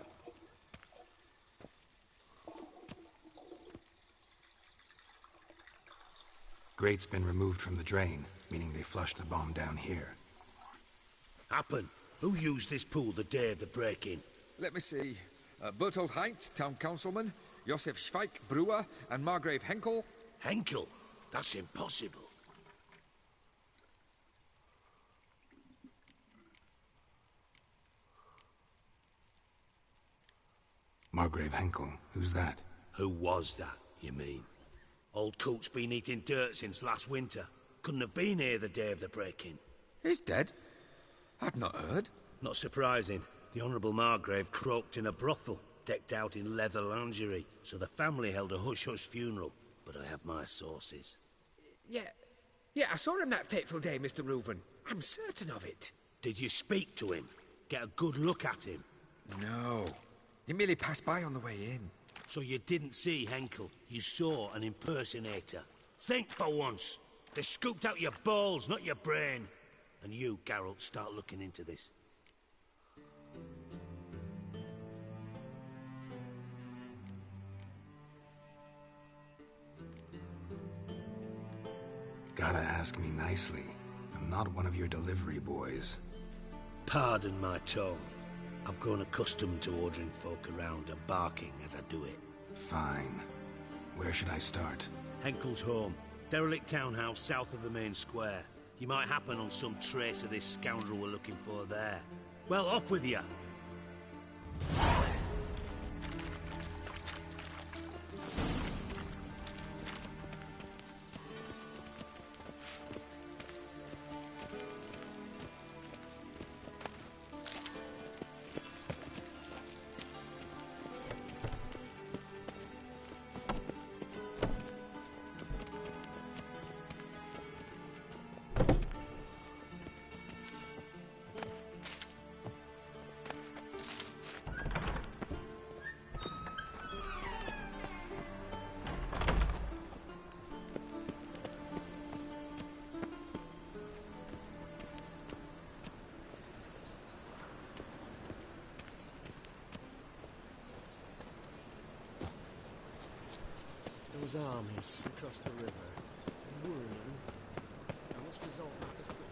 Grate's been removed from the drain, meaning they flushed the bomb down here. Happen. Who used this pool the day of the break-in? Let me see. Bertold Heinz, town councilman, Josef Schweik, brewer, and Margrave Henkel. Henkel? That's impossible. Margrave Henkel, who's that? Who was that, you mean? Old Coot's been eating dirt since last winter. Couldn't have been here the day of the break-in. He's dead? I'd not heard. Not surprising. The Honourable Margrave croaked in a brothel, decked out in leather lingerie, so the family held a hush-hush funeral. But I have my sources. Yeah, I saw him that fateful day, Mr. Reuven. I'm certain of it. Did you speak to him? Get a good look at him? No. He merely passed by on the way in. So you didn't see Henkel. You saw an impersonator. Think for once. They scooped out your balls, not your brain. And you, Geralt, start looking into this. Gotta ask me nicely. I'm not one of your delivery boys. Pardon my tone. I've grown accustomed to ordering folk around and barking as I do it. Fine. Where should I start? Henkel's home. Derelict townhouse south of the main square. You might happen on some trace of this scoundrel we're looking for there. Well, off with you! Those armies across the river. Worrying. I must resolve matters quickly.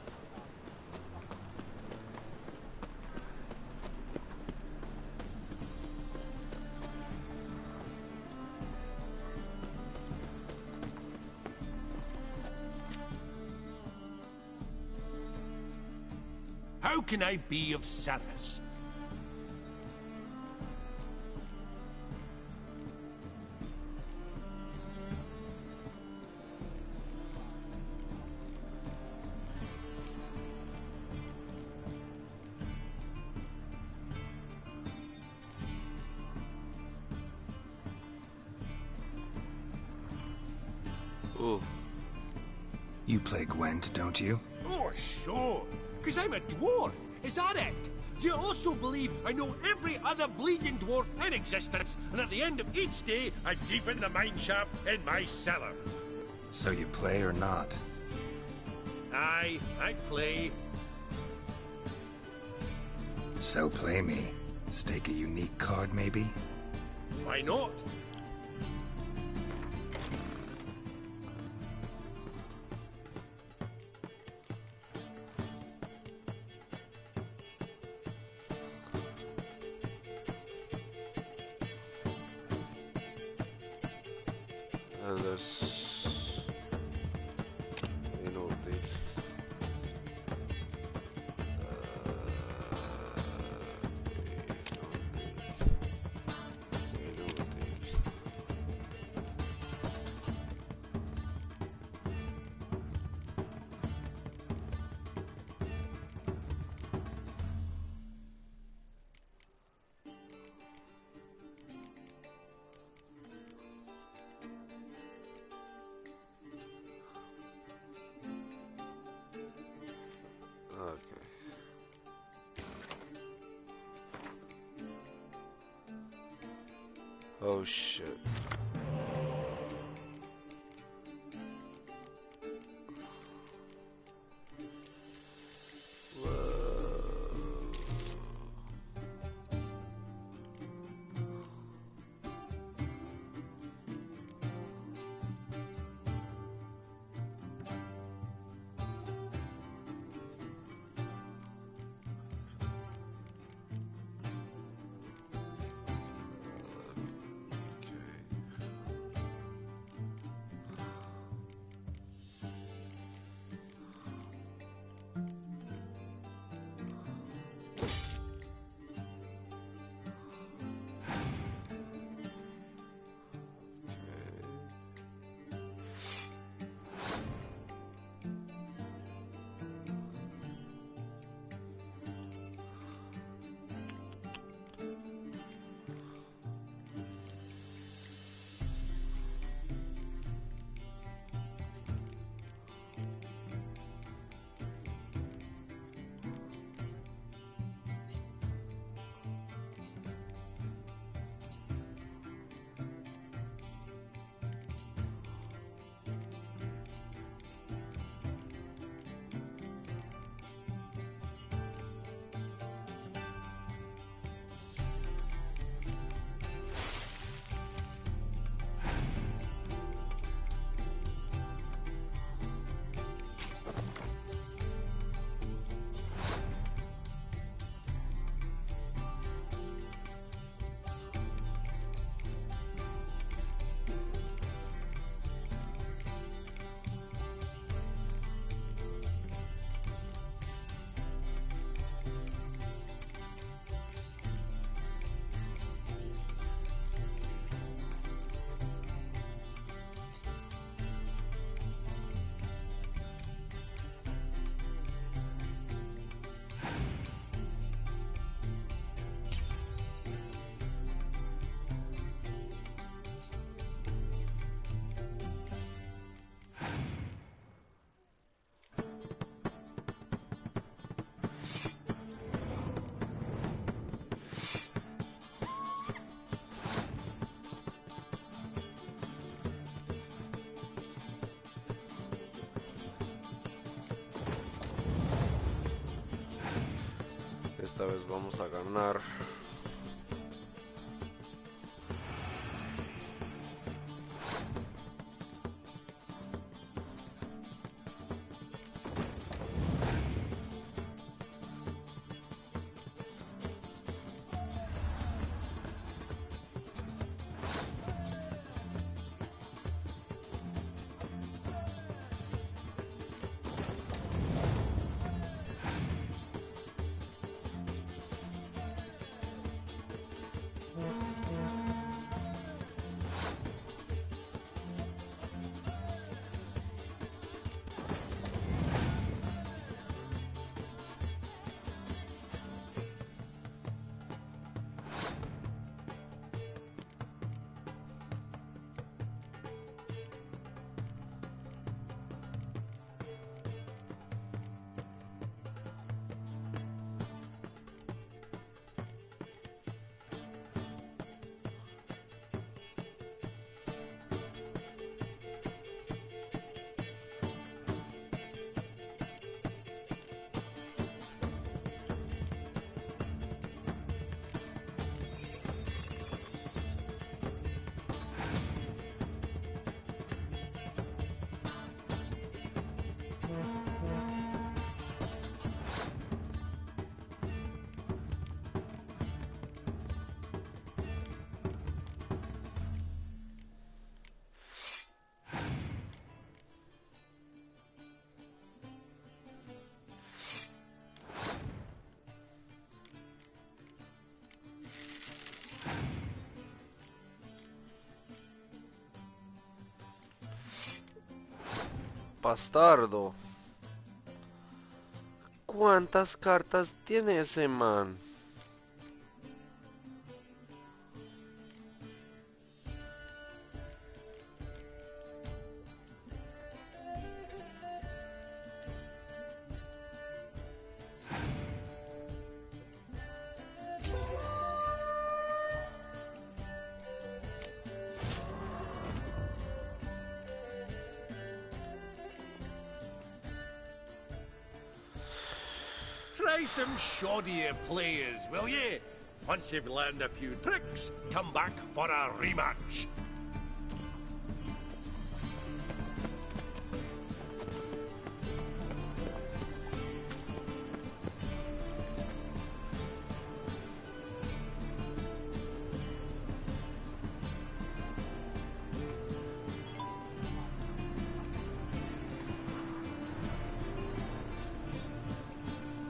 How can I be of service? Ooh. You play Gwent, don't you? Oh, sure. Because I'm a dwarf. Is that it? Do you also believe I know every other bleeding dwarf in existence, and at the end of each day, I deepen the mine shaft in my cellar? So you play or not? Aye, I play. So play me. Stake a unique card, maybe? Why not? es inútil. Oh shit. Esta vez vamos a ganar. Bastardo. ¿Cuántas cartas tiene ese man? Try some shoddier players, will ye? Once you've learned a few tricks, come back for a rematch.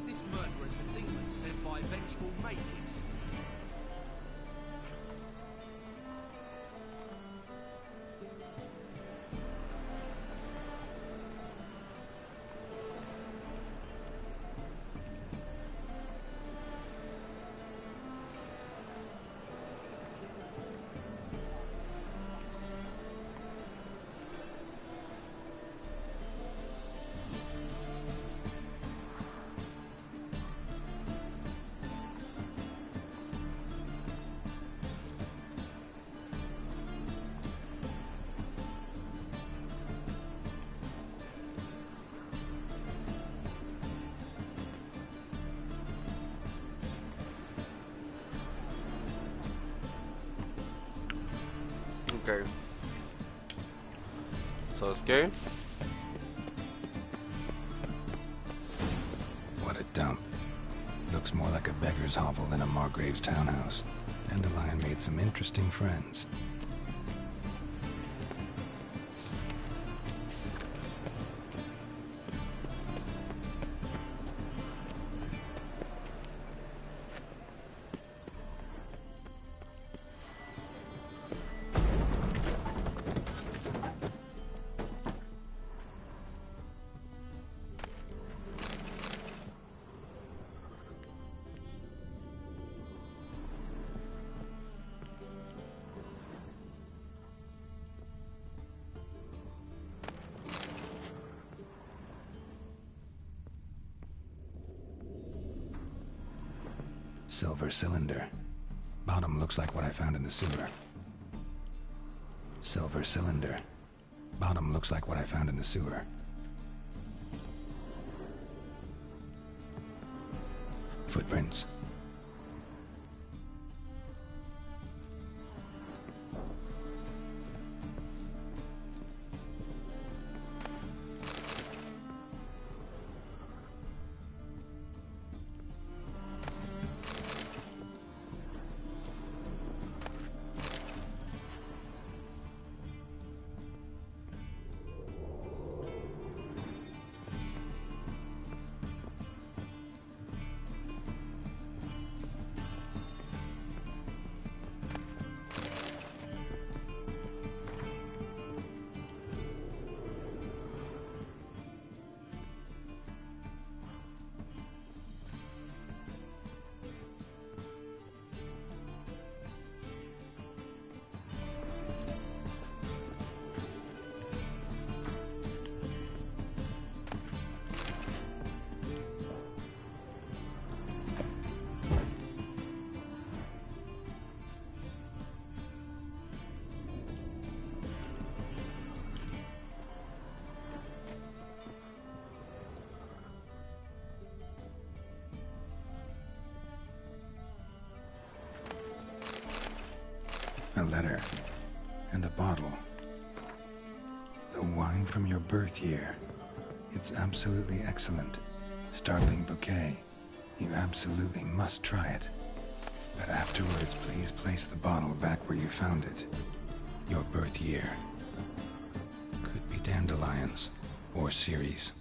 This murderer is a demon sent by vengeful mages. Okay. ¿Sabes qué? What a dump. Looks more like a beggar's hovel than a Margrave's townhouse. Dandelion made some interesting friends. Silver cylinder. Bottom looks like what I found in the sewer. Silver cylinder. Bottom looks like what I found in the sewer. Footprints. A letter. And a bottle. The wine from your birth year. It's absolutely excellent. Startling bouquet. You absolutely must try it. But afterwards, please place the bottle back where you found it. Your birth year. Could be dandelions. Or Ceres.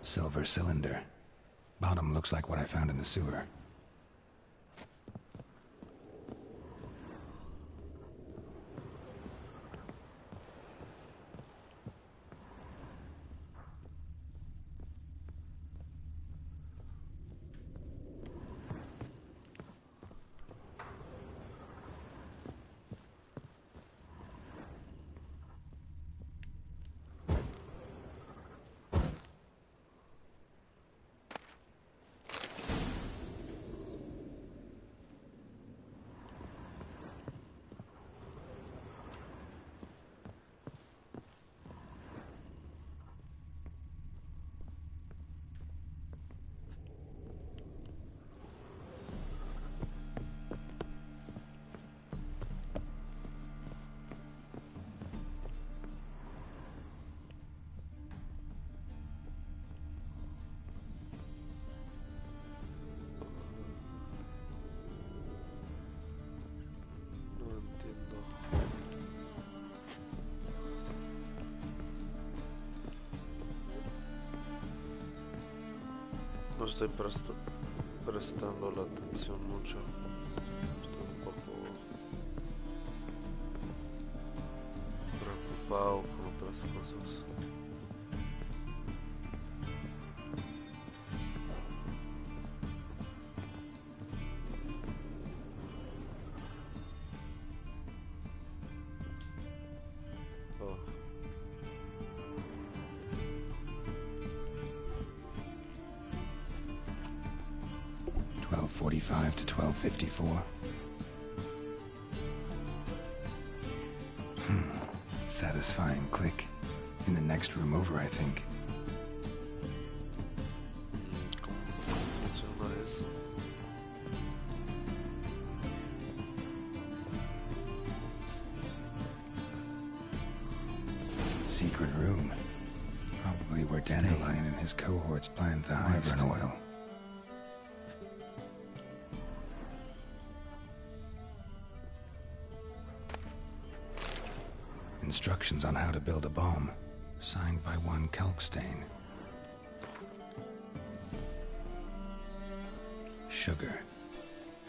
Silver cylinder. Bottom looks like what I found in the sewer. No estoy prestando la atención mucho. Estoy un poco preocupado con otras cosas. Oh. 12:45 to 12:54. Satisfying click. In the next room over, I think. ¿Cómo funciona eso? Secret room. Probably where Dandelion and his cohorts planned the Hybrid oil. Instructions on how to build a bomb, signed by one Kalkstain. Sugar,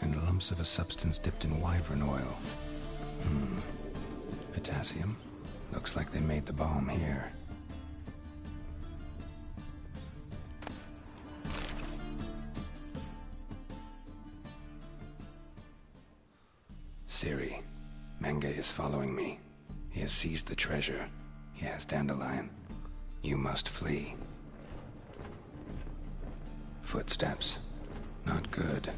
and lumps of a substance dipped in wyvern oil. Potassium. Looks like they made the bomb here. Siri, Menge is following me. He has seized the treasure. He has Dandelion. You must flee. Footsteps. Not good.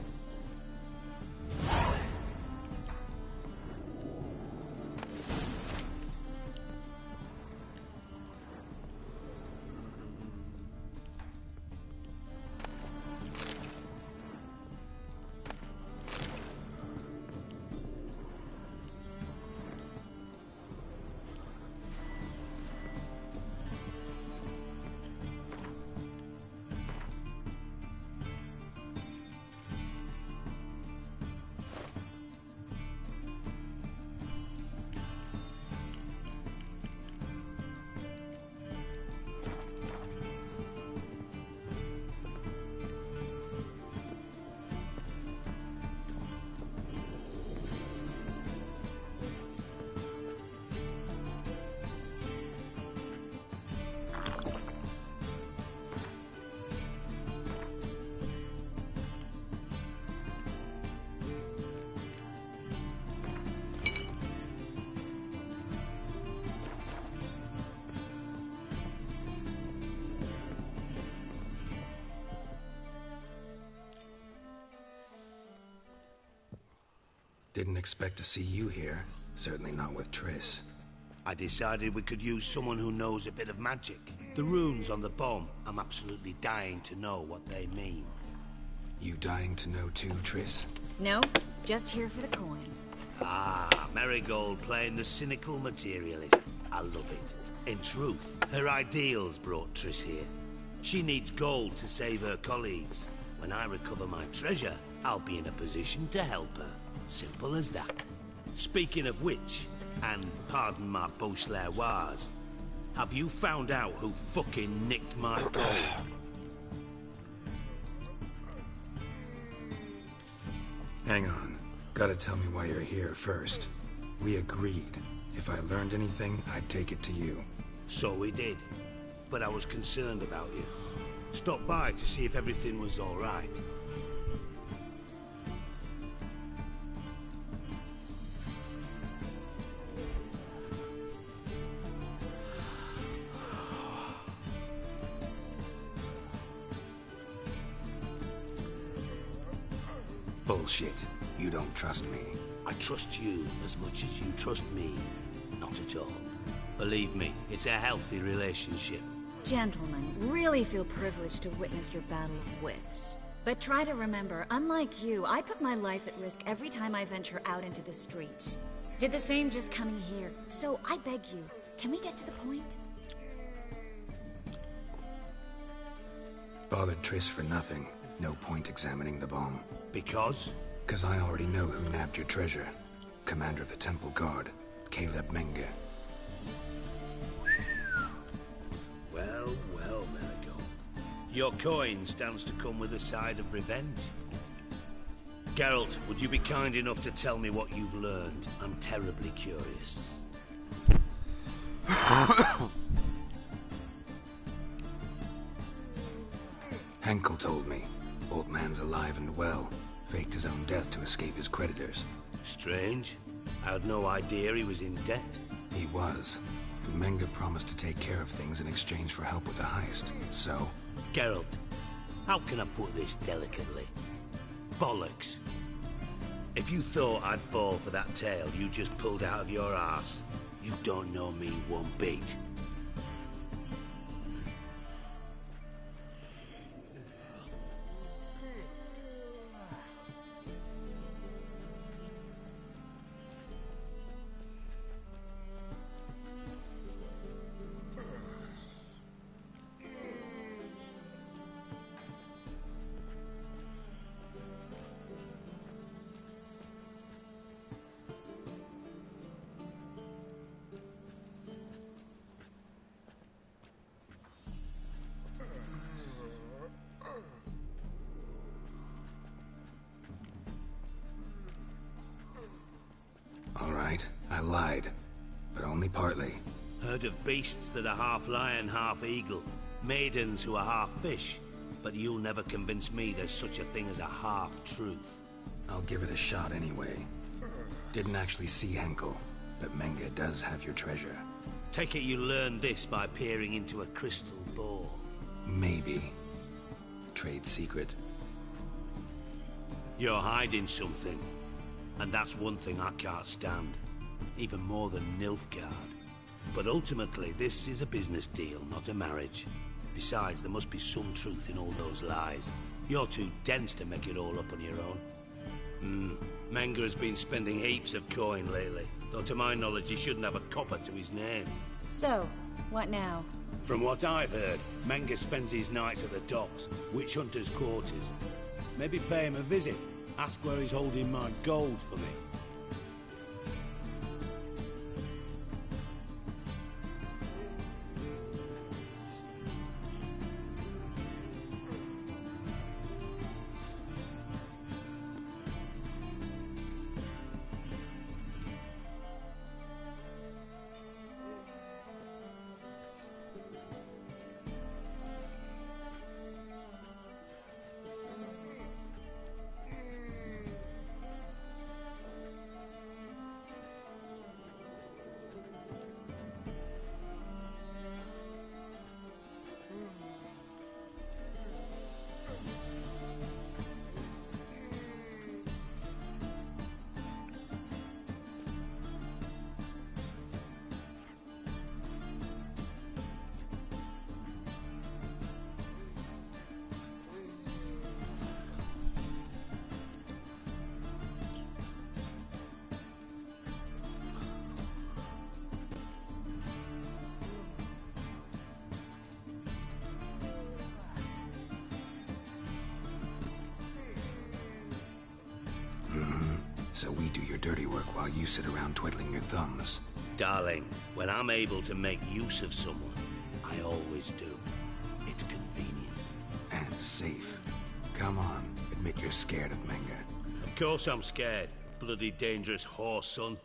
Didn't expect to see you here. Certainly not with Triss. I decided we could use someone who knows a bit of magic. The runes on the bomb, I'm absolutely dying to know what they mean. You dying to know too, Triss? No, just here for the coin. Ah, Marigold playing the cynical materialist. I love it. In truth, her ideals brought Triss here. She needs gold to save her colleagues. When I recover my treasure, I'll be in a position to help her. Simple as that. Speaking of which, and pardon my Beauclervoise, have you found out who fucking nicked my gold? Hang on. Gotta tell me why you're here first. We agreed. If I learned anything, I'd take it to you. So we did. But I was concerned about you. Stopped by to see if everything was all right. Bullshit. You don't trust me. I trust you as much as you trust me. Not at all. Believe me, it's a healthy relationship. Gentlemen, really feel privileged to witness your battle of wits. But try to remember, unlike you, I put my life at risk every time I venture out into the streets. Did the same just coming here. So I beg you, can we get to the point? Bothered Triss for nothing. No point examining the bomb. Because? Because I already know who nabbed your treasure. Commander of the Temple Guard, Caleb Menge. Well, well, Marigold. Your coin stands to come with a side of revenge. Geralt, would you be kind enough to tell me what you've learned? I'm terribly curious. Henkel told me. Old man's alive and well. Faked his own death to escape his creditors. Strange. I had no idea he was in debt. He was. And Menge promised to take care of things in exchange for help with the heist. So? Geralt, how can I put this delicately? Bollocks. If you thought I'd fall for that tale you just pulled out of your arse, you don't know me one bit. All right, I lied. But only partly. Heard of beasts that are half lion, half eagle. Maidens who are half fish. But you'll never convince me there's such a thing as a half-truth. I'll give it a shot anyway. Didn't actually see Henkel, but Menge does have your treasure. Take it you learned this by peering into a crystal ball. Maybe. Trade secret. You're hiding something. And that's one thing I can't stand. Even more than Nilfgaard. But ultimately, this is a business deal, not a marriage. Besides, there must be some truth in all those lies. You're too dense to make it all up on your own. Menge has been spending heaps of coin lately. Though to my knowledge, he shouldn't have a copper to his name. So, what now? From what I've heard, Menge spends his nights at the docks, witch hunters' quarters. Maybe pay him a visit. Ask where he's holding my gold for me. So we do your dirty work while you sit around twiddling your thumbs. Darling, when I'm able to make use of someone, I always do. It's convenient. And safe. Come on, admit you're scared of Menge. Of course I'm scared. Bloody dangerous horse, son.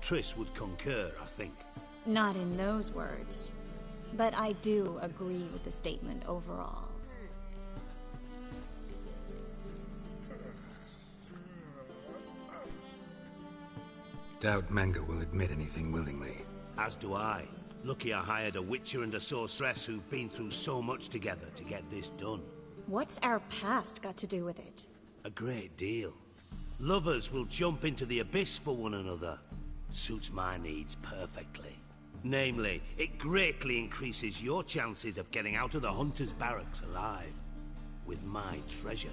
Triss would concur, I think. Not in those words. But I do agree with the statement overall. Doubt Manga will admit anything willingly. As do I. Lucky I hired a witcher and a sorceress who've been through so much together to get this done. What's our past got to do with it? A great deal. Lovers will jump into the abyss for one another. Suits my needs perfectly. Namely, it greatly increases your chances of getting out of the Hunter's barracks alive. With my treasure.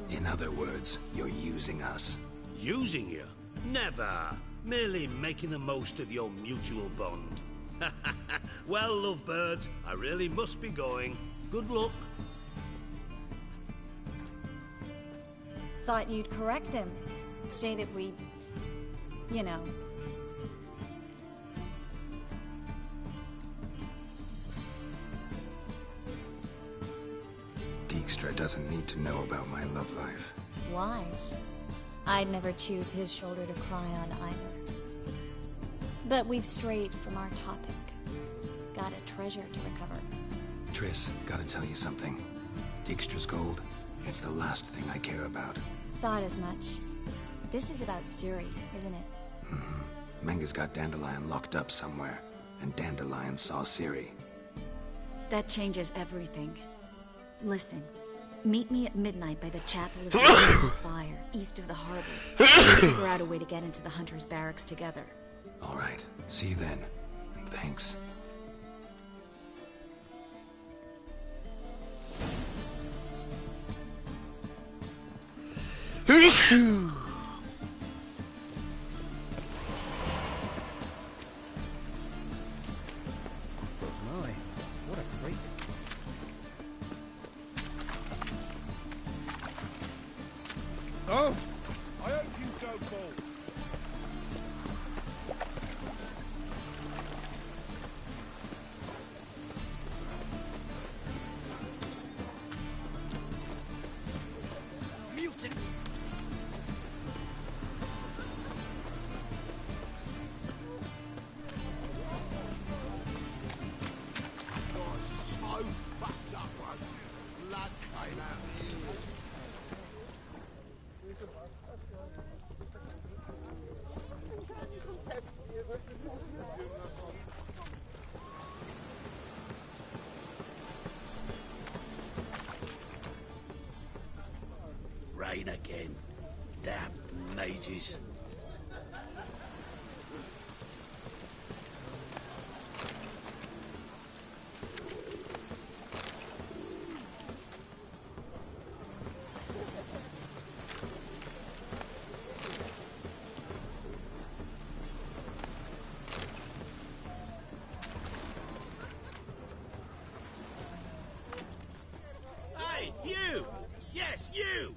In other words, you're using us. Using you? Never. Merely making the most of your mutual bond. Well, lovebirds, I really must be going. Good luck. Thought you'd correct him. Say that we... you know... Dijkstra doesn't need to know about my love life. wise. I'd never choose his shoulder to cry on either. But we've strayed from our topic. Got a treasure to recover. Triss, gotta tell you something. Dijkstra's gold, it's the last thing I care about. Thought as much. This is about Ciri, isn't it? Mm-hmm. Menga's got Dandelion locked up somewhere, and Dandelion saw Ciri. That changes everything. Listen, meet me at midnight by the Chapel of the Eternal Fire, east of the harbor. We'll figure out a way to get into the Hunter's barracks together. All right, see you then, and thanks. My, what a freak. Oh, I hope you go bald. Mutant! So fucked up, was it? Blood came out of you. Rain again. Damn mages. Hey, you! Yes, you!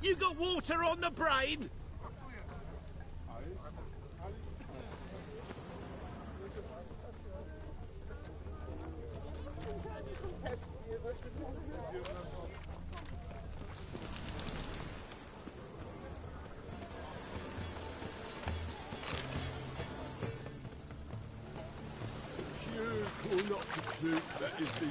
You got water on the brain? Sure, or not complete, that is the...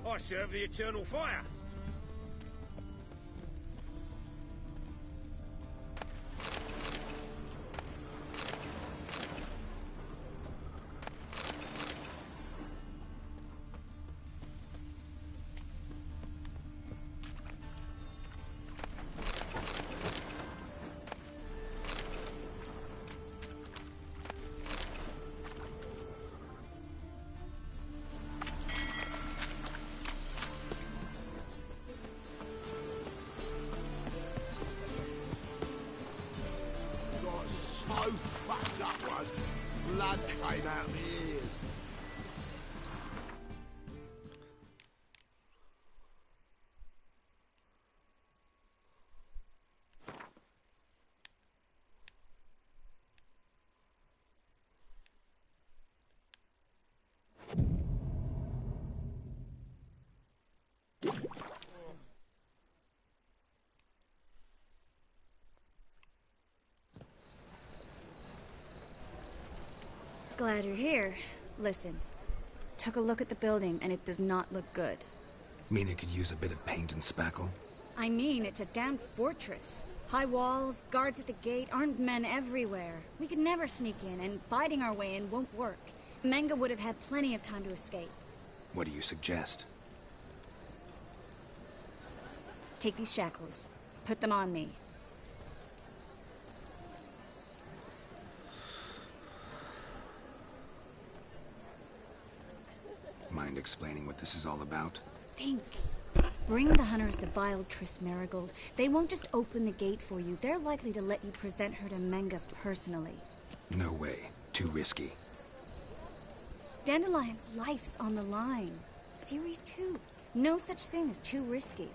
I serve the Eternal Fire. fucked up once. Blood came out of my ears. Glad you're here. Listen, took a look at the building and it does not look good. Mean it could use a bit of paint and spackle? I mean, it's a damn fortress. High walls, guards at the gate, armed men everywhere. We could never sneak in, and fighting our way in won't work. Menga would have had plenty of time to escape. What do you suggest? Take these shackles. Put them on me. Mind explaining what this is all about? Think. Bring the hunters the vile Triss Marigold. They won't just open the gate for you. They're likely to let you present her to Menga personally. No way. Too risky. Dandelion's life's on the line. Series 2. No such thing as too risky.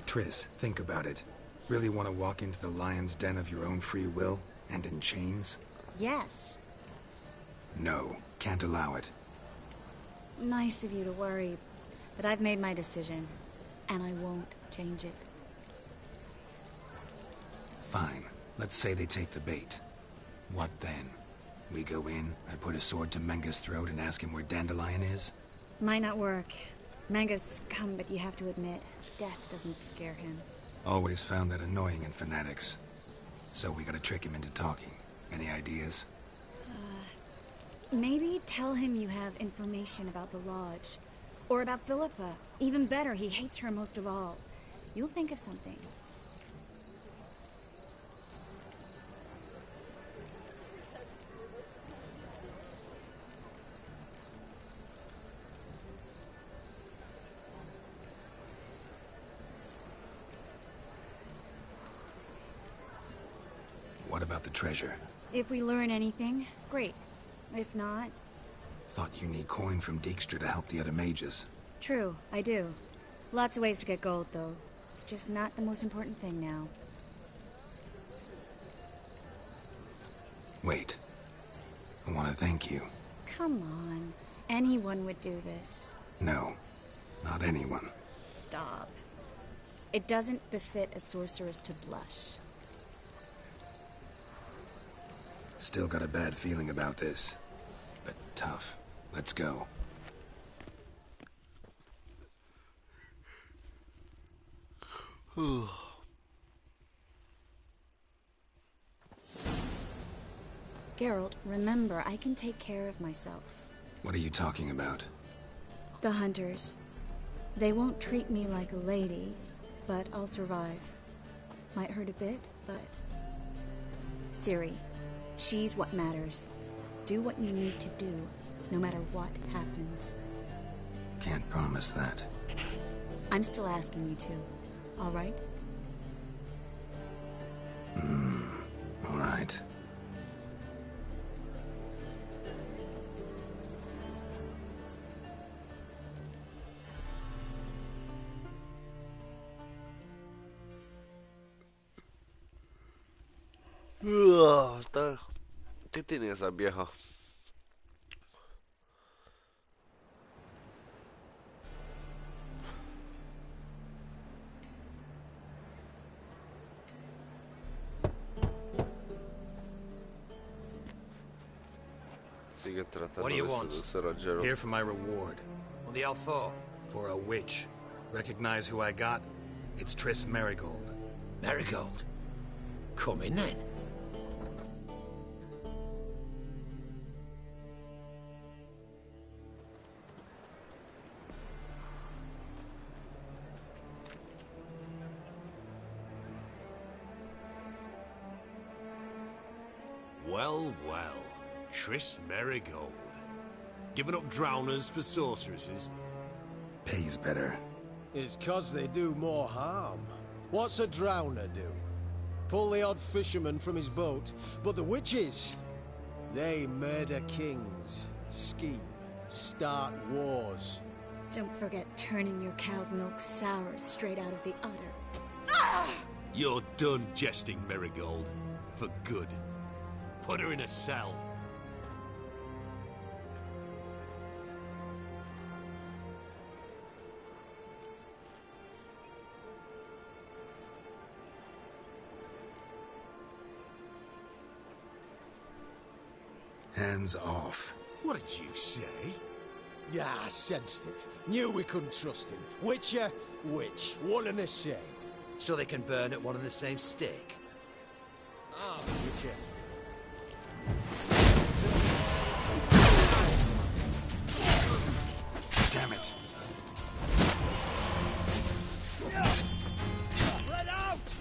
Triss, think about it. Really want to walk into the lion's den of your own free will? And in chains? Yes. No, can't allow it. Nice of you to worry, but I've made my decision, and I won't change it. Fine. Let's say they take the bait. What then? We go in, I put a sword to Menga's throat and ask him where Dandelion is? Might not work. Menga's scum, but you have to admit, death doesn't scare him. Always found that annoying in fanatics. So we gotta trick him into talking. Any ideas? Maybe tell him you have information about the Lodge. Or about Philippa. Even better, he hates her most of all. You'll think of something. What about the treasure? If we learn anything, great. If not... Thought you need coin from Dijkstra to help the other mages. True, I do. Lots of ways to get gold, though. It's just not the most important thing now. Wait. I want to thank you. Come on. Anyone would do this. No. Not anyone. Stop. It doesn't befit a sorceress to blush. Still got a bad feeling about this. But tough. Let's go. Geralt, remember, I can take care of myself. What are you talking about? The hunters. They won't treat me like a lady, but I'll survive. Might hurt a bit, but... Ciri, she's what matters. Do what you need to do, no matter what happens. Can't promise that. I'm still asking you to, all right? All right. ¿Qué tiene esa vieja? Sigue tratando What do you de want? seducir a Geralt. Here for my reward. What the hell for? For a witch. Recognize who I got? It's Triss Marigold. Marigold? Come in then. Well, well. Triss Marigold. Giving up drowners for sorceresses? Pays better. It's 'cause they do more harm. What's a drowner do? Pull the odd fisherman from his boat, but the witches, they murder kings, scheme, start wars. Don't forget turning your cow's milk sour straight out of the udder. You're done jesting, Marigold. For good. Put her in a cell. Hands off. What did you say? Yeah, I sensed it. Knew we couldn't trust him. Witcher, witch. One and the same. So they can burn at one and the same stake. Ah, Witcher. Damn it. Let out!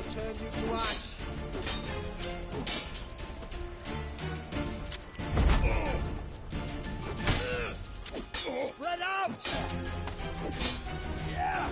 Turn you to ash. Spread out! Yeah!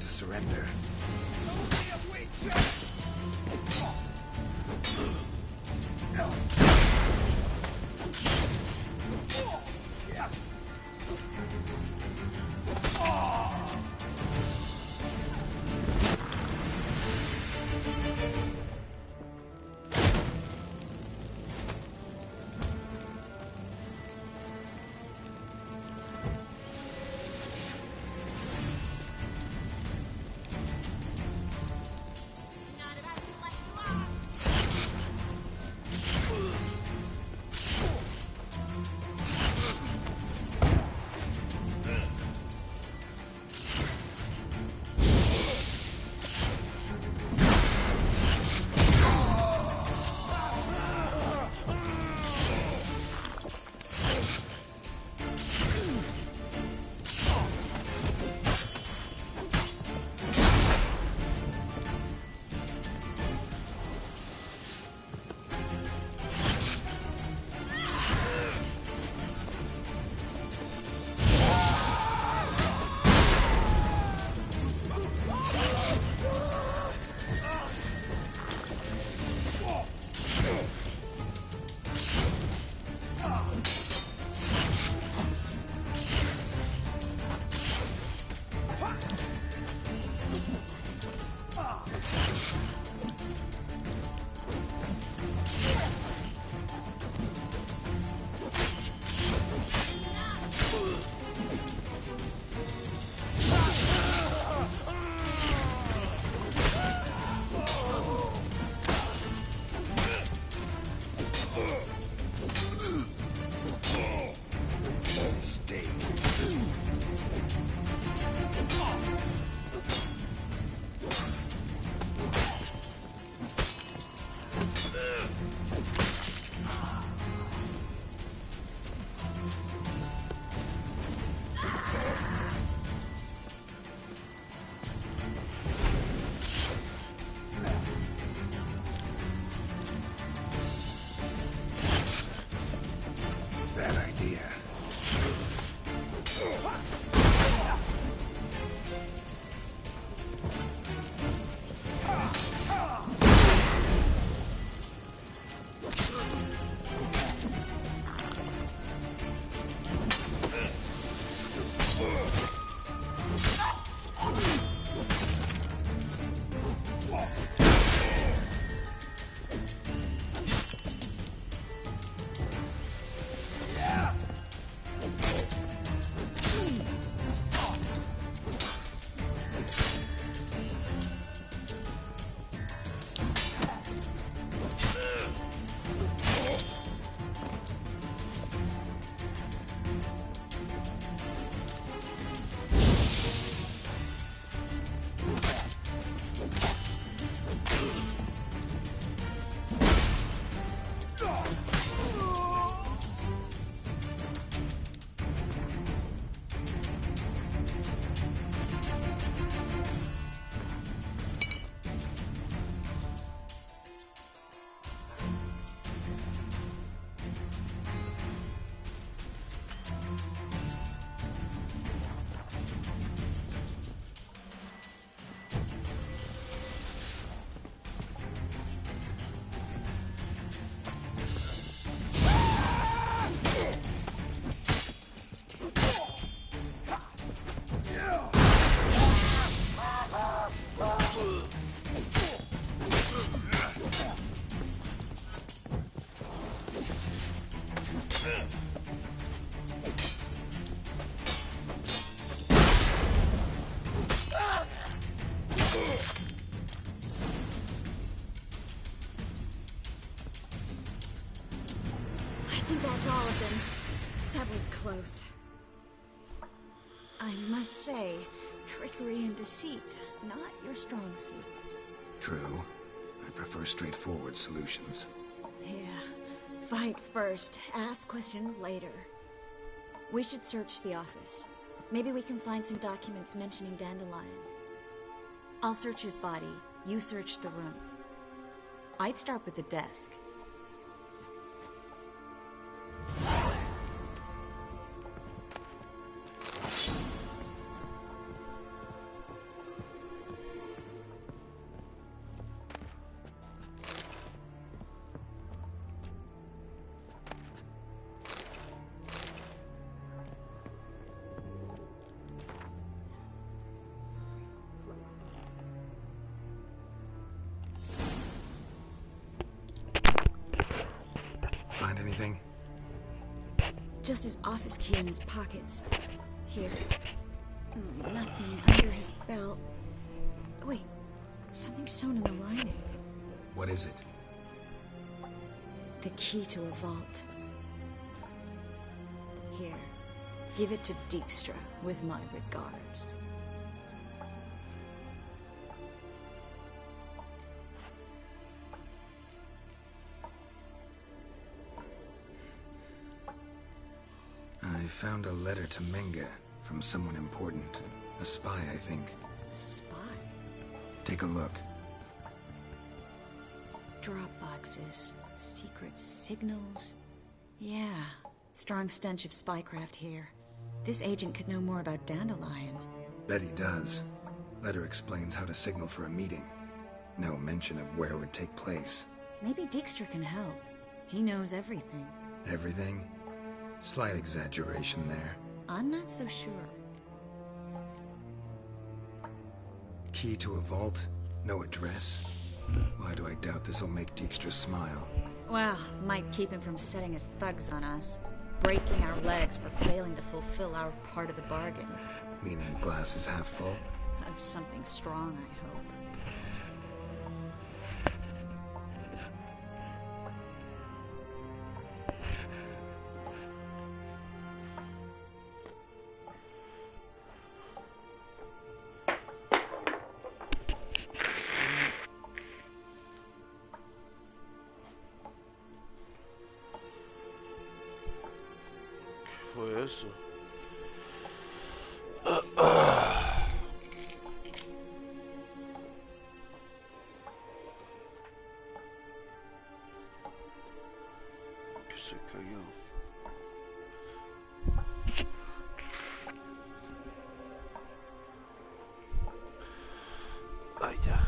Surrender. I think that's all of them. That was close. I must say, trickery and deceit, not your strong suits. True. I prefer straightforward solutions. Yeah. Fight first, ask questions later. We should search the office. Maybe we can find some documents mentioning Dandelion. I'll search his body. You search the room. I'd start with the desk. Find anything? Just his office key in his pockets. Here. Nothing under his belt. Wait, something's sewn in the lining. What is it? The key to a vault. Here. Give it to Dijkstra with my regards. I found a letter to Menge from someone important. A spy, I think. A spy? Take a look. Drop boxes. Secret signals. Yeah. Strong stench of spycraft here. This agent could know more about Dandelion. Bet he does. Letter explains how to signal for a meeting. No mention of where it would take place. Maybe Dijkstra can help. He knows everything. Everything? Slight exaggeration there. I'm not so sure. Key to a vault? No address? Why do I doubt this'll make Dijkstra smile? Well, might keep him from setting his thugs on us. Breaking our legs for failing to fulfill our part of the bargain. Meaning glass is half full? Of something strong, I hope. Fue eso. Que se cayó. Ay, ya.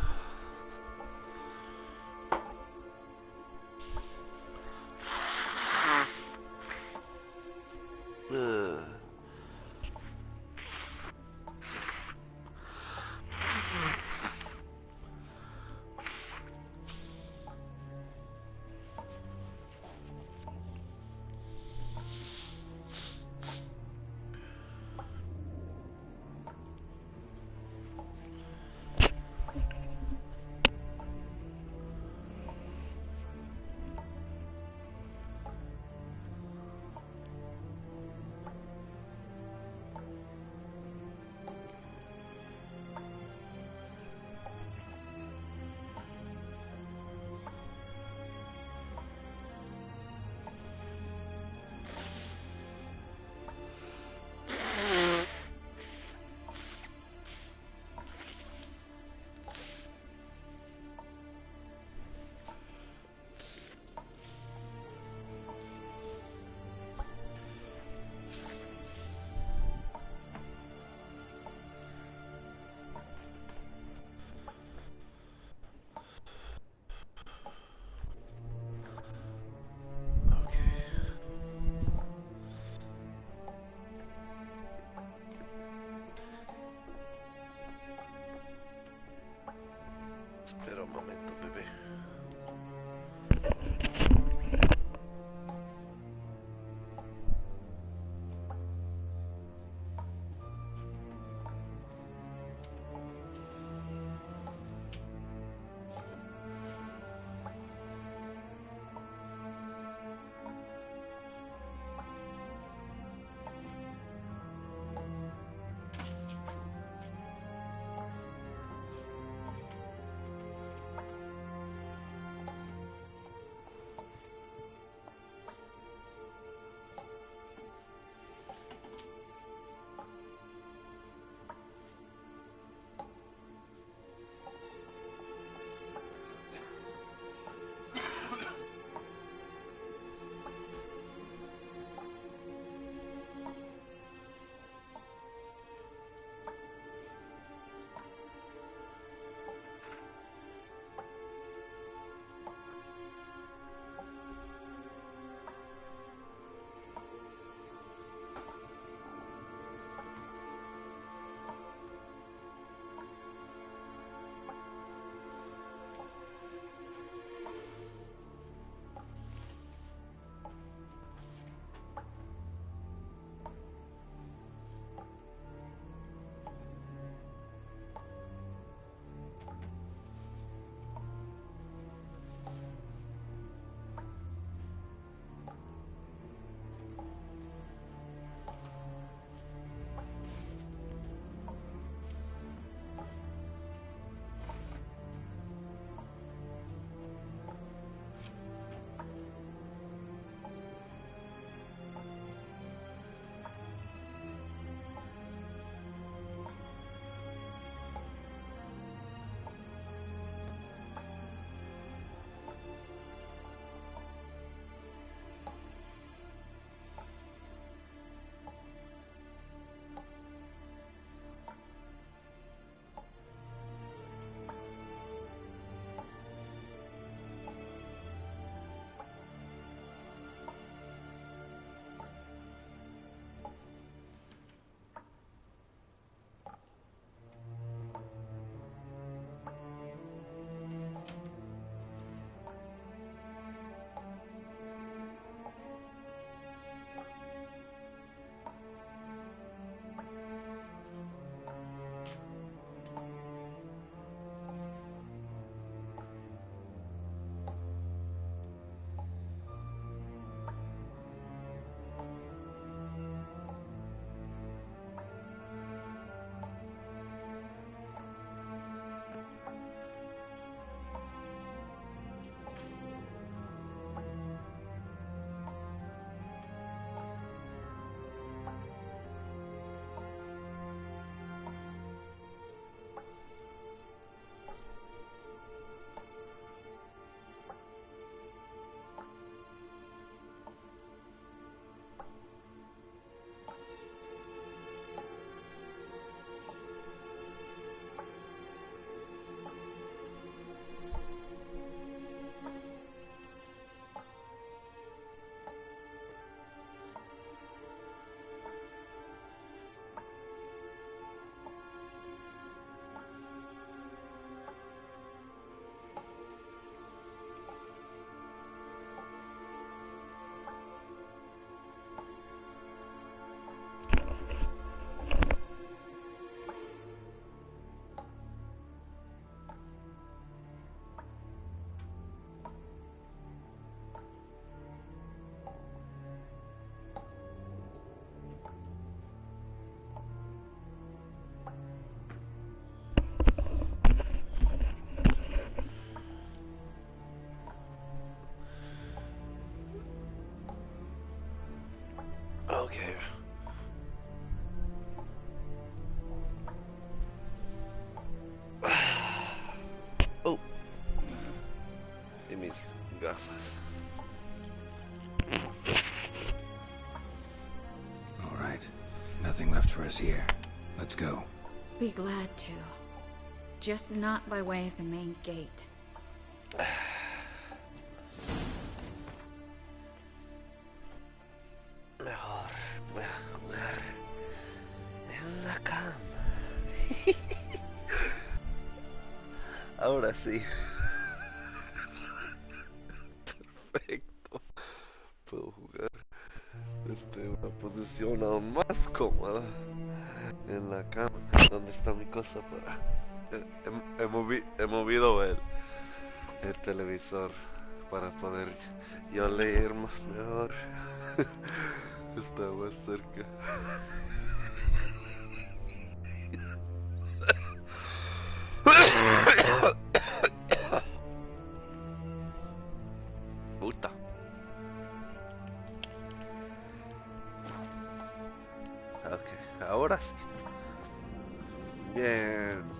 Okay. Oh. Y mis gafas. All right. Nothing left for us here. Let's go. Be glad to. Just not by way of the main gate. Mejor voy a jugar en la cama. Ahora sí. Perfecto. Puedo jugar desde una posición aún más cómoda en la cama. ¿Dónde está mi cosa para...? He movido el televisor para poder yo leer más mejor. Está más cerca. Puta. Ok, ahora sí. Bien.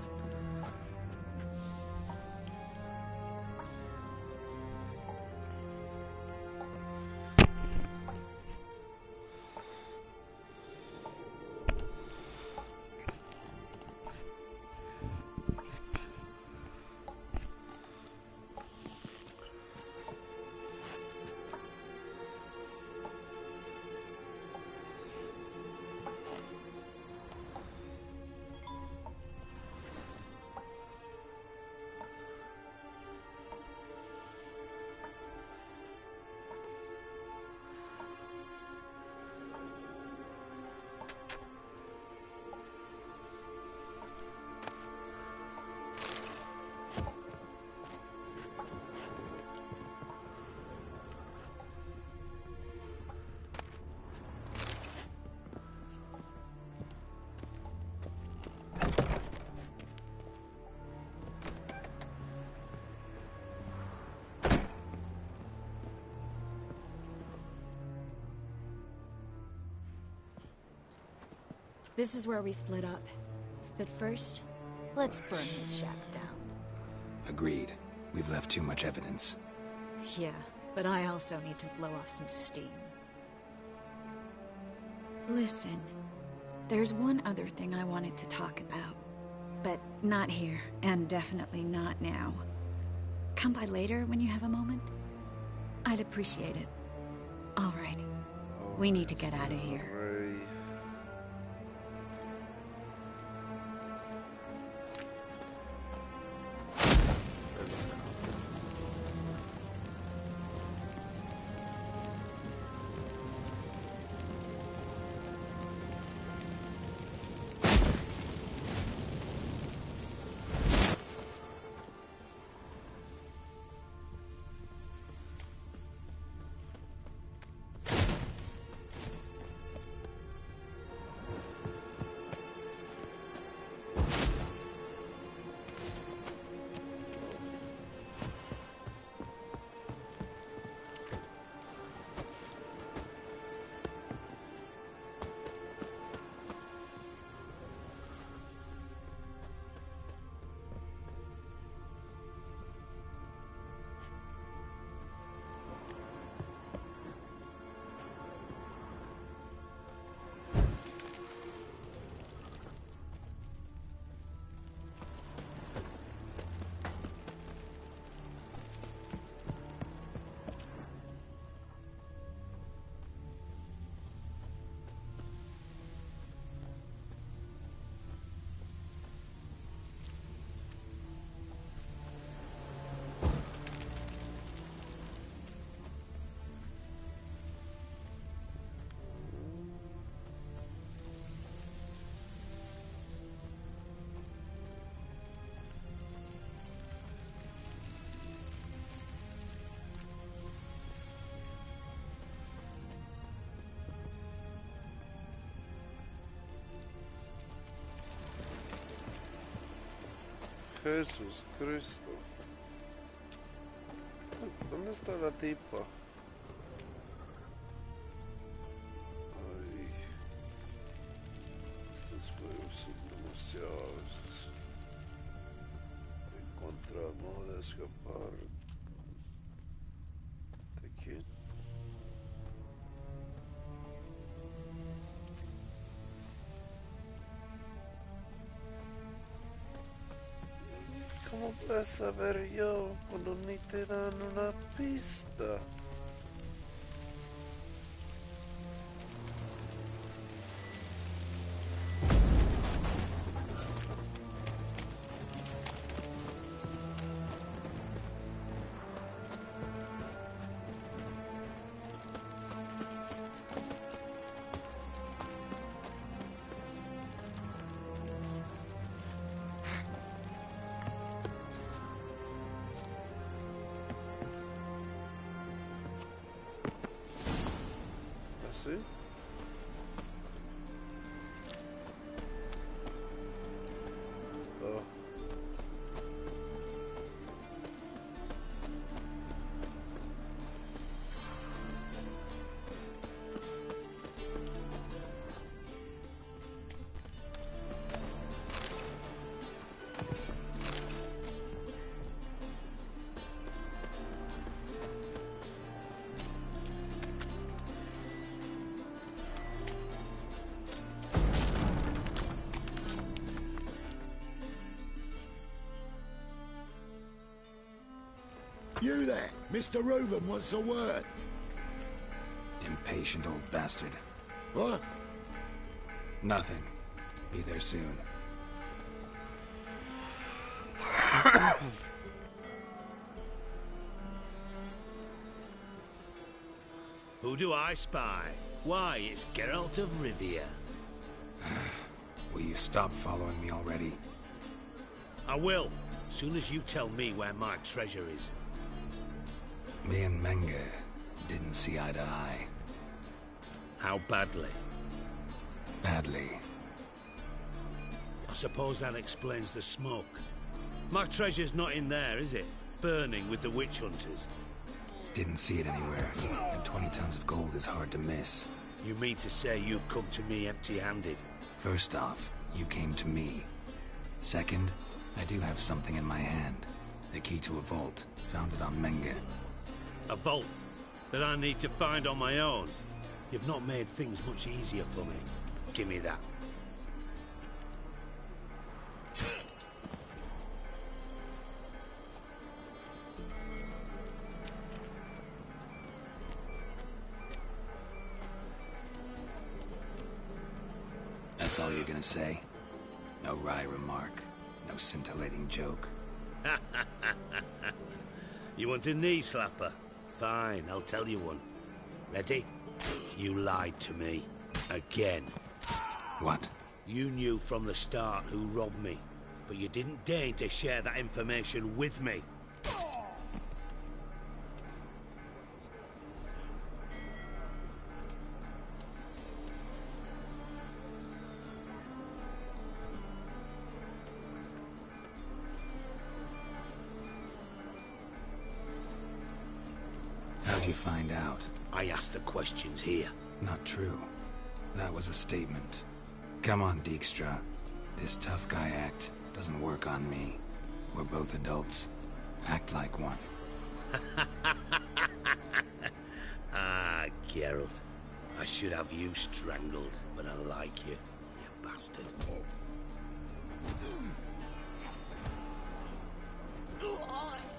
This is where we split up. But first, let's burn this shack down. Agreed. We've left too much evidence. Yeah, but I also need to blow off some steam. Listen, there's one other thing I wanted to talk about. But not here, and definitely not now. Come by later when you have a moment? I'd appreciate it. All right. We need to get out of here. Jesús Cristo. ¿Dónde está la tipa? Ay. Dios. Encontrar modo de escapar. ¿De quién? ¿Cómo puedes saber yo cuando ni te dan una pista? ¿Sí? Oh. You there! Mr. Reuven wants a word. Impatient old bastard. What? Nothing. Be there soon. Who do I spy? Why, it's Geralt of Rivia. Will you stop following me already? I will, soon as you tell me where my treasure is. Me and Menge didn't see eye to eye. How badly? Badly. I suppose that explains the smoke. My treasure's not in there, is it? Burning with the witch hunters. Didn't see it anywhere, and 20 tons of gold is hard to miss. You mean to say you've come to me empty-handed? First off, you came to me. Second, I do have something in my hand. The key to a vault, found it on Menge. A vault that I need to find on my own. You've not made things much easier for me. Give me that. That's all you're gonna say? No wry remark, no scintillating joke. You want a knee slapper? Fine, I'll tell you one. Ready? You lied to me. Again. What? You knew from the start who robbed me, but you didn't deign to share that information with me. How'd you find out? I asked the questions here. Not true. That was a statement. Come on, Dijkstra. This tough guy act doesn't work on me. We're both adults. Act like one. Ah, Geralt. I should have you strangled, but I like you, you bastard.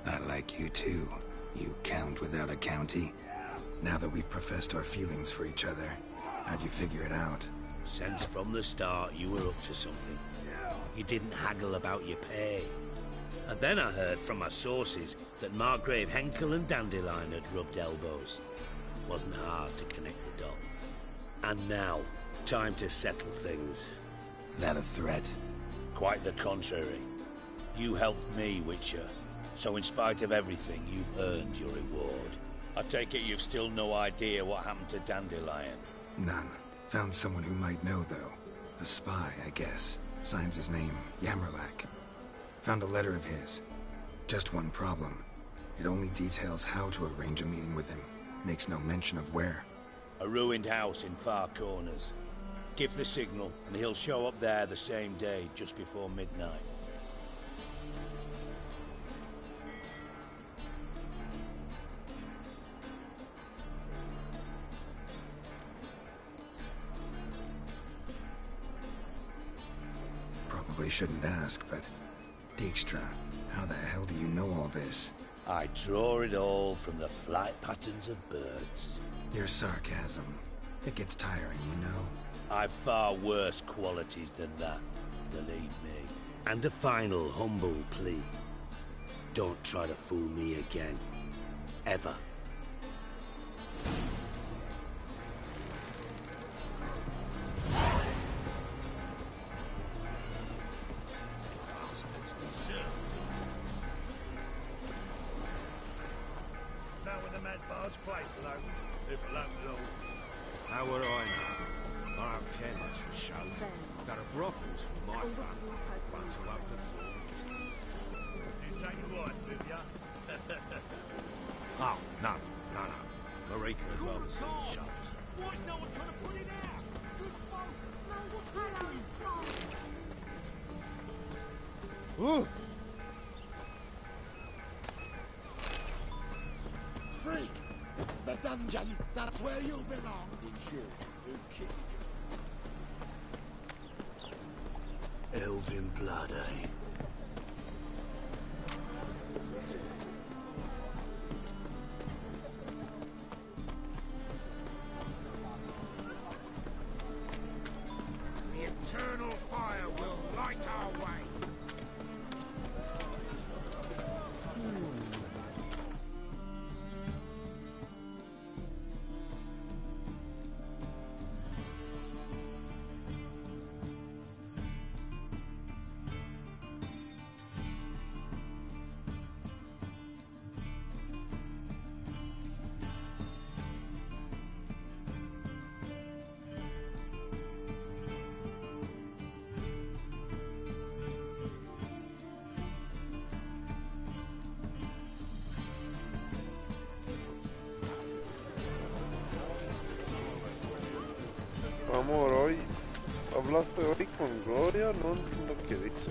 I like you too, you count without a county. Now that we've professed our feelings for each other, how'd you figure it out? Since from the start you were up to something. You didn't haggle about your pay. And then I heard from my sources that Margrave Henkel and Dandelion had rubbed elbows. Wasn't hard to connect the dots. And now, time to settle things. That a threat? Quite the contrary. You helped me, Witcher. So in spite of everything, you've earned your reward. I take it you've still no idea what happened to Dandelion? None. Found someone who might know, though. A spy, I guess. Signs his name, Yammerlak. Found a letter of his. Just one problem. It only details how to arrange a meeting with him. Makes no mention of where. A ruined house in Far Corners. Give the signal, and he'll show up there the same day, just before midnight. Probably shouldn't ask, but... Dijkstra, how the hell do you know all this? I draw it all from the flight patterns of birds. Your sarcasm. It gets tiring, you know? I've far worse qualities than that, believe me. And a final humble plea. Don't try to fool me again. Ever. Bastards deserve. Now where the mad bard's place, alone. If alone at all. How would I know? I don't care much for shows. Got a brothels for my fun. Fun to up the thorns. You take your wife with ya? Oh, no. Marika would rather see the shows. Why's no one trying to put it out? Good folk knows what's happening. Ooh! Freak! The dungeon, that's where you belong. Insured. Who kisses you? Elven blood, eh? The eternal fire will light our way. Amor, hoy... ¿Hablaste hoy con Gloria? No entiendo qué dice.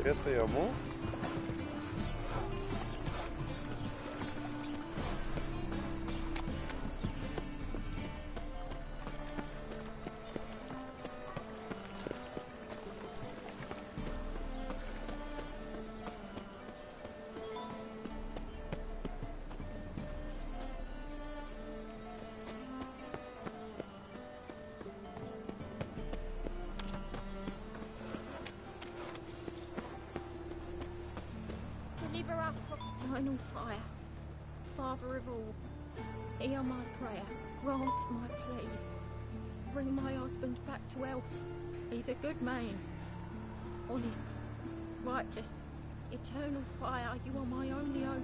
¿Ella te llamó? Deliver us from eternal fire. Father of all, hear my prayer, grant my plea. Bring my husband back to health. He's a good man. Honest, righteous, eternal fire, you are my only hope.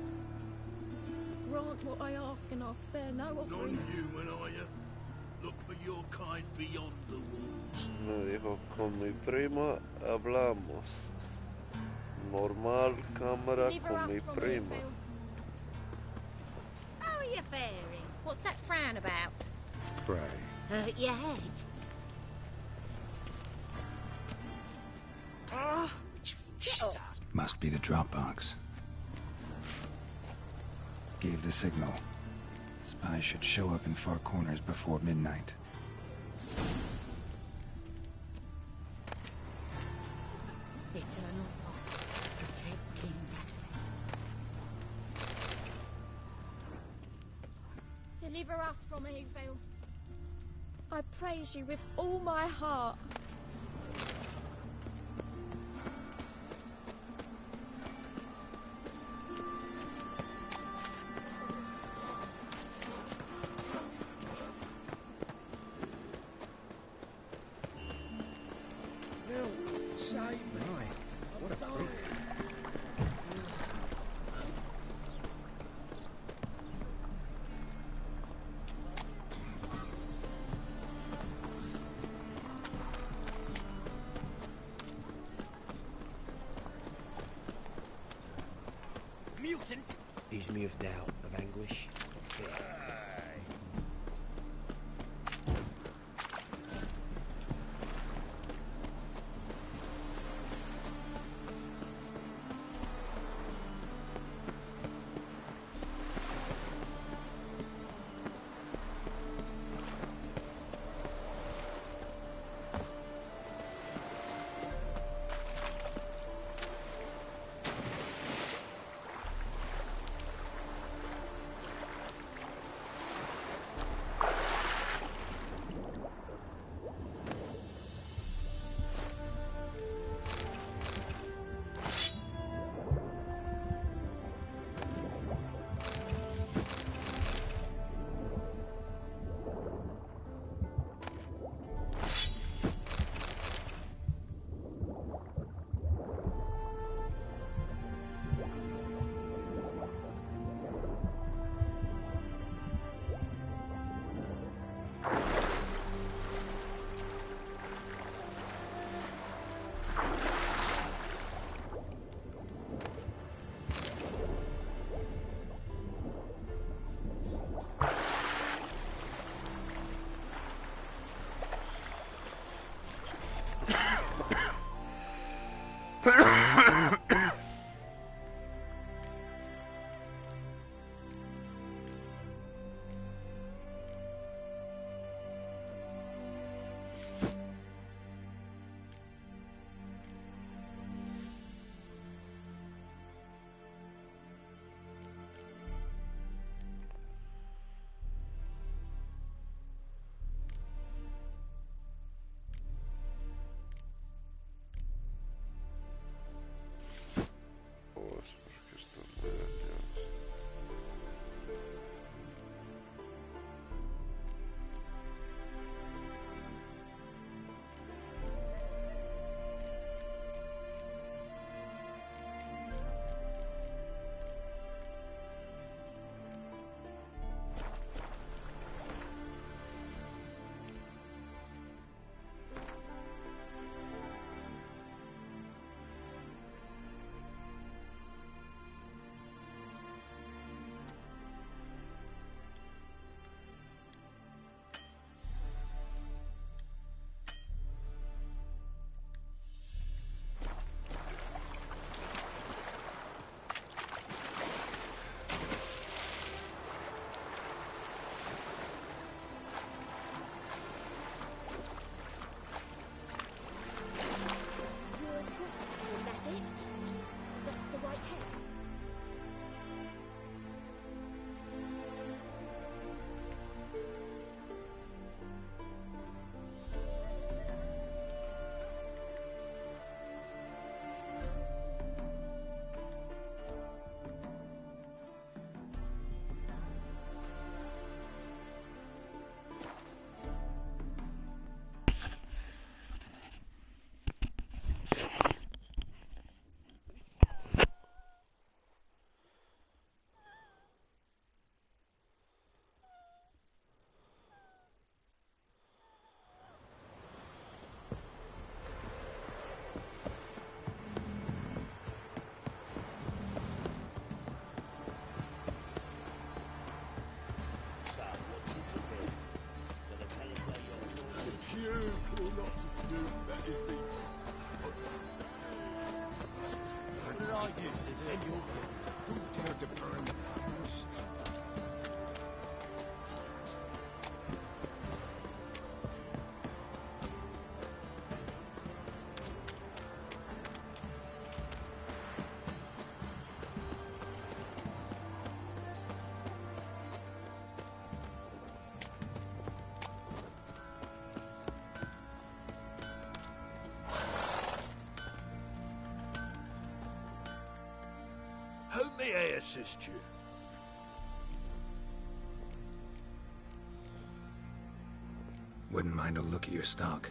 Grant what I ask and I'll spare no offering. Non-human, are you? Look for your kind beyond the walls. Me dijo, con mi prima hablamos. Normal cámara con mi prima. How are you faring? What's that frown about? Pray. Hurt your head? Oh, get off. Must be the drop box. Gave the signal. Spies should show up in far corners before midnight. Eternal fire, protect King Radovit. Deliver us from evil. I praise you with all my heart. What a freak. Mutant! He's moved out of anguish. How may I assist you? Wouldn't mind a look at your stock.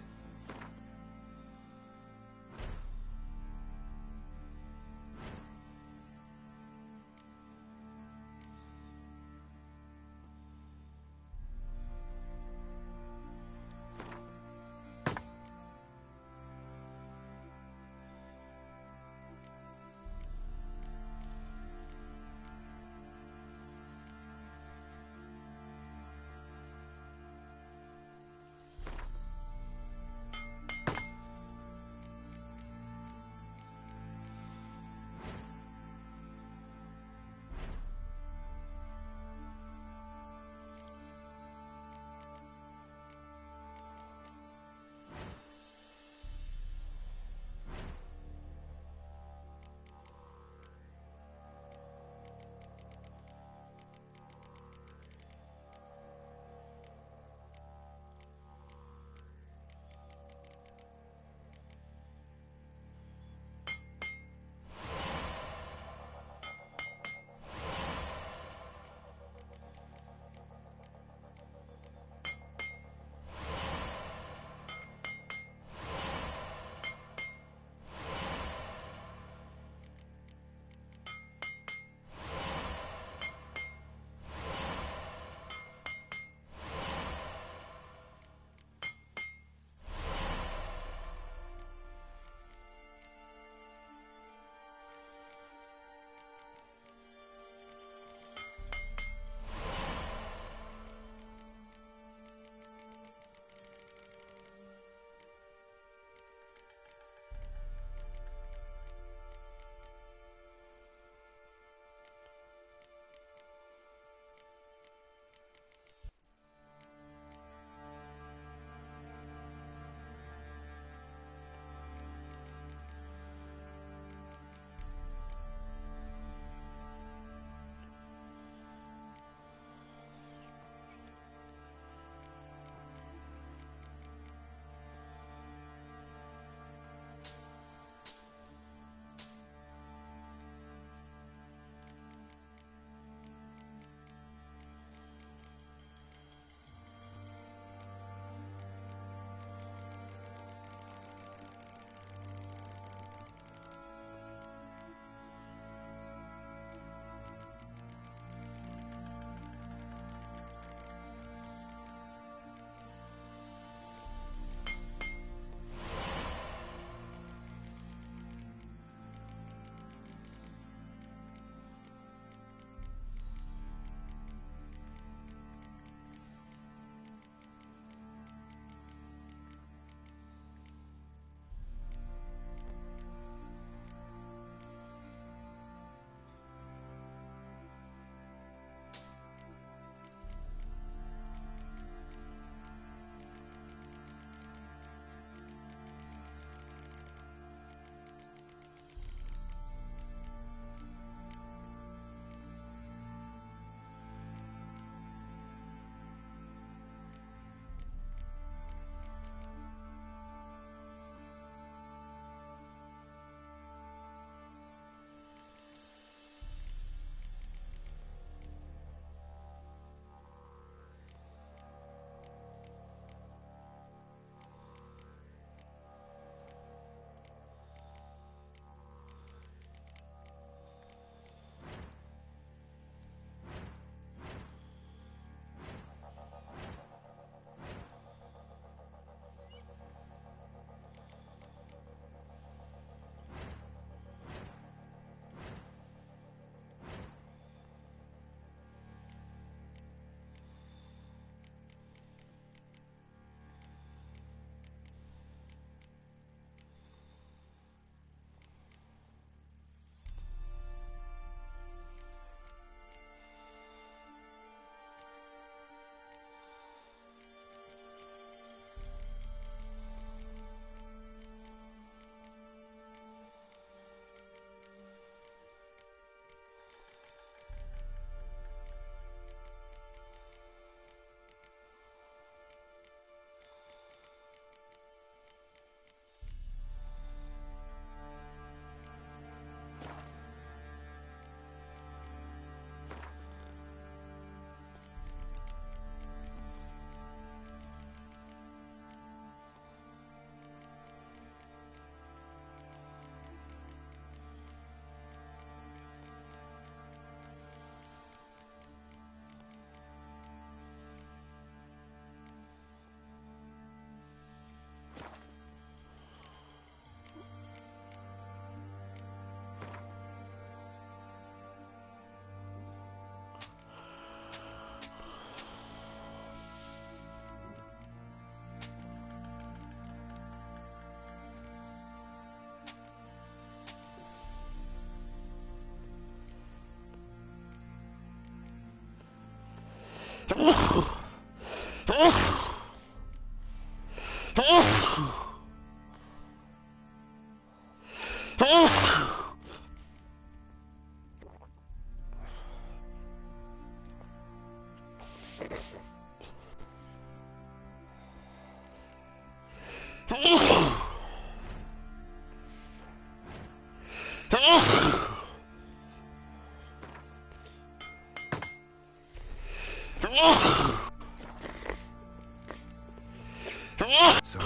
So...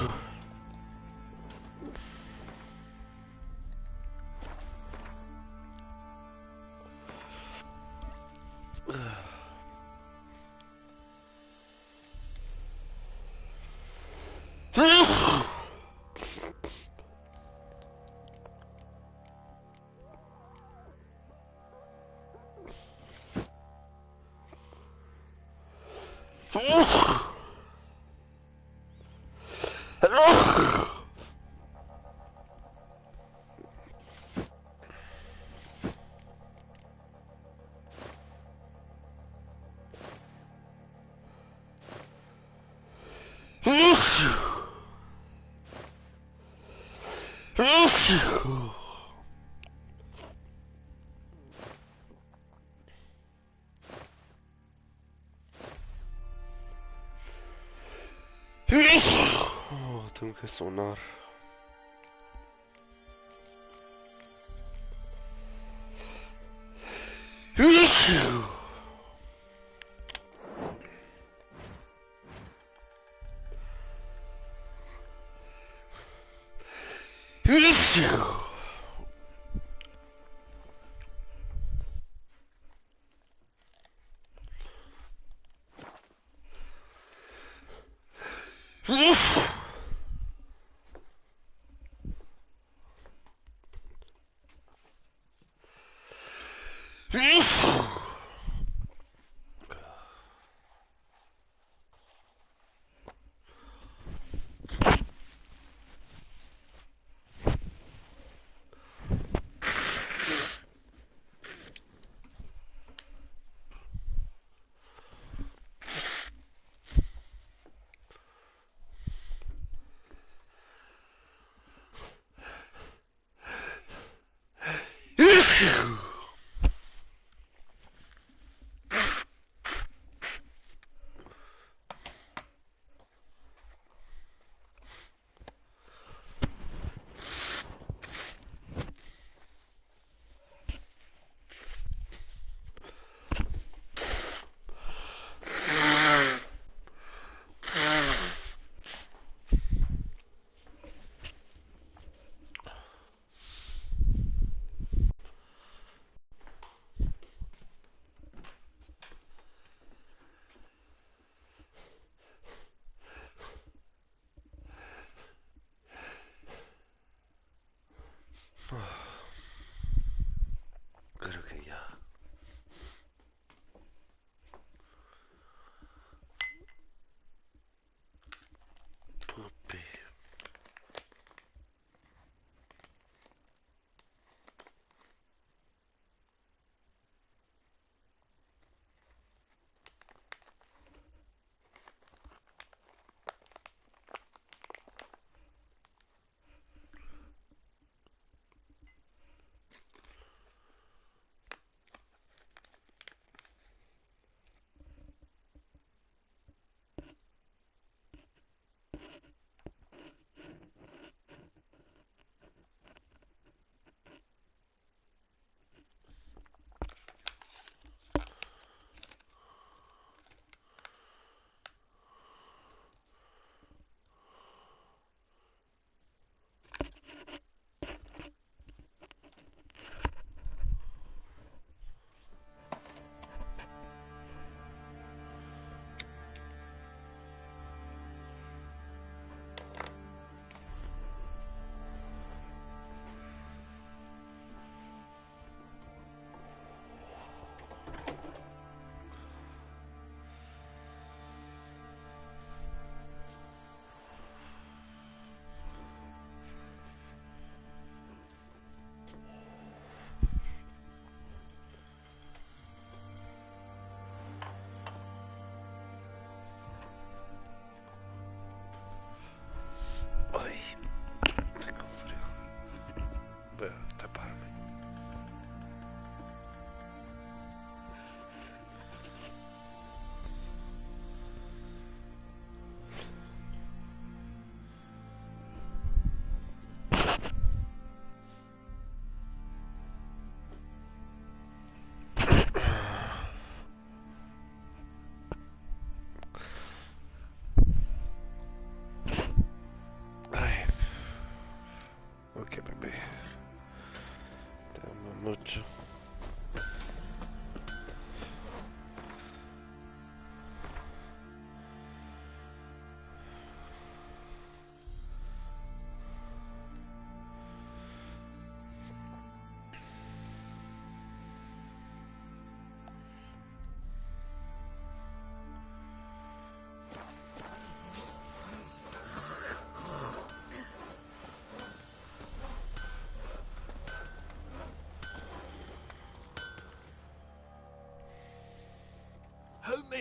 Oh, tengo que sonar.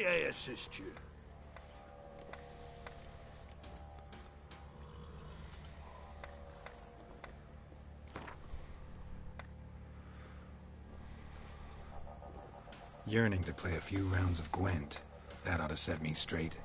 May I assist you? Yearning to play a few rounds of Gwent. That ought to set me straight.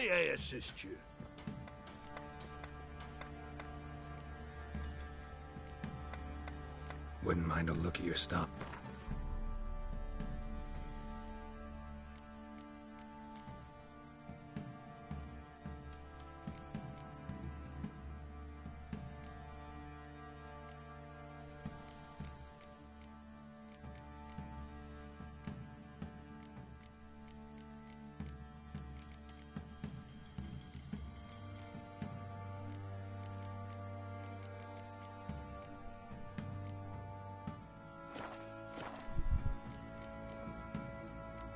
May I assist you? Wouldn't mind a look at your stock.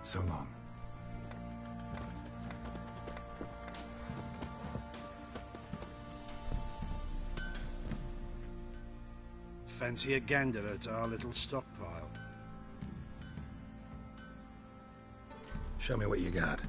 So long. Fancy a gander at our little stockpile? Show me what you got.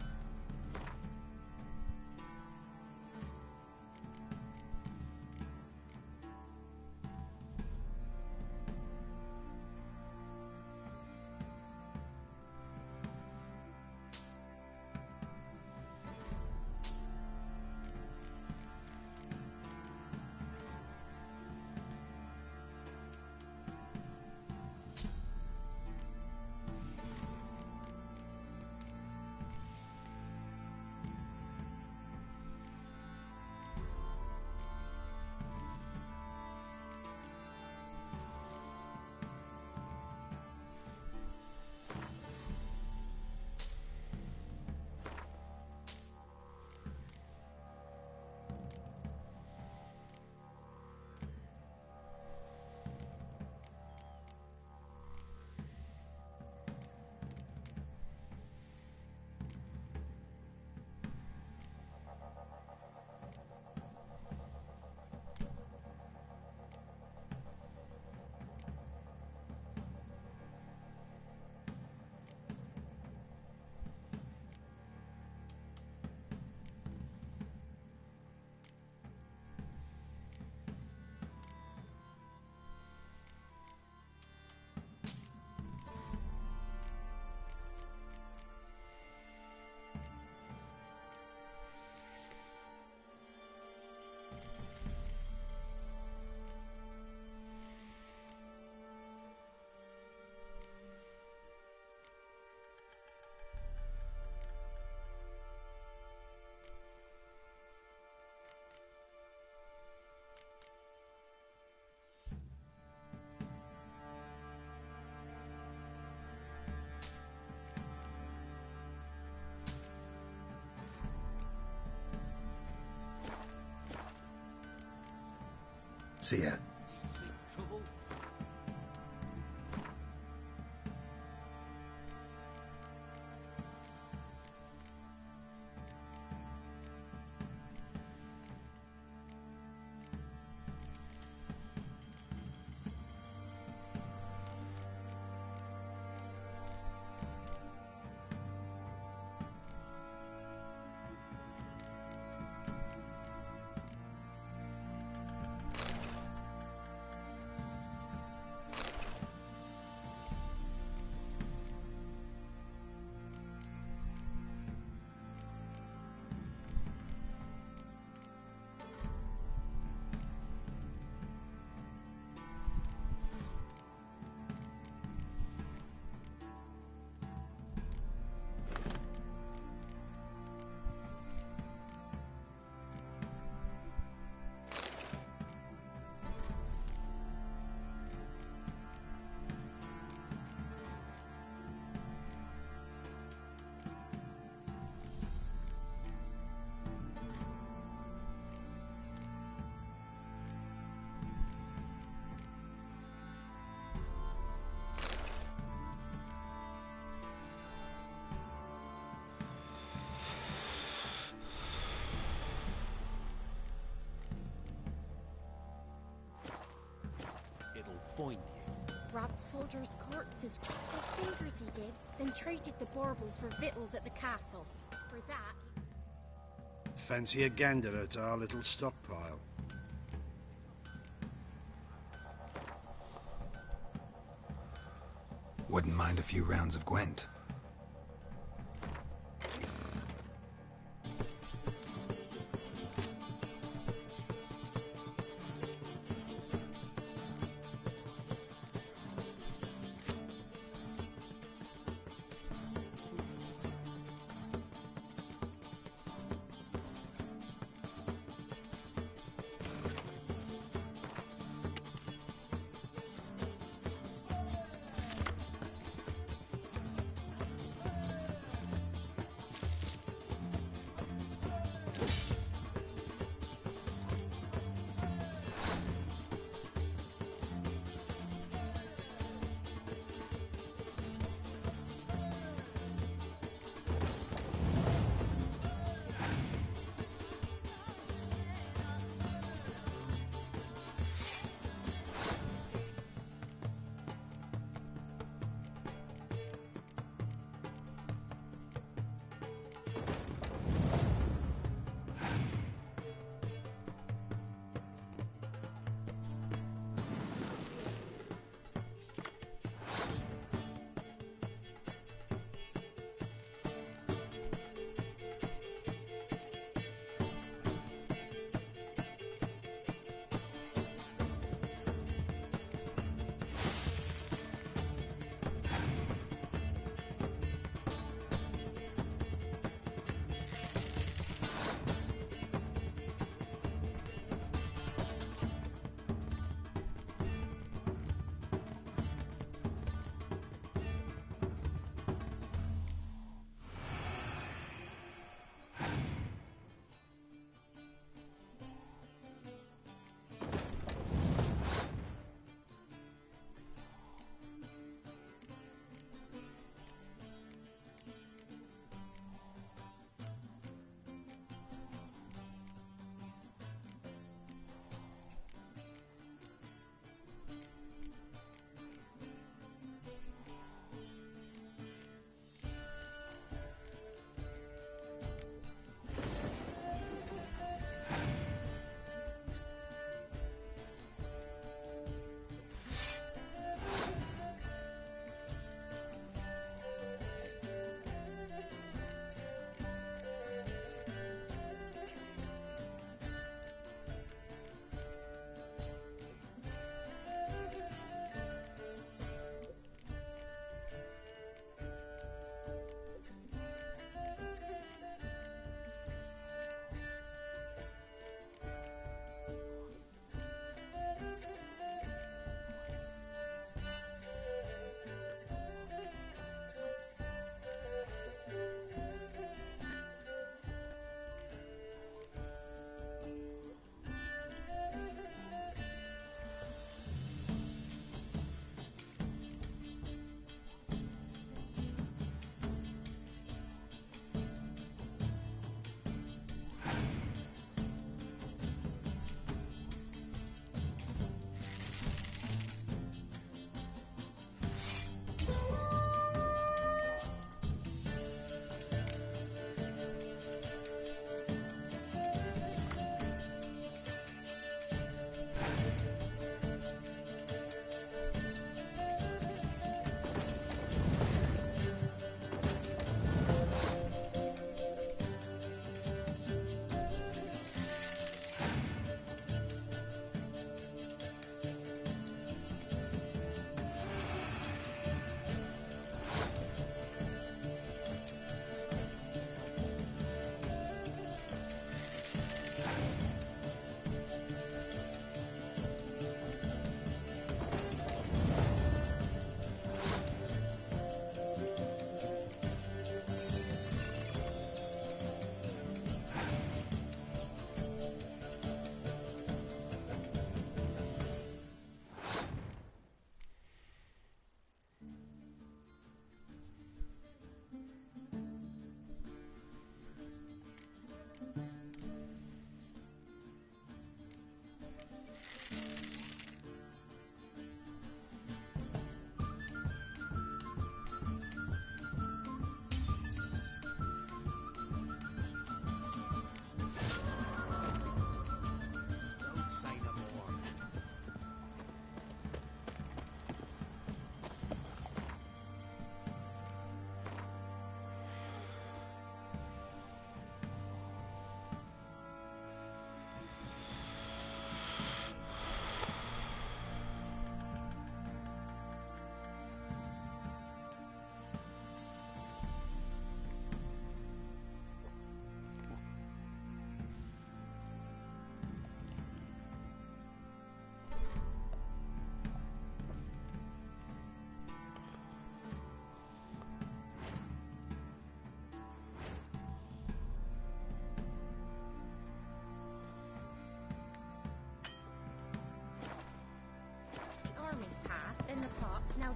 See ya. Find you. Robbed soldiers' corpses, chopped off fingers he did, then traded the baubles for victuals at the castle. For that... Fancy a gander at our little stockpile? Wouldn't mind a few rounds of Gwent.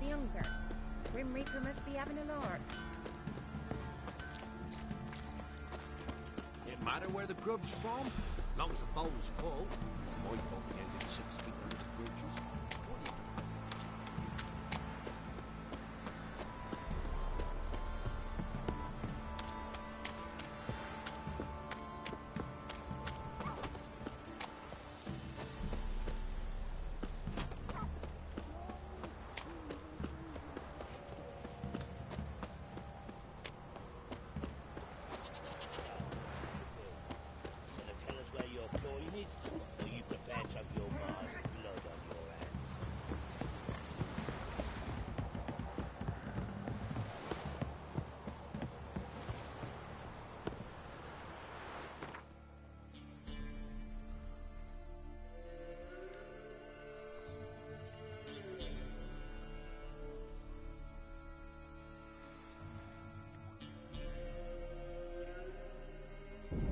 younger. Grim Reaper must be having a lark. It matter where the grub's from, long as the bowl's full. My fault we can't get 6 feet under the bridges.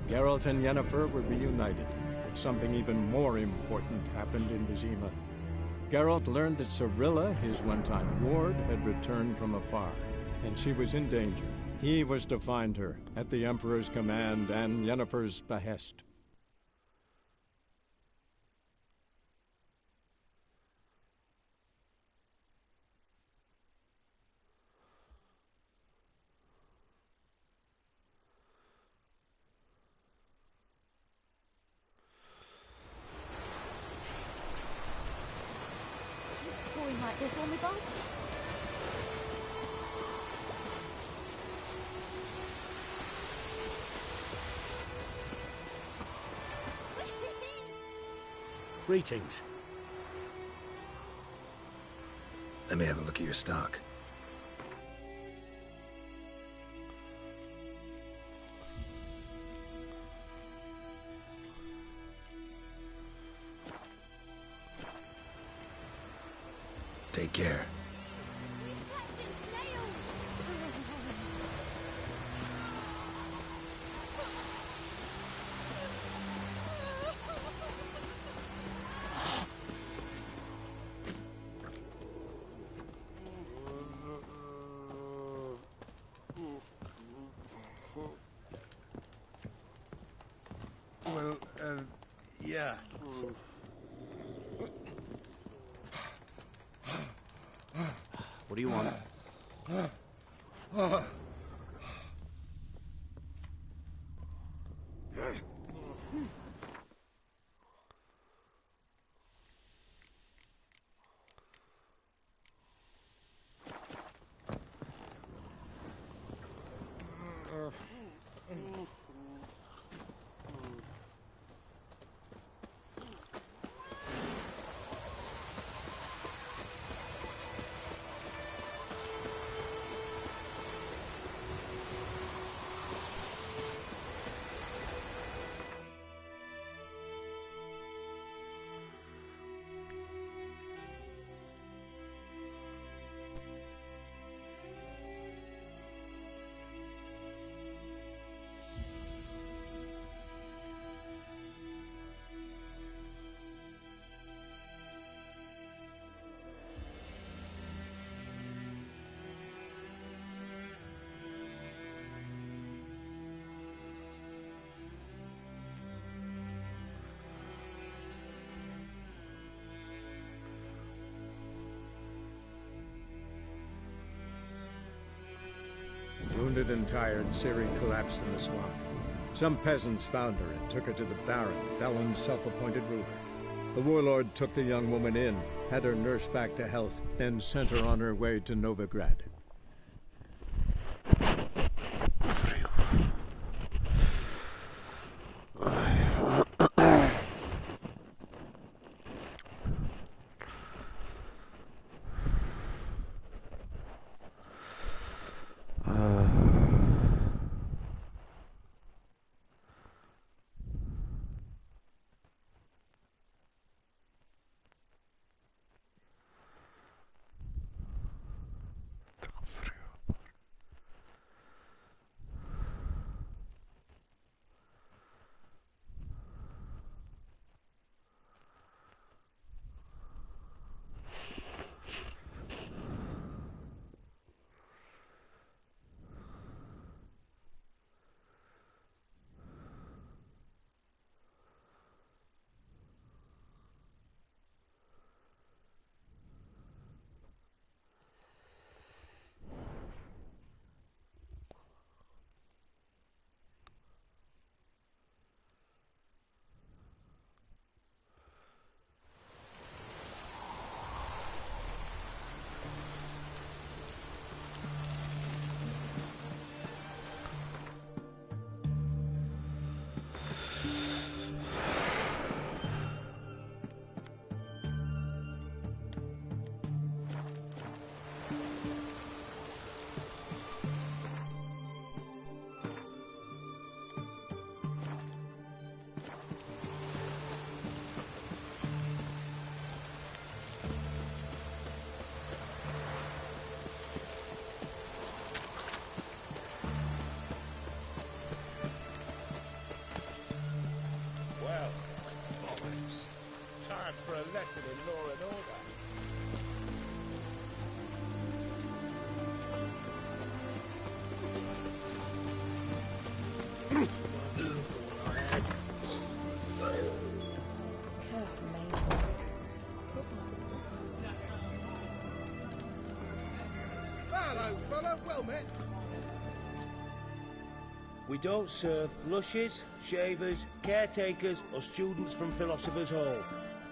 Geralt and Yennefer were reunited, but something even more important happened in Vizima. Geralt learned that Cirilla, his one-time ward, had returned from afar, and she was in danger. He was to find her, at the Emperor's command and Yennefer's behest. Pouring like this on the boat? Greetings. Let me have a look at your stock. Take care. Well, yeah. What do you want? Wounded and tired, Ciri collapsed in the swamp. Some peasants found her and took her to the Baron, Velen's self-appointed ruler. The warlord took the young woman in, had her nursed back to health, then sent her on her way to Novigrad. for a lesson in law and order. Cursed mage. Hello, fella. Well met. We don't serve lushes, shavers, caretakers, or students from Philosopher's Hall.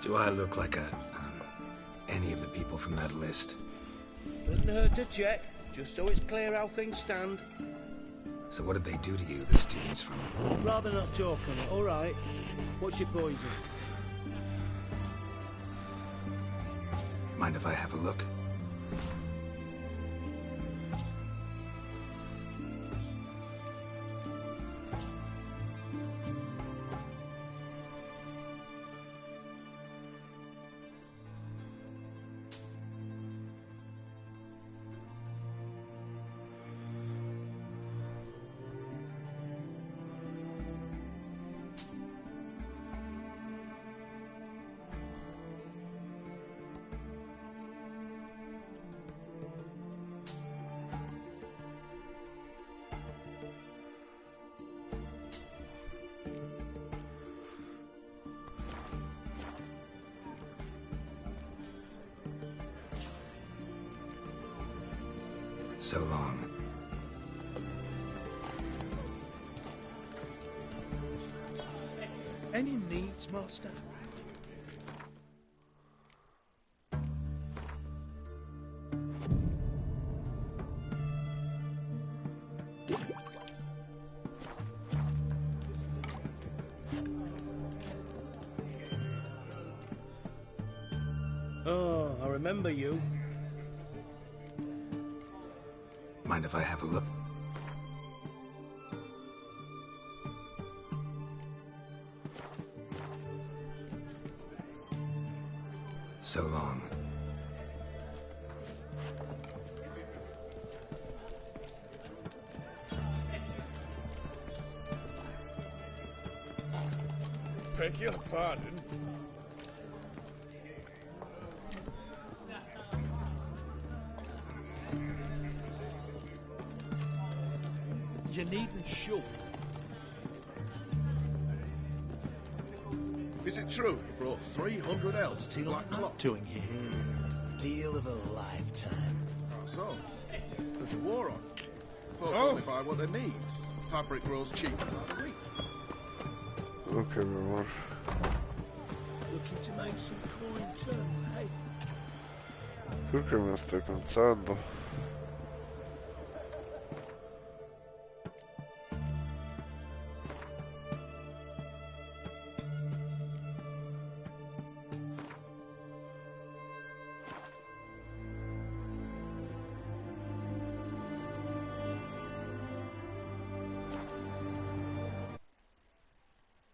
Do I look like any of the people from that list? Doesn't hurt to check, just so it's clear how things stand. So what did they do to you, the students from... Rather not talk on it, all right. What's your poison? Mind if I have a look? So long. Any needs, master? Oh, I remember you. Mind if I have a look? So long. Beg your pardon? You needn't show. Is it true you brought 300 elves to Black Clock? Doing here. Deal of a lifetime. Oh, so? There's a war on. Folk only buy what they need. Fabric grows cheaper by the week. Ok, mi amor. Looking to make some coin too, hey? Creo que me estoy cansando.